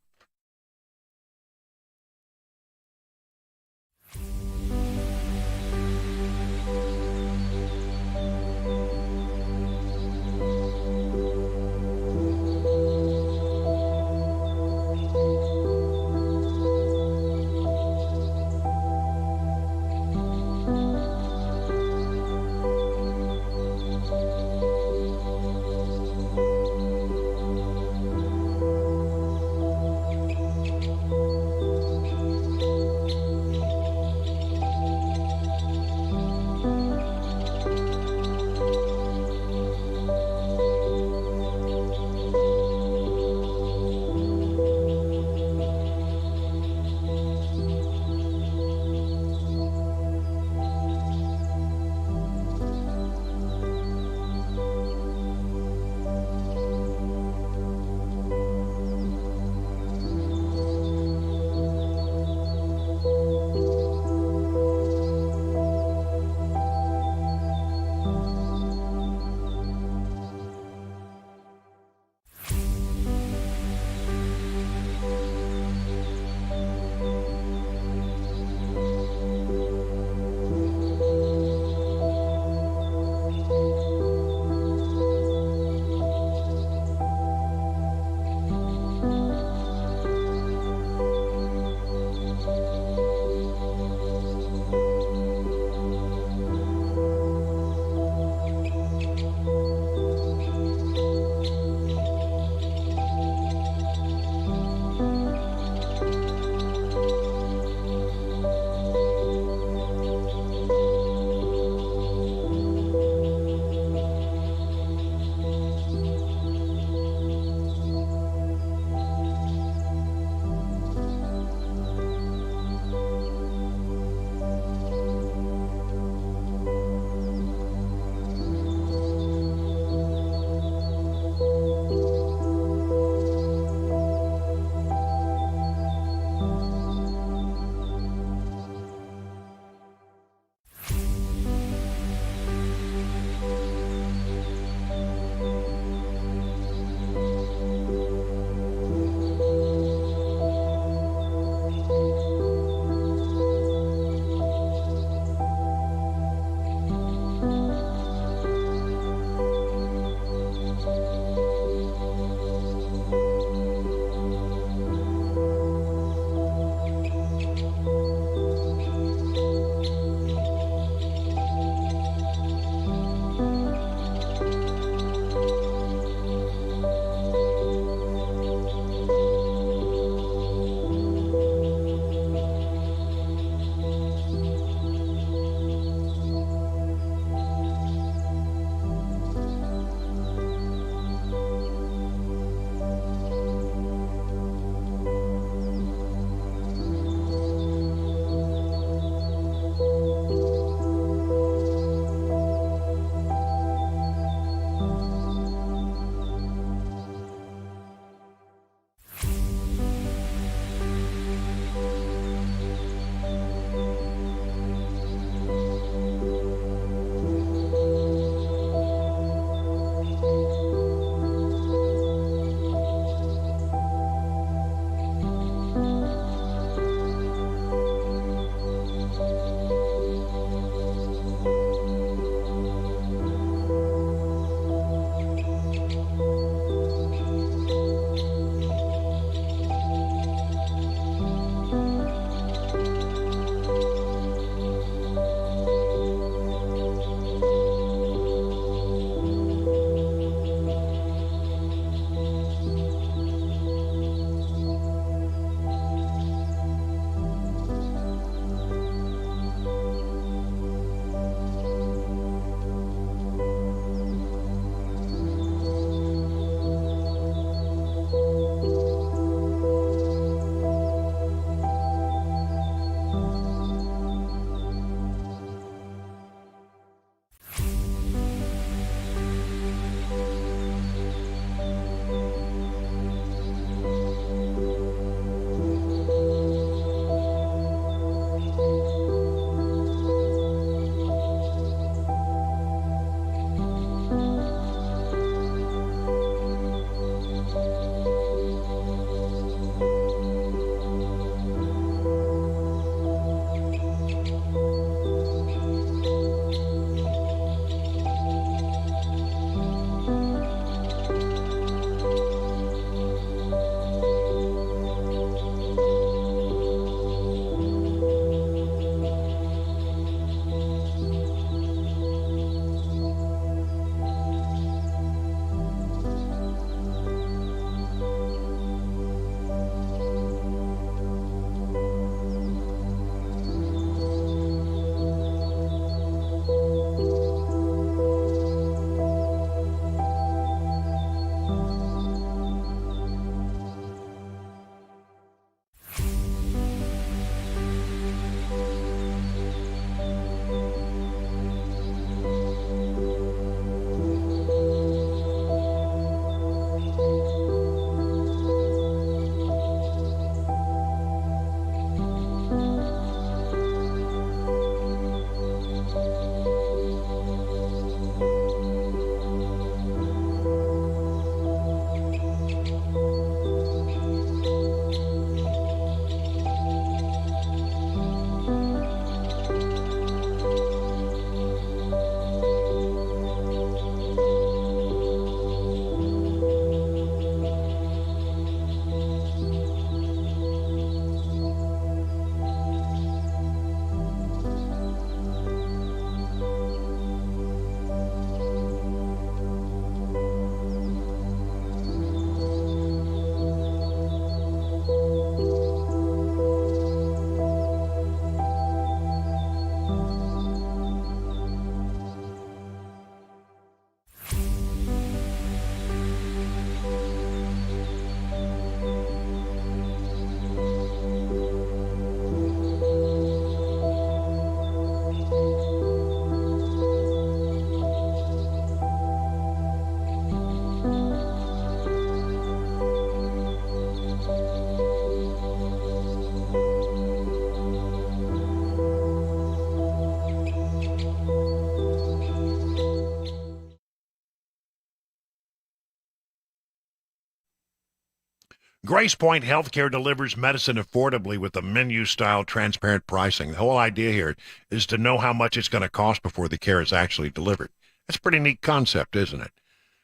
Grace Point Healthcare delivers medicine affordably with a menu-style transparent pricing. The whole idea here is to know how much it's going to cost before the care is actually delivered. That's a pretty neat concept, isn't it?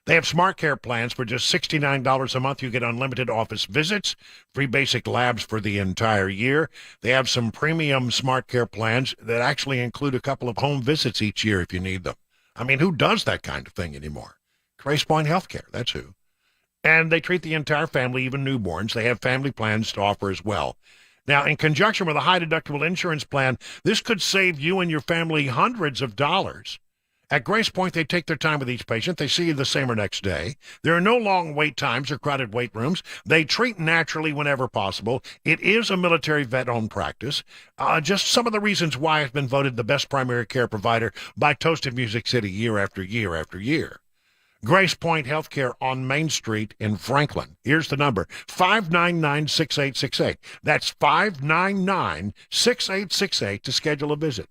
They have smart care plans for just $69 a month. You get unlimited office visits, free basic labs for the entire year. They have some premium smart care plans that actually include a couple of home visits each year if you need them. I mean, who does that kind of thing anymore? Grace Point Healthcare, that's who. And they treat the entire family, even newborns. They have family plans to offer as well. Now, in conjunction with a high-deductible insurance plan, this could save you and your family hundreds of dollars. At Grace Point, they take their time with each patient. They see you the same or next day. There are no long wait times or crowded wait rooms. They treat naturally whenever possible. It is a military vet-owned practice. Just some of the reasons why it's been voted the best primary care provider by Toasted Music City year after year after year. Grace Point Healthcare on Main Street in Franklin. Here's the number, 599-6868. That's 599-6868 to schedule a visit.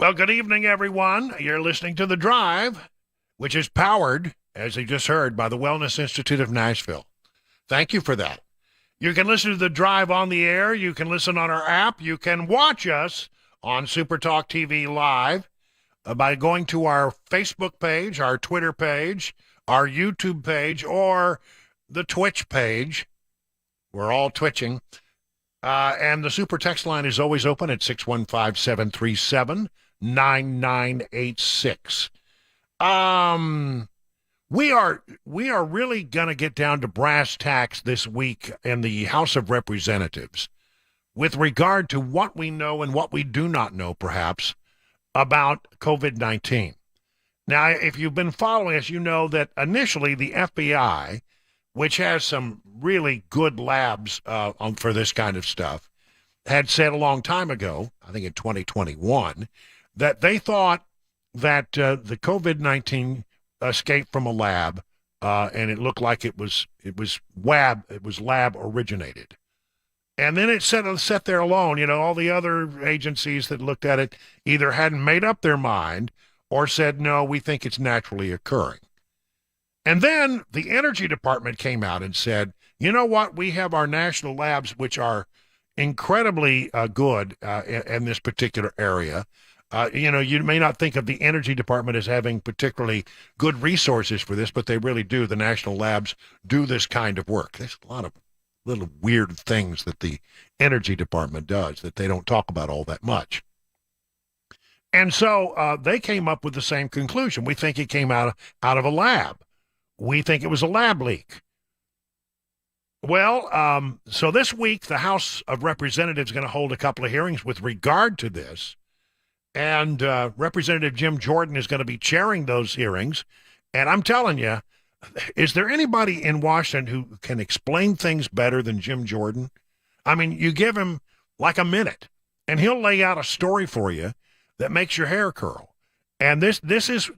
Well, good evening, everyone. You're listening to The Drive, which is powered, as you just heard, by the Wellness Institute of Nashville. Thank you for that. You can listen to The Drive on the air. You can listen on our app. You can watch us on SuperTalk TV live by going to our Facebook page, our Twitter page, our YouTube page, or the Twitch page. We're all twitching. And the super text line is always open at 615-737-9986. We are really going to get down to brass tacks this week in the House of Representatives with regard to what we know and what we do not know, perhaps, about COVID-19. Now, if you've been following us, you know that initially the FBI, which has some really good labs for this kind of stuff, had said a long time ago, I think in 2021, that they thought that the COVID-19 escaped from a lab, and it looked like it was lab originated. And then it sat there alone. You know, all the other agencies that looked at it either hadn't made up their mind or said, no, we think it's naturally occurring. And then the Energy Department came out and said, you know what, we have our national labs, which are incredibly good in this particular area. You may not think of the Energy Department as having particularly good resources for this, but they really do. The national labs do this kind of work. There's a lot of little weird things that the Energy Department does that they don't talk about all that much. And so they came up with the same conclusion. We think it came out of a lab. We think it was a lab leak. Well, so this week, the House of Representatives is going to hold a couple of hearings with regard to this. And Representative Jim Jordan is going to be chairing those hearings. And I'm telling you, is there anybody in Washington who can explain things better than Jim Jordan? I mean, you give him like a minute, and he'll lay out a story for you that makes your hair curl. And this is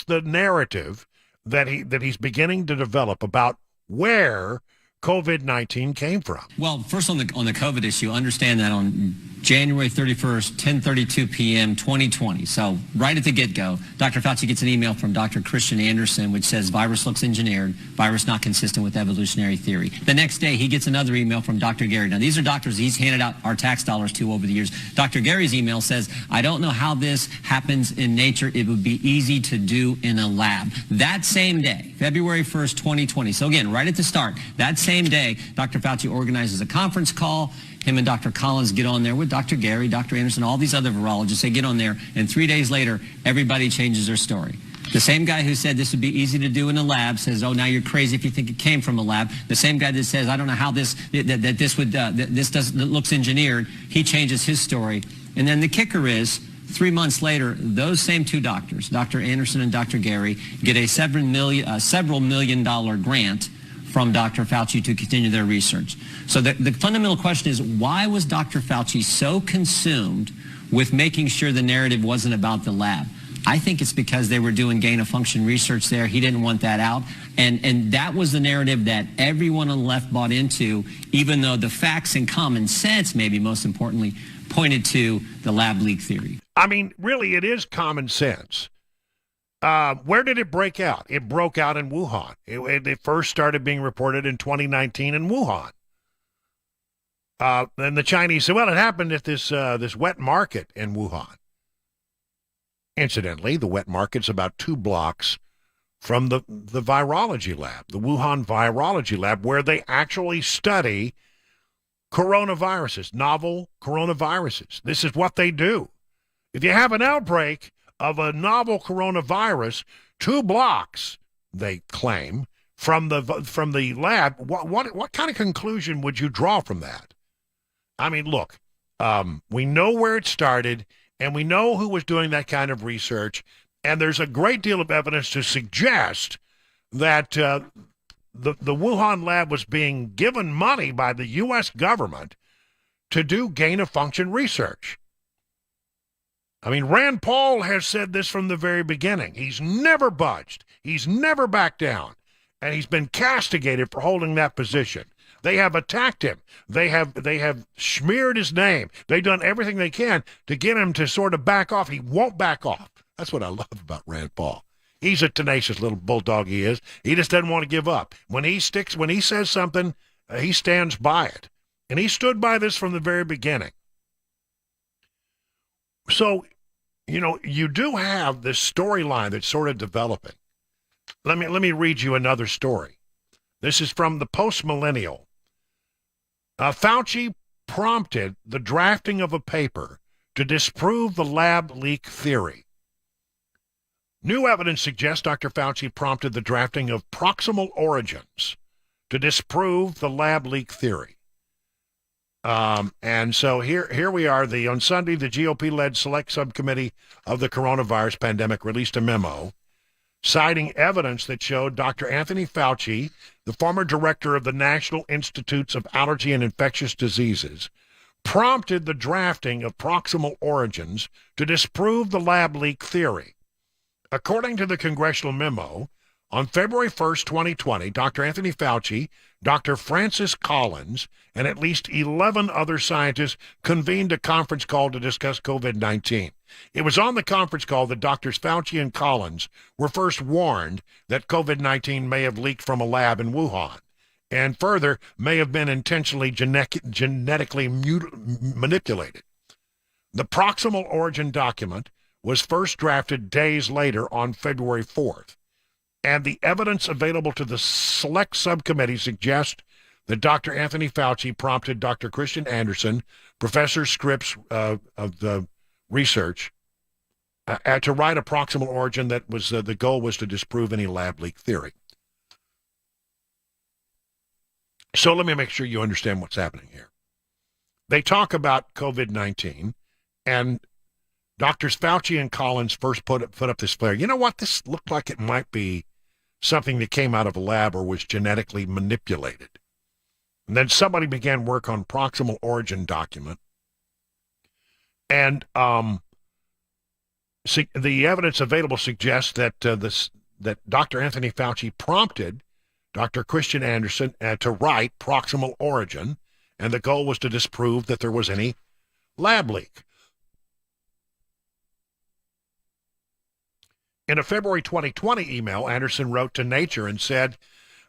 the narrative that he's beginning to develop about where COVID-19 came from. Well, first on the COVID issue, understand that on January 31st, 10:32 p.m., 2020. So right at the get-go, Dr. Fauci gets an email from Dr. Christian Anderson, which says virus looks engineered, virus not consistent with evolutionary theory. The next day, he gets another email from Dr. Gary. Now, these are doctors he's handed out our tax dollars to over the years. Dr. Gary's email says, I don't know how this happens in nature. It would be easy to do in a lab. That same day, February 1st, 2020. So again, right at the start, that same day, Dr. Fauci organizes a conference call. Him and Dr. Collins get on there with Dr. Gary, Dr. Anderson, all these other virologists. They get on there, and 3 days later, everybody changes their story. The same guy who said this would be easy to do in a lab says, oh, now you're crazy if you think it came from a lab. The same guy that says, I don't know how this looks engineered, he changes his story. And then the kicker is, 3 months later, those same two doctors, Dr. Anderson and Dr. Gary, get a several million dollar grant from Dr. Fauci to continue their research. So the fundamental question is, why was Dr. Fauci so consumed with making sure the narrative wasn't about the lab? I think it's because they were doing gain-of-function research there. He didn't want that out. And that was the narrative that everyone on the left bought into, even though the facts and common sense, maybe most importantly, pointed to the lab leak theory. I mean, really, it is common sense. Where did it break out? It broke out in Wuhan. It first started being reported in 2019 in Wuhan. And the Chinese said, well, it happened at this wet market in Wuhan. Incidentally, the wet market's about 2 blocks from the virology lab, the Wuhan virology lab, where they actually study coronaviruses, novel coronaviruses. This is what they do. If you have an outbreak of a novel coronavirus, 2 blocks, they claim, from the lab, what kind of conclusion would you draw from that? I mean, look, we know where it started, and we know who was doing that kind of research, and there's a great deal of evidence to suggest that the Wuhan lab was being given money by the U.S. government to do gain-of-function research. I mean, Rand Paul has said this from the very beginning. He's never budged. He's never backed down. And he's been castigated for holding that position. They have attacked him. They have smeared his name. They've done everything they can to get him to sort of back off. He won't back off. That's what I love about Rand Paul. He's a tenacious little bulldog, he is. He just doesn't want to give up. When he says something, he stands by it. And he stood by this from the very beginning. So, you do have this storyline that's sort of developing. Let me read you another story. This is from the Post-Millennial. Fauci prompted the drafting of a paper to disprove the lab leak theory. New evidence suggests Dr. Fauci prompted the drafting of proximal origins to disprove the lab leak theory. And so here we are. On Sunday, the GOP-led select subcommittee of the coronavirus pandemic released a memo citing evidence that showed Dr. Anthony Fauci, the former director of the National Institutes of Allergy and Infectious Diseases, prompted the drafting of proximal origins to disprove the lab leak theory. According to the congressional memo, on February 1st, 2020, Dr. Anthony Fauci, Dr. Francis Collins, and at least 11 other scientists convened a conference call to discuss COVID-19. It was on the conference call that Drs. Fauci and Collins were first warned that COVID-19 may have leaked from a lab in Wuhan, and further may have been intentionally genetically manipulated. The proximal origin document was first drafted days later on February 4th, and the evidence available to the select subcommittee suggests that Dr. Anthony Fauci prompted Dr. Christian Anderson, Professor Scripps of the research, to write a proximal origin that was the goal was to disprove any lab leak theory. So let me make sure you understand what's happening here. They talk about COVID-19, and Drs. Fauci and Collins first put up this flare. You know what? This looked like it might be something that came out of a lab or was genetically manipulated. And then somebody began work on proximal origin document. And the evidence available suggests that that Dr. Anthony Fauci prompted Dr. Christian Anderson to write proximal origin, and the goal was to disprove that there was any lab leak. In a February 2020 email, Anderson wrote to Nature and said,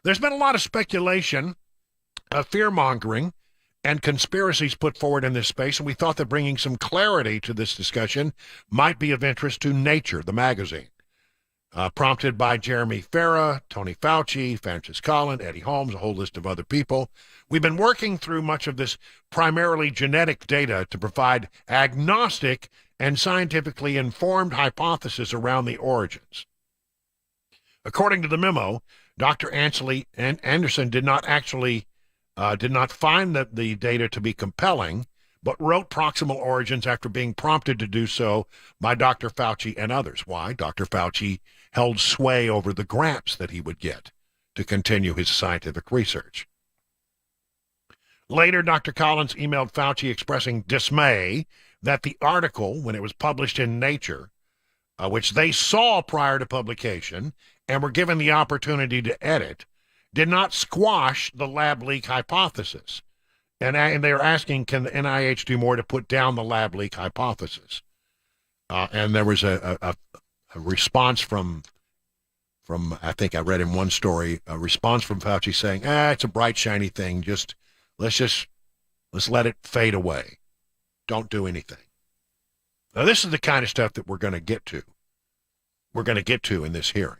"There's been a lot of speculation, fear-mongering, and conspiracies put forward in this space, and we thought that bringing some clarity to this discussion might be of interest to Nature, the magazine." Prompted by Jeremy Farah, Tony Fauci, Francis Collins, Eddie Holmes, a whole list of other people, we've been working through much of this primarily genetic data to provide agnostic and scientifically informed hypothesis around the origins. According to the memo, Dr. Anderson did not find the data to be compelling, but wrote proximal origins after being prompted to do so by Dr. Fauci and others. Why? Dr. Fauci held sway over the grants that he would get to continue his scientific research. Later, Dr. Collins emailed Fauci expressing dismay that the article, when it was published in Nature, which they saw prior to publication and were given the opportunity to edit, did not squash the lab leak hypothesis. And they are asking, can the NIH do more to put down the lab leak hypothesis? And there was a response from I think I read in one story, a response from Fauci saying, it's a bright, shiny thing. Let's let it fade away. Don't do anything. Now, this is the kind of stuff that we're going to get to. We're going to get to in this hearing.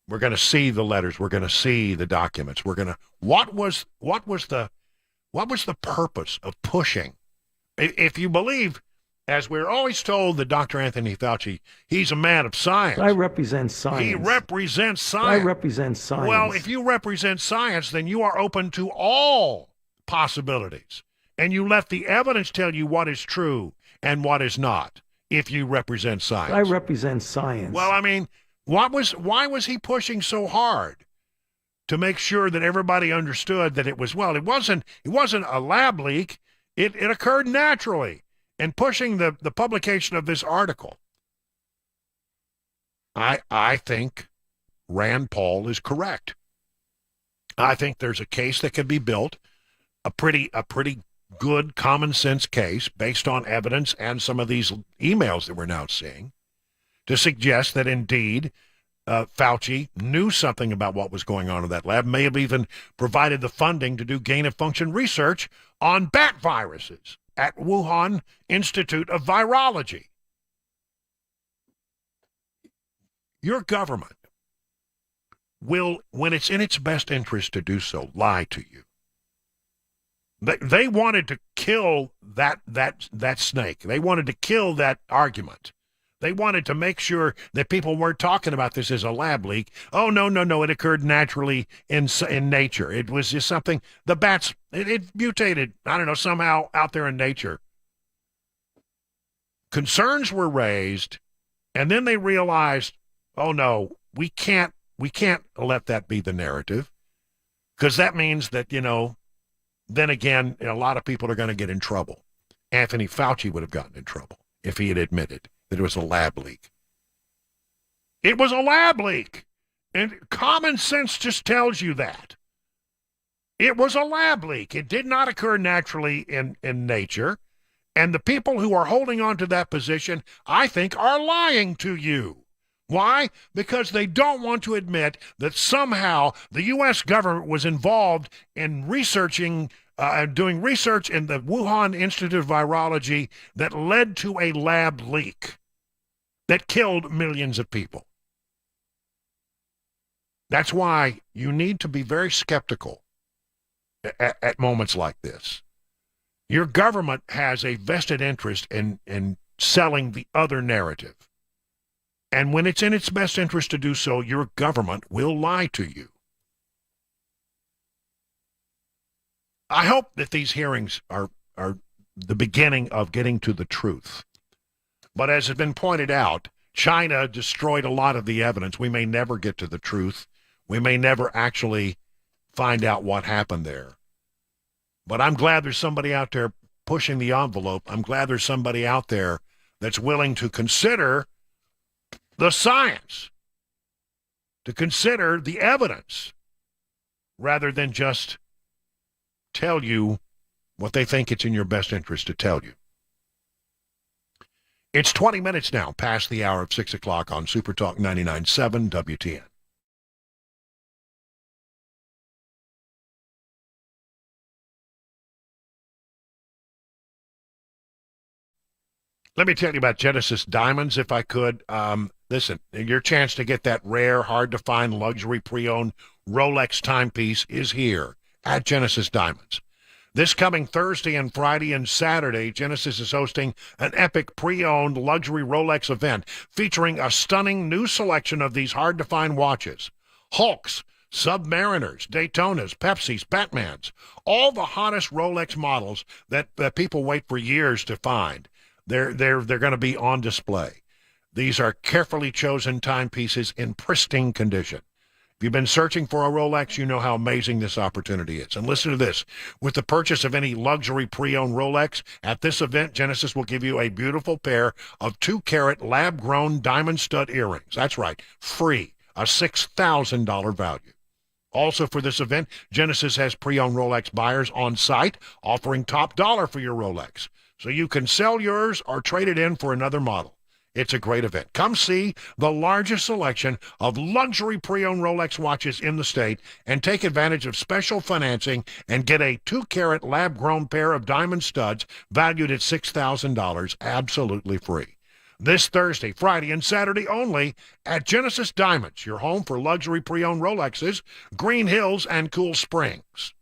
We're going to see the letters. We're going to see the documents. What was the purpose of pushing? If you believe, as we're always told, that Dr. Anthony Fauci, he's a man of science. I represent science. He represents science. I represent science. Well, if you represent science, then you are open to all possibilities. And you let the evidence tell you what is true and what is not, if you represent science. I represent science. Well, I mean, why was he pushing so hard to make sure that everybody understood that it wasn't a lab leak. It occurred naturally. And pushing the publication of this article, I think Rand Paul is correct. I think there's a case that could be built, a pretty good common sense case based on evidence and some of these emails that we're now seeing to suggest that indeed Fauci knew something about what was going on in that lab, may have even provided the funding to do gain-of-function research on bat viruses at Wuhan Institute of Virology. Your government will, when it's in its best interest to do so, lie to you. They wanted to kill that snake. They wanted to kill that argument. They wanted to make sure that people weren't talking about this as a lab leak. Oh, no, it occurred naturally in nature. It was just something, the bats, it mutated, I don't know, somehow out there in nature. Concerns were raised, and then they realized, oh, no, we can't let that be the narrative, because that means that, then again, a lot of people are going to get in trouble. Anthony Fauci would have gotten in trouble if he had admitted that it was a lab leak. It was a lab leak. And common sense just tells you that. It was a lab leak. It did not occur naturally in nature. And the people who are holding on to that position, I think, are lying to you. Why? Because they don't want to admit that somehow the U.S. government was involved in doing research in the Wuhan Institute of Virology that led to a lab leak that killed millions of people. That's why you need to be very skeptical at moments like this. Your government has a vested interest in selling the other narrative. And when it's in its best interest to do so, your government will lie to you. I hope that these hearings are the beginning of getting to the truth. But as has been pointed out, China destroyed a lot of the evidence. We may never get to the truth. We may never actually find out what happened there. But I'm glad there's somebody out there pushing the envelope. I'm glad there's somebody out there that's willing to consider the science, to consider the evidence, rather than just tell you what they think it's in your best interest to tell you. It's 20 minutes now past the hour of 6 o'clock on SuperTalk 99.7 WTN. Let me tell you about Genesis Diamonds, if I could. Listen, your chance to get that rare, hard-to-find luxury pre-owned Rolex timepiece is here at Genesis Diamonds. This coming Thursday and Friday and Saturday, Genesis is hosting an epic pre-owned luxury Rolex event featuring a stunning new selection of these hard-to-find watches. Hulks, Submariners, Daytonas, Pepsis, Batmans, all the hottest Rolex models that people wait for years to find. They're going to be on display. These are carefully chosen timepieces in pristine condition. If you've been searching for a Rolex, you know how amazing this opportunity is. And listen to this. With the purchase of any luxury pre-owned Rolex, at this event, Genesis will give you a beautiful pair of 2-carat lab-grown diamond stud earrings. That's right, free, a $6,000 value. Also for this event, Genesis has pre-owned Rolex buyers on site offering top dollar for your Rolex. So you can sell yours or trade it in for another model. It's a great event. Come see the largest selection of luxury pre-owned Rolex watches in the state and take advantage of special financing and get a 2-carat lab-grown pair of diamond studs valued at $6,000 absolutely free. This Thursday, Friday, and Saturday only at Genesis Diamonds, your home for luxury pre-owned Rolexes, Green Hills, and Cool Springs.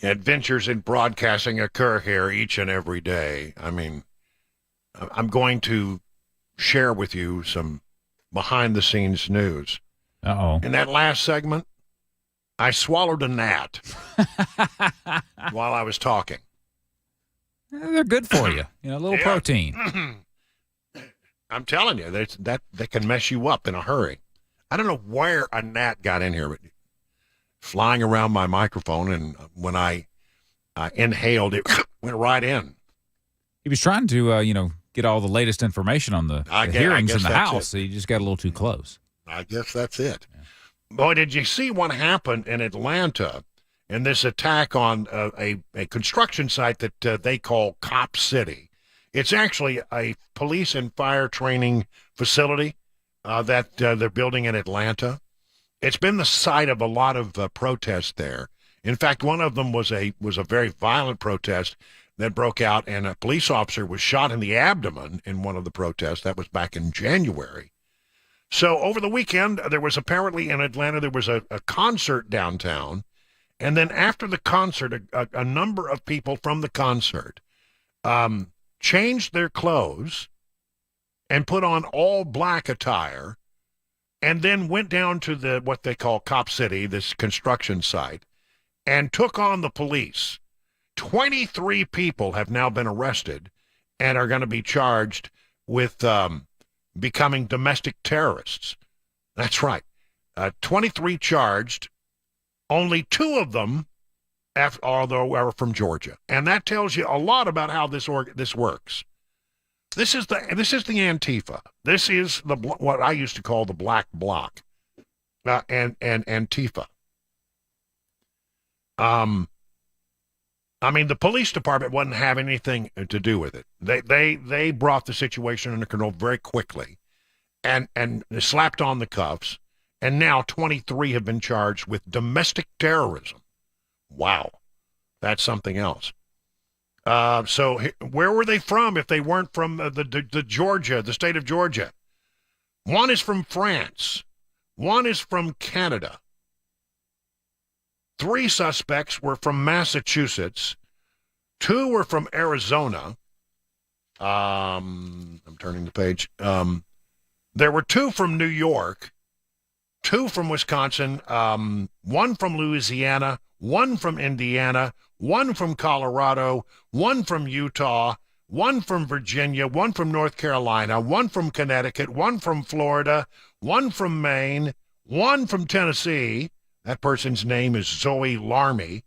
adventures in broadcasting occur here each and every day. I mean, I'm going to share with you some behind-the-scenes news. Uh-oh. In that last segment, I swallowed a gnat while I was talking. They're good for you. You know, a little protein. I'm telling you, that can mess you up in a hurry. I don't know where a gnat got in here, but flying around my microphone, and when I inhaled, it went right in. He was trying to, get all the latest information on the hearings in the House, so you just got a little too close. I guess that's it. Yeah. Boy, did you see what happened in Atlanta in this attack on a construction site that they call Cop City? It's actually a police and fire training facility that they're building in Atlanta. It's been the site of a lot of protests there. In fact, one of them was a very violent protest that broke out, and a police officer was shot in the abdomen in one of the protests. That was back in January. So over the weekend, there was apparently in Atlanta, there was a concert downtown. And then after the concert, a number of people from the concert changed their clothes and put on all black attire, and then went down to what they call Cop City, this construction site, and took on the police. 23 people have now been arrested and are going to be charged with becoming domestic terrorists. That's right. 23 charged, only 2 of them although are from Georgia. And that tells you a lot about how this works. This is the Antifa. This is what I used to call the Black Bloc, and Antifa. I mean, the police department wouldn't have anything to do with it. They brought the situation under control very quickly, and slapped on the cuffs. And now 23 have been charged with domestic terrorism. Wow, that's something else. So where were they from if they weren't from the Georgia, the state of Georgia? One is from France. One is from Canada. 3 suspects were from Massachusetts. 2 were from Arizona. I'm turning the page. There were 2 from New York, 2 from Wisconsin, 1 from Louisiana, 1 from Indiana, 1 from Colorado, 1 from Utah, 1 from Virginia, 1 from North Carolina, 1 from Connecticut, 1 from Florida, 1 from Maine, 1 from Tennessee. That person's name is Zoe Larmy.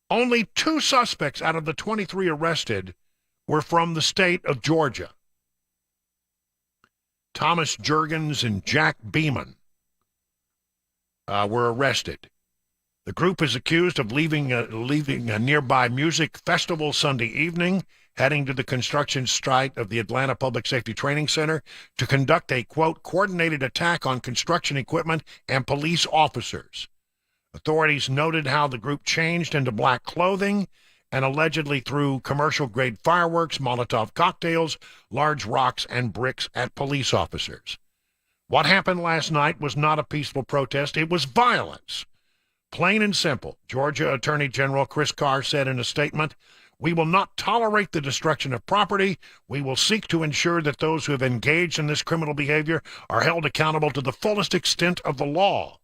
Only 2 suspects out of the 23 arrested were from the state of Georgia. Thomas Jurgens and Jack Beeman were arrested. The group is accused of leaving a nearby music festival Sunday evening, heading to the construction site of the Atlanta Public Safety Training Center to conduct a, quote, coordinated attack on construction equipment and police officers. Authorities noted how the group changed into black clothing and allegedly threw commercial-grade fireworks, Molotov cocktails, large rocks, and bricks at police officers. What happened last night was not a peaceful protest. It was violence. Plain and simple. Georgia Attorney General Chris Carr said in a statement, "We will not tolerate the destruction of property. We will seek to ensure that those who have engaged in this criminal behavior are held accountable to the fullest extent of the law."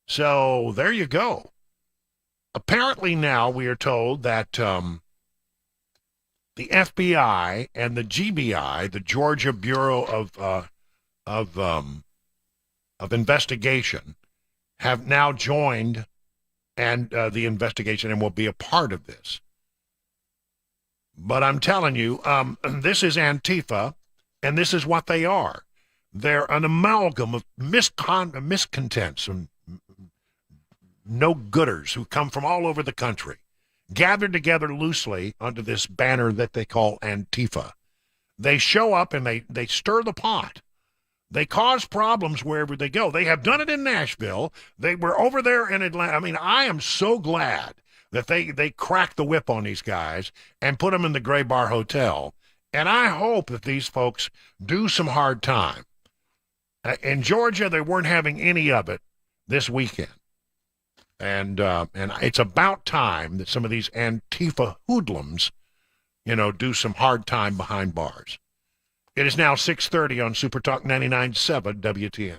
So there you go. Apparently now we are told that the FBI and the GBI, the Georgia Bureau of Investigation, have now joined the investigation and will be a part of this. But I'm telling you, this is Antifa, and this is what they are. They're an amalgam of miscontents and no-gooders who come from all over the country, gathered together loosely under this banner that they call Antifa. They show up and they stir the pot. They cause problems wherever they go. They have done it in Nashville. They were over there in Atlanta. I mean, I am so glad that they cracked the whip on these guys and put them in the Gray Bar Hotel. And I hope that these folks do some hard time. In Georgia, they weren't having any of it this weekend. And it's about time that some of these Antifa hoodlums, do some hard time behind bars. It is now 6:30 on SuperTalk 99.7 WTN.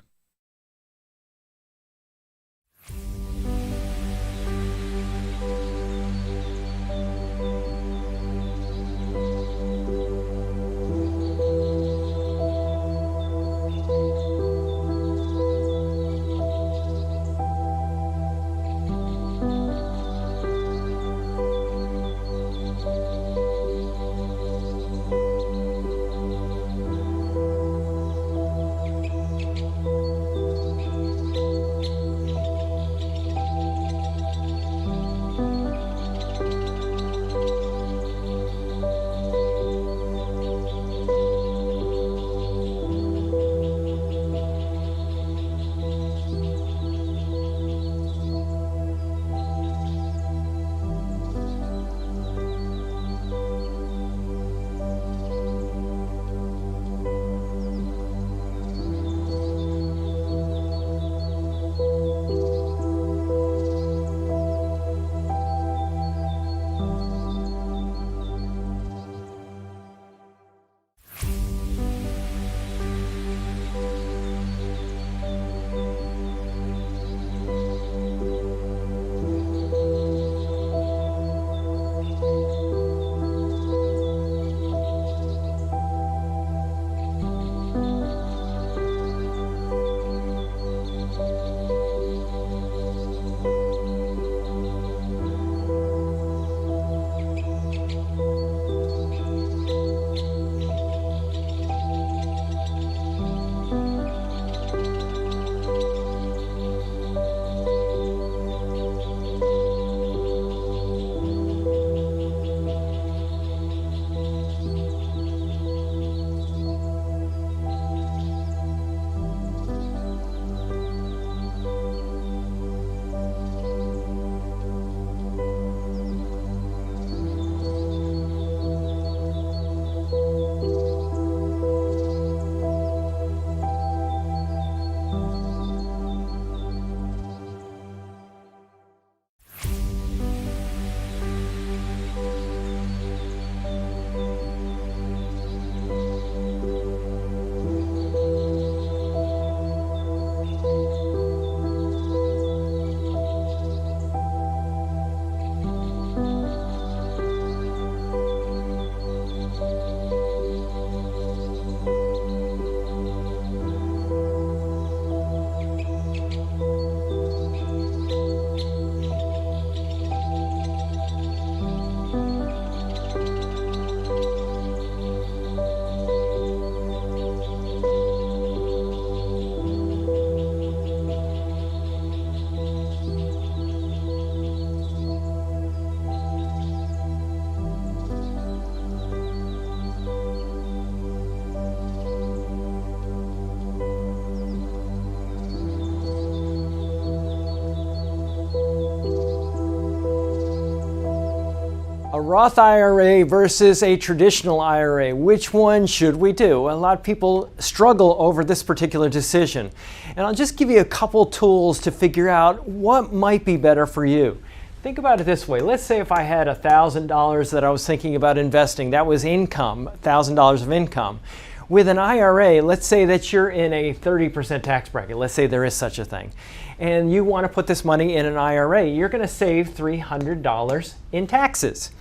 A Roth IRA versus a traditional IRA. Which one should we do? A lot of people struggle over this particular decision. And I'll just give you a couple tools to figure out what might be better for you. Think about it this way. Let's say if I had $1,000 that I was thinking about investing, that was income, $1,000 of income. With an IRA, let's say that you're in a 30% tax bracket. Let's say there is such a thing. And you want to put this money in an IRA. You're going to save $300 in taxes.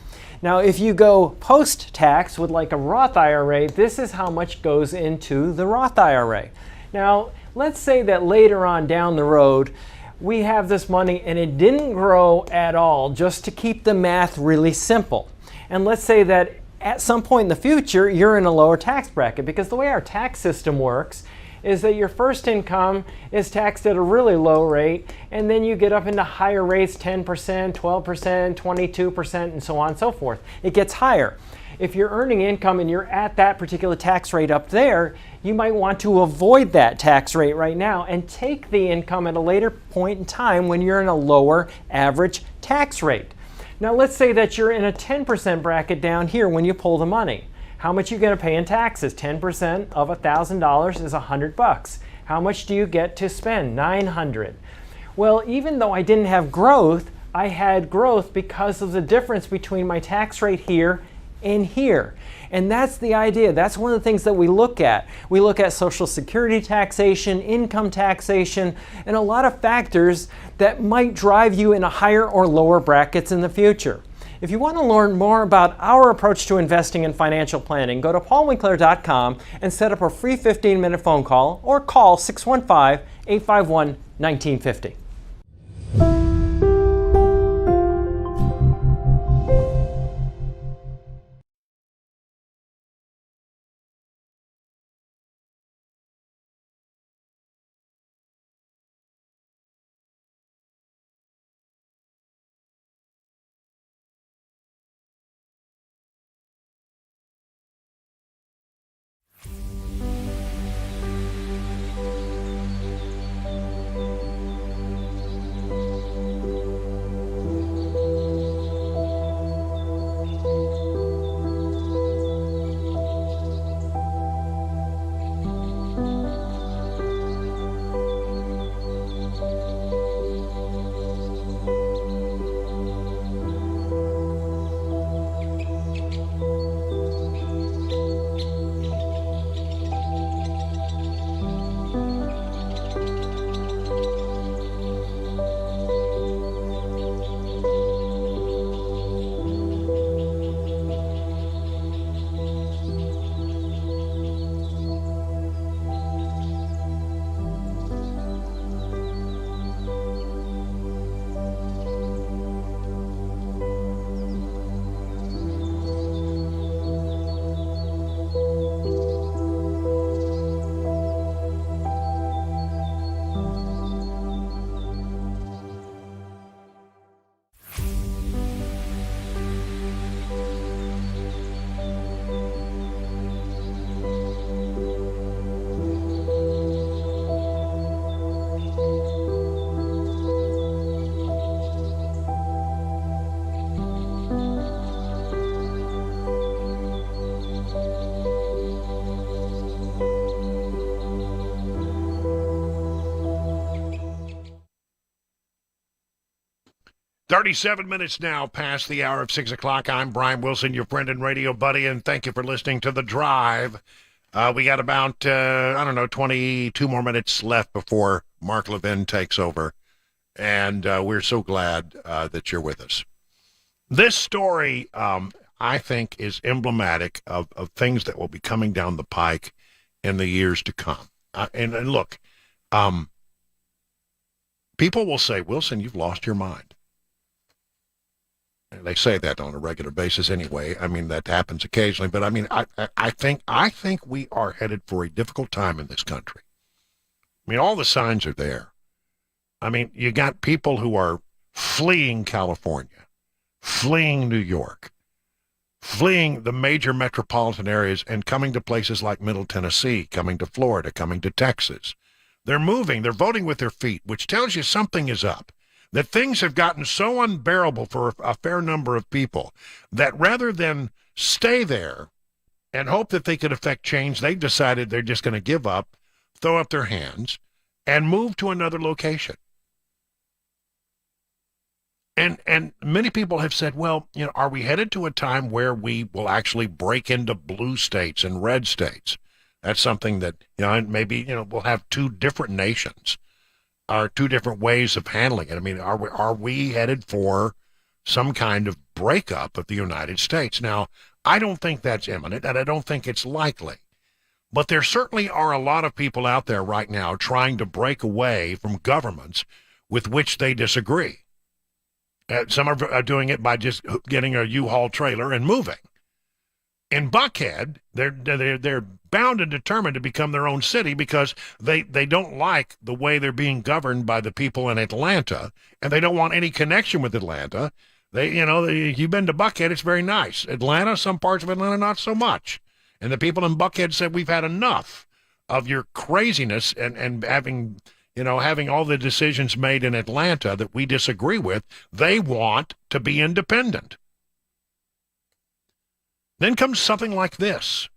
Now, if you go post-tax with like a Roth IRA, this is how much goes into the Roth IRA. Now, let's say that later on down the road, we have this money and it didn't grow at all, just to keep the math really simple. And let's say that at some point in the future, you're in a lower tax bracket, because the way our tax system works is that your first income is taxed at a really low rate, and then you get up into higher rates, 10%, 12%, 22%, and so on and so forth. It gets higher. If you're earning income and you're at that particular tax rate up there, you might want to avoid that tax rate right now and take the income at a later point in time when you're in a lower average tax rate. Now let's say that you're in a 10% bracket down here when you pull the money. How much are you going to pay in taxes? 10% of $1,000 is $100. How much do you get to spend? $900. Well, even though I didn't have growth, I had growth because of the difference between my tax rate here and here. And that's the idea. That's one of the things that we look at. We look at Social Security taxation, income taxation, and a lot of factors that might drive you into higher or lower brackets in the future. If you want to learn more about our approach to investing and financial planning, go to paulwinkler.com and set up a free 15-minute phone call or call 615-851-1950. 37 minutes now past the hour of 6 o'clock. I'm Brian Wilson, your friend and radio buddy, and thank you for listening to The Drive. We got about, 22 more minutes left before Mark Levin takes over, and we're so glad that you're with us. This story, I think, is emblematic of things that will be coming down the pike in the years to come. And look, people will say, Wilson, you've lost your mind. And they say that on a regular basis anyway. I mean, that happens occasionally. But I mean, I think we are headed for a difficult time in this country. I mean, all the signs are there. I mean, you got people who are fleeing California, fleeing New York, fleeing the major metropolitan areas and coming to places like Middle Tennessee, coming to Florida, coming to Texas. They're moving, they're voting with their feet, which tells you something is up. That things have gotten so unbearable for a fair number of people that rather than stay there and hope that they could affect change, they've decided they're just going to give up, throw up their hands, and move to another location. And many people have said, well, are we headed to a time where we will actually break into blue states and red states? That's something that, maybe, we'll have two different nations. Are two different ways of handling it. I mean, are we headed for some kind of breakup of the United States? Now, I don't think that's imminent, and I don't think it's likely. But there certainly are a lot of people out there right now trying to break away from governments with which they disagree. Some are doing it by just getting a U-Haul trailer and moving. In Buckhead, they're bound and determined to become their own city because they don't like the way they're being governed by the people in Atlanta, and they don't want any connection with Atlanta. You've been to Buckhead, it's very nice. Atlanta, some parts of Atlanta, not so much. And the people in Buckhead said, we've had enough of your craziness and having all the decisions made in Atlanta that we disagree with. They want to be independent. Then comes something like this.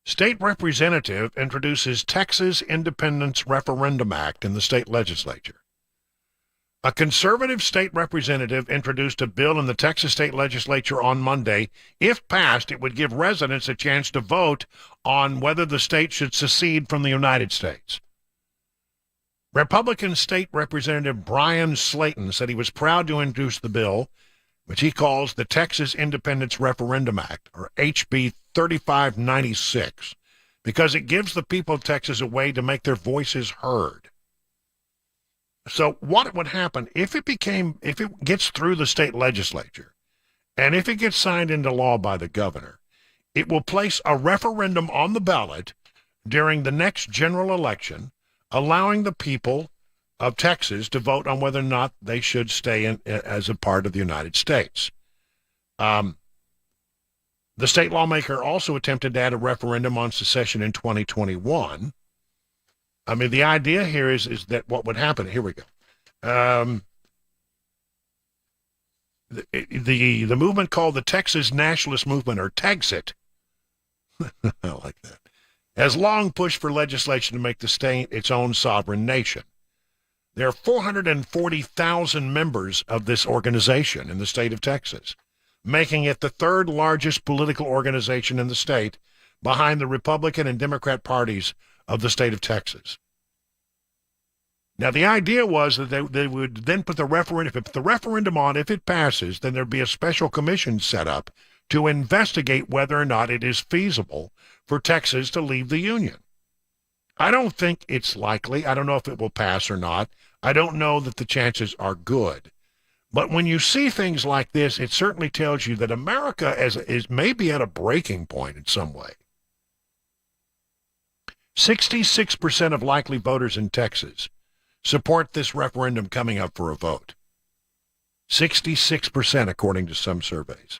State representative introduces Texas Independence Referendum Act in the state legislature. A conservative state representative introduced a bill in the Texas state legislature on Monday. If passed, it would give residents a chance to vote on whether the state should secede from the United States. Republican State Representative Brian Slayton said he was proud to introduce the bill, which he calls the Texas Independence Referendum Act, or HB 3596, because it gives the people of Texas a way to make their voices heard. So what would happen if it gets through the state legislature, and if it gets signed into law by the governor, it will place a referendum on the ballot during the next general election, allowing the people of Texas to vote on whether or not they should stay in as a part of the United States. The state lawmaker also attempted to add a referendum on secession in 2021. I mean, the idea here is that what would happen, here we go. The movement called the Texas Nationalist Movement, or TEXIT, I like that, has long pushed for legislation to make the state its own sovereign nation. There are 440,000 members of this organization in the state of Texas, making it the third largest political organization in the state, behind the Republican and Democrat parties of the state of Texas. Now, the idea was that they would then put the referendum, if the referendum on, if it passes, then there'd be a special commission set up to investigate whether or not it is feasible for Texas to leave the Union. I don't think it's likely. I don't know if it will pass or not. I don't know that the chances are good. But when you see things like this, it certainly tells you that America is maybe at a breaking point in some way. 66% of likely voters in Texas support this referendum coming up for a vote. 66%, according to some surveys.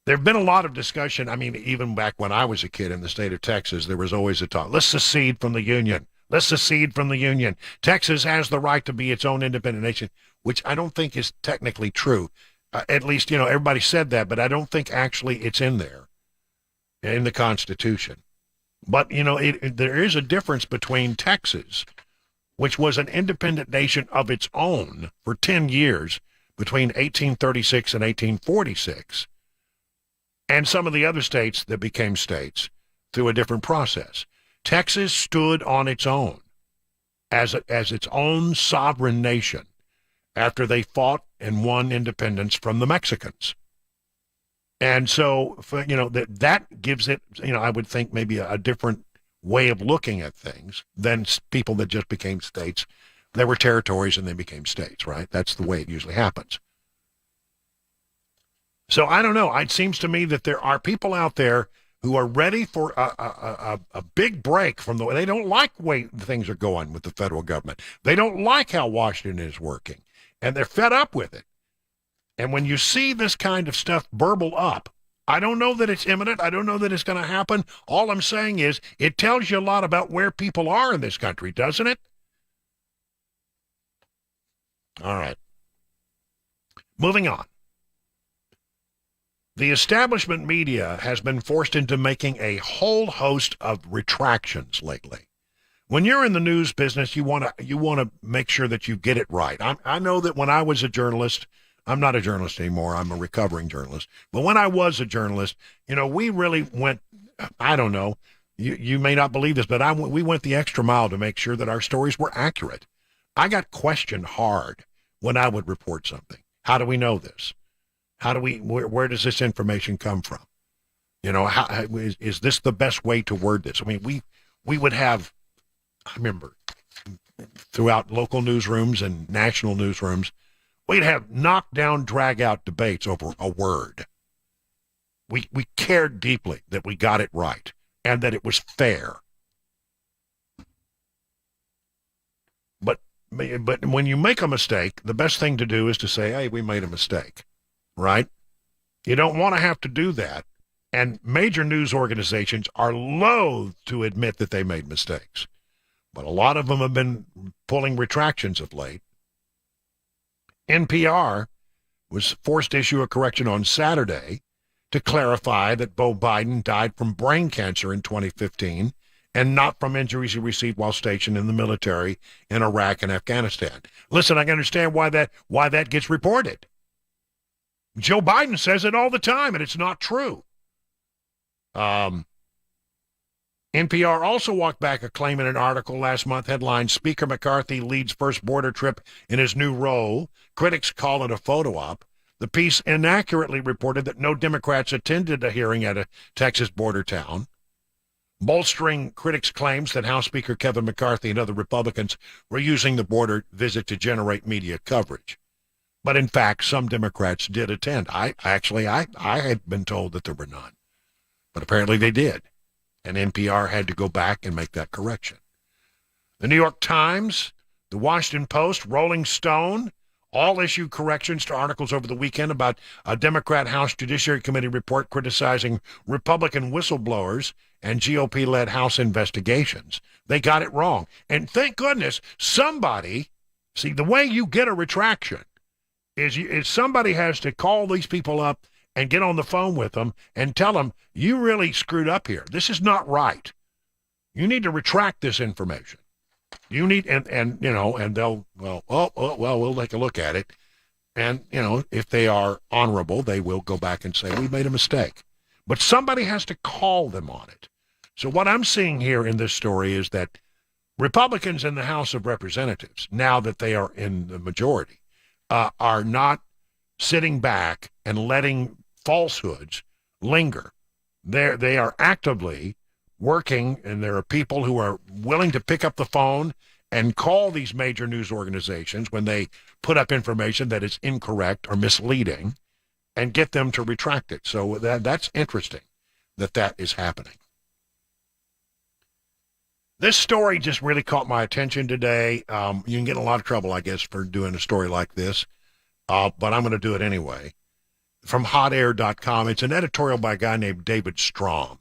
There have been a lot of discussion. I mean, even back when I was a kid in the state of Texas, there was always a talk, let's secede from the Union. Let's secede from the Union. Texas has the right to be its own independent nation, which I don't think is technically true. At least, everybody said that, but I don't think actually it's in there, in the Constitution. But, there is a difference between Texas, which was an independent nation of its own for 10 years, between 1836 and 1846, and some of the other states that became states through a different process. Texas stood on its own as its own sovereign nation after they fought and won independence from the Mexicans. And so, that gives it, I would think maybe a different way of looking at things than people that just became states. They were territories and they became states, right? That's the way it usually happens. So I don't know. It seems to me that there are people out there who are ready for a big break from the way. They don't like the way things are going with the federal government. They don't like how Washington is working, and they're fed up with it. And when you see this kind of stuff burble up, I don't know that it's imminent. I don't know that it's going to happen. All I'm saying is it tells you a lot about where people are in this country, doesn't it? All right. Moving on. The establishment media has been forced into making a whole host of retractions lately. When you're in the news business, you want to make sure that you get it right. I know that when I was a journalist, I'm not a journalist anymore. I'm a recovering journalist. But when I was a journalist, we really went, I don't know, you may not believe this, but we went the extra mile to make sure that our stories were accurate. I got questioned hard when I would report something. How do we know this? Where does this information come from? Is this the best way to word this? I mean, we would have, I remember, throughout local newsrooms and national newsrooms, we'd have knockdown, drag-out debates over a word. We cared deeply that we got it right and that it was fair. But when you make a mistake, the best thing to do is to say, hey, we made a mistake. Right? You don't want to have to do that. And major news organizations are loath to admit that they made mistakes. But a lot of them have been pulling retractions of late. NPR was forced to issue a correction on Saturday to clarify that Beau Biden died from brain cancer in 2015 and not from injuries he received while stationed in the military in Iraq and Afghanistan. Listen, I can understand why that gets reported. Joe Biden says it all the time, and it's not true. NPR also walked back a claim in an article last month headlined, Speaker McCarthy leads first border trip in his new role. Critics call it a photo op. The piece inaccurately reported that no Democrats attended a hearing at a Texas border town, bolstering critics' claims that House Speaker Kevin McCarthy and other Republicans were using the border visit to generate media coverage. But in fact, some Democrats did attend. I had been told that there were none, but apparently they did. And NPR had to go back and make that correction. The New York Times, the Washington Post, Rolling Stone, all issued corrections to articles over the weekend about a Democrat House Judiciary Committee report criticizing Republican whistleblowers and GOP-led House investigations. They got it wrong. And thank goodness somebody, see, the way you get a retraction is somebody has to call these people up and get on the phone with them and tell them, you really screwed up here. This is not right. You need to retract this information. You need, and they'll, we'll take a look at it. And, if they are honorable, they will go back and say, we made a mistake. But somebody has to call them on it. So what I'm seeing here in this story is that Republicans in the House of Representatives, now that they are in the majority, are not sitting back and letting falsehoods linger. They are actively working, and there are people who are willing to pick up the phone and call these major news organizations when they put up information that is incorrect or misleading and get them to retract it. So that's interesting that is happening. This story just really caught my attention today. You can get in a lot of trouble, I guess, for doing a story like this, but I'm going to do it anyway. From hotair.com. It's an editorial by a guy named David Strom.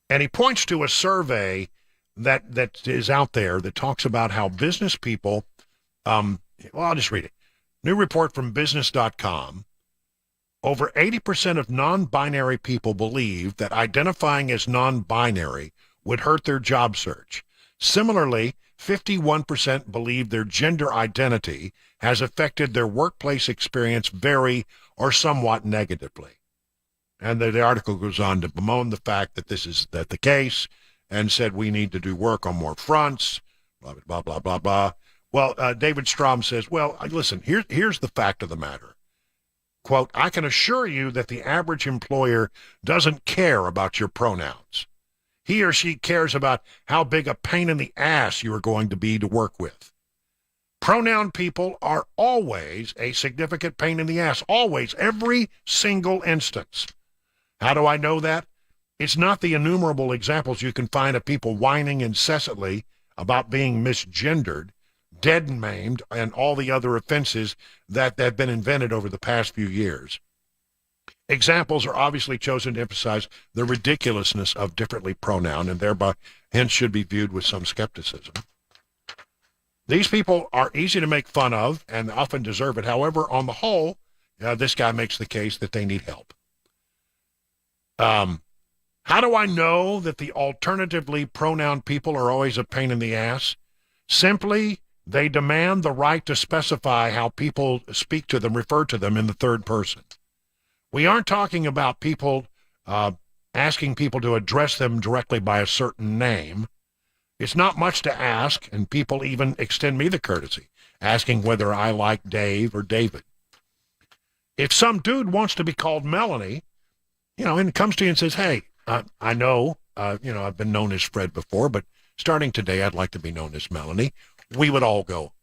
And he points to a survey that is out there that talks about how business people, I'll just read it. New report from business.com. Over 80% of non-binary people believe that identifying as non-binary would hurt their job search. Similarly, 51% believe their gender identity has affected their workplace experience very or somewhat negatively. And the article goes on to bemoan the fact that this is the case and said we need to do work on more fronts, blah, blah, blah, blah, blah. Well, David Strom says, well, listen, here's the fact of the matter. Quote, I can assure you that the average employer doesn't care about your pronouns. He or she cares about how big a pain in the ass you are going to be to work with. Pronoun people are always a significant pain in the ass. Always. Every single instance. How do I know that? It's not the innumerable examples you can find of people whining incessantly about being misgendered, dead and maimed, and all the other offenses that have been invented over the past few years. Examples are obviously chosen to emphasize the ridiculousness of differently pronoun and thereby hence should be viewed with some skepticism. These people are easy to make fun of and often deserve it. However, on the whole, this guy makes the case that they need help. How do I know that the alternatively pronoun people are always a pain in the ass? Simply, they demand the right to specify how people speak to them, refer to them in the third person. We aren't talking about people asking people to address them directly by a certain name. It's not much to ask, and people even extend me the courtesy, asking whether I like Dave or David. If some dude wants to be called Melanie, and comes to you and says, hey, I know, I've been known as Fred before, but starting today, I'd like to be known as Melanie. We would all go,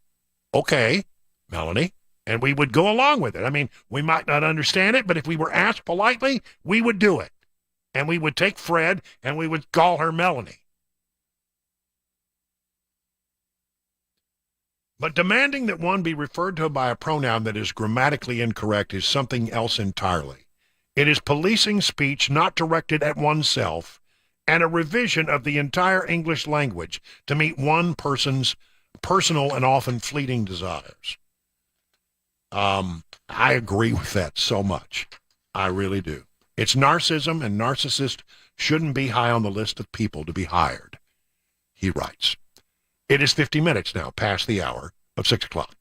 okay, Melanie, and we would go along with it. I mean, we might not understand it, but if we were asked politely, we would do it. And we would take Fred and we would call her Melanie. But demanding that one be referred to by a pronoun that is grammatically incorrect is something else entirely. It is policing speech not directed at oneself and a revision of the entire English language to meet one person's personal and often fleeting desires. I agree with that so much. I really do. It's narcissism, and narcissists shouldn't be high on the list of people to be hired. he writes. It is 50 minutes now past the hour of 6 o'clock.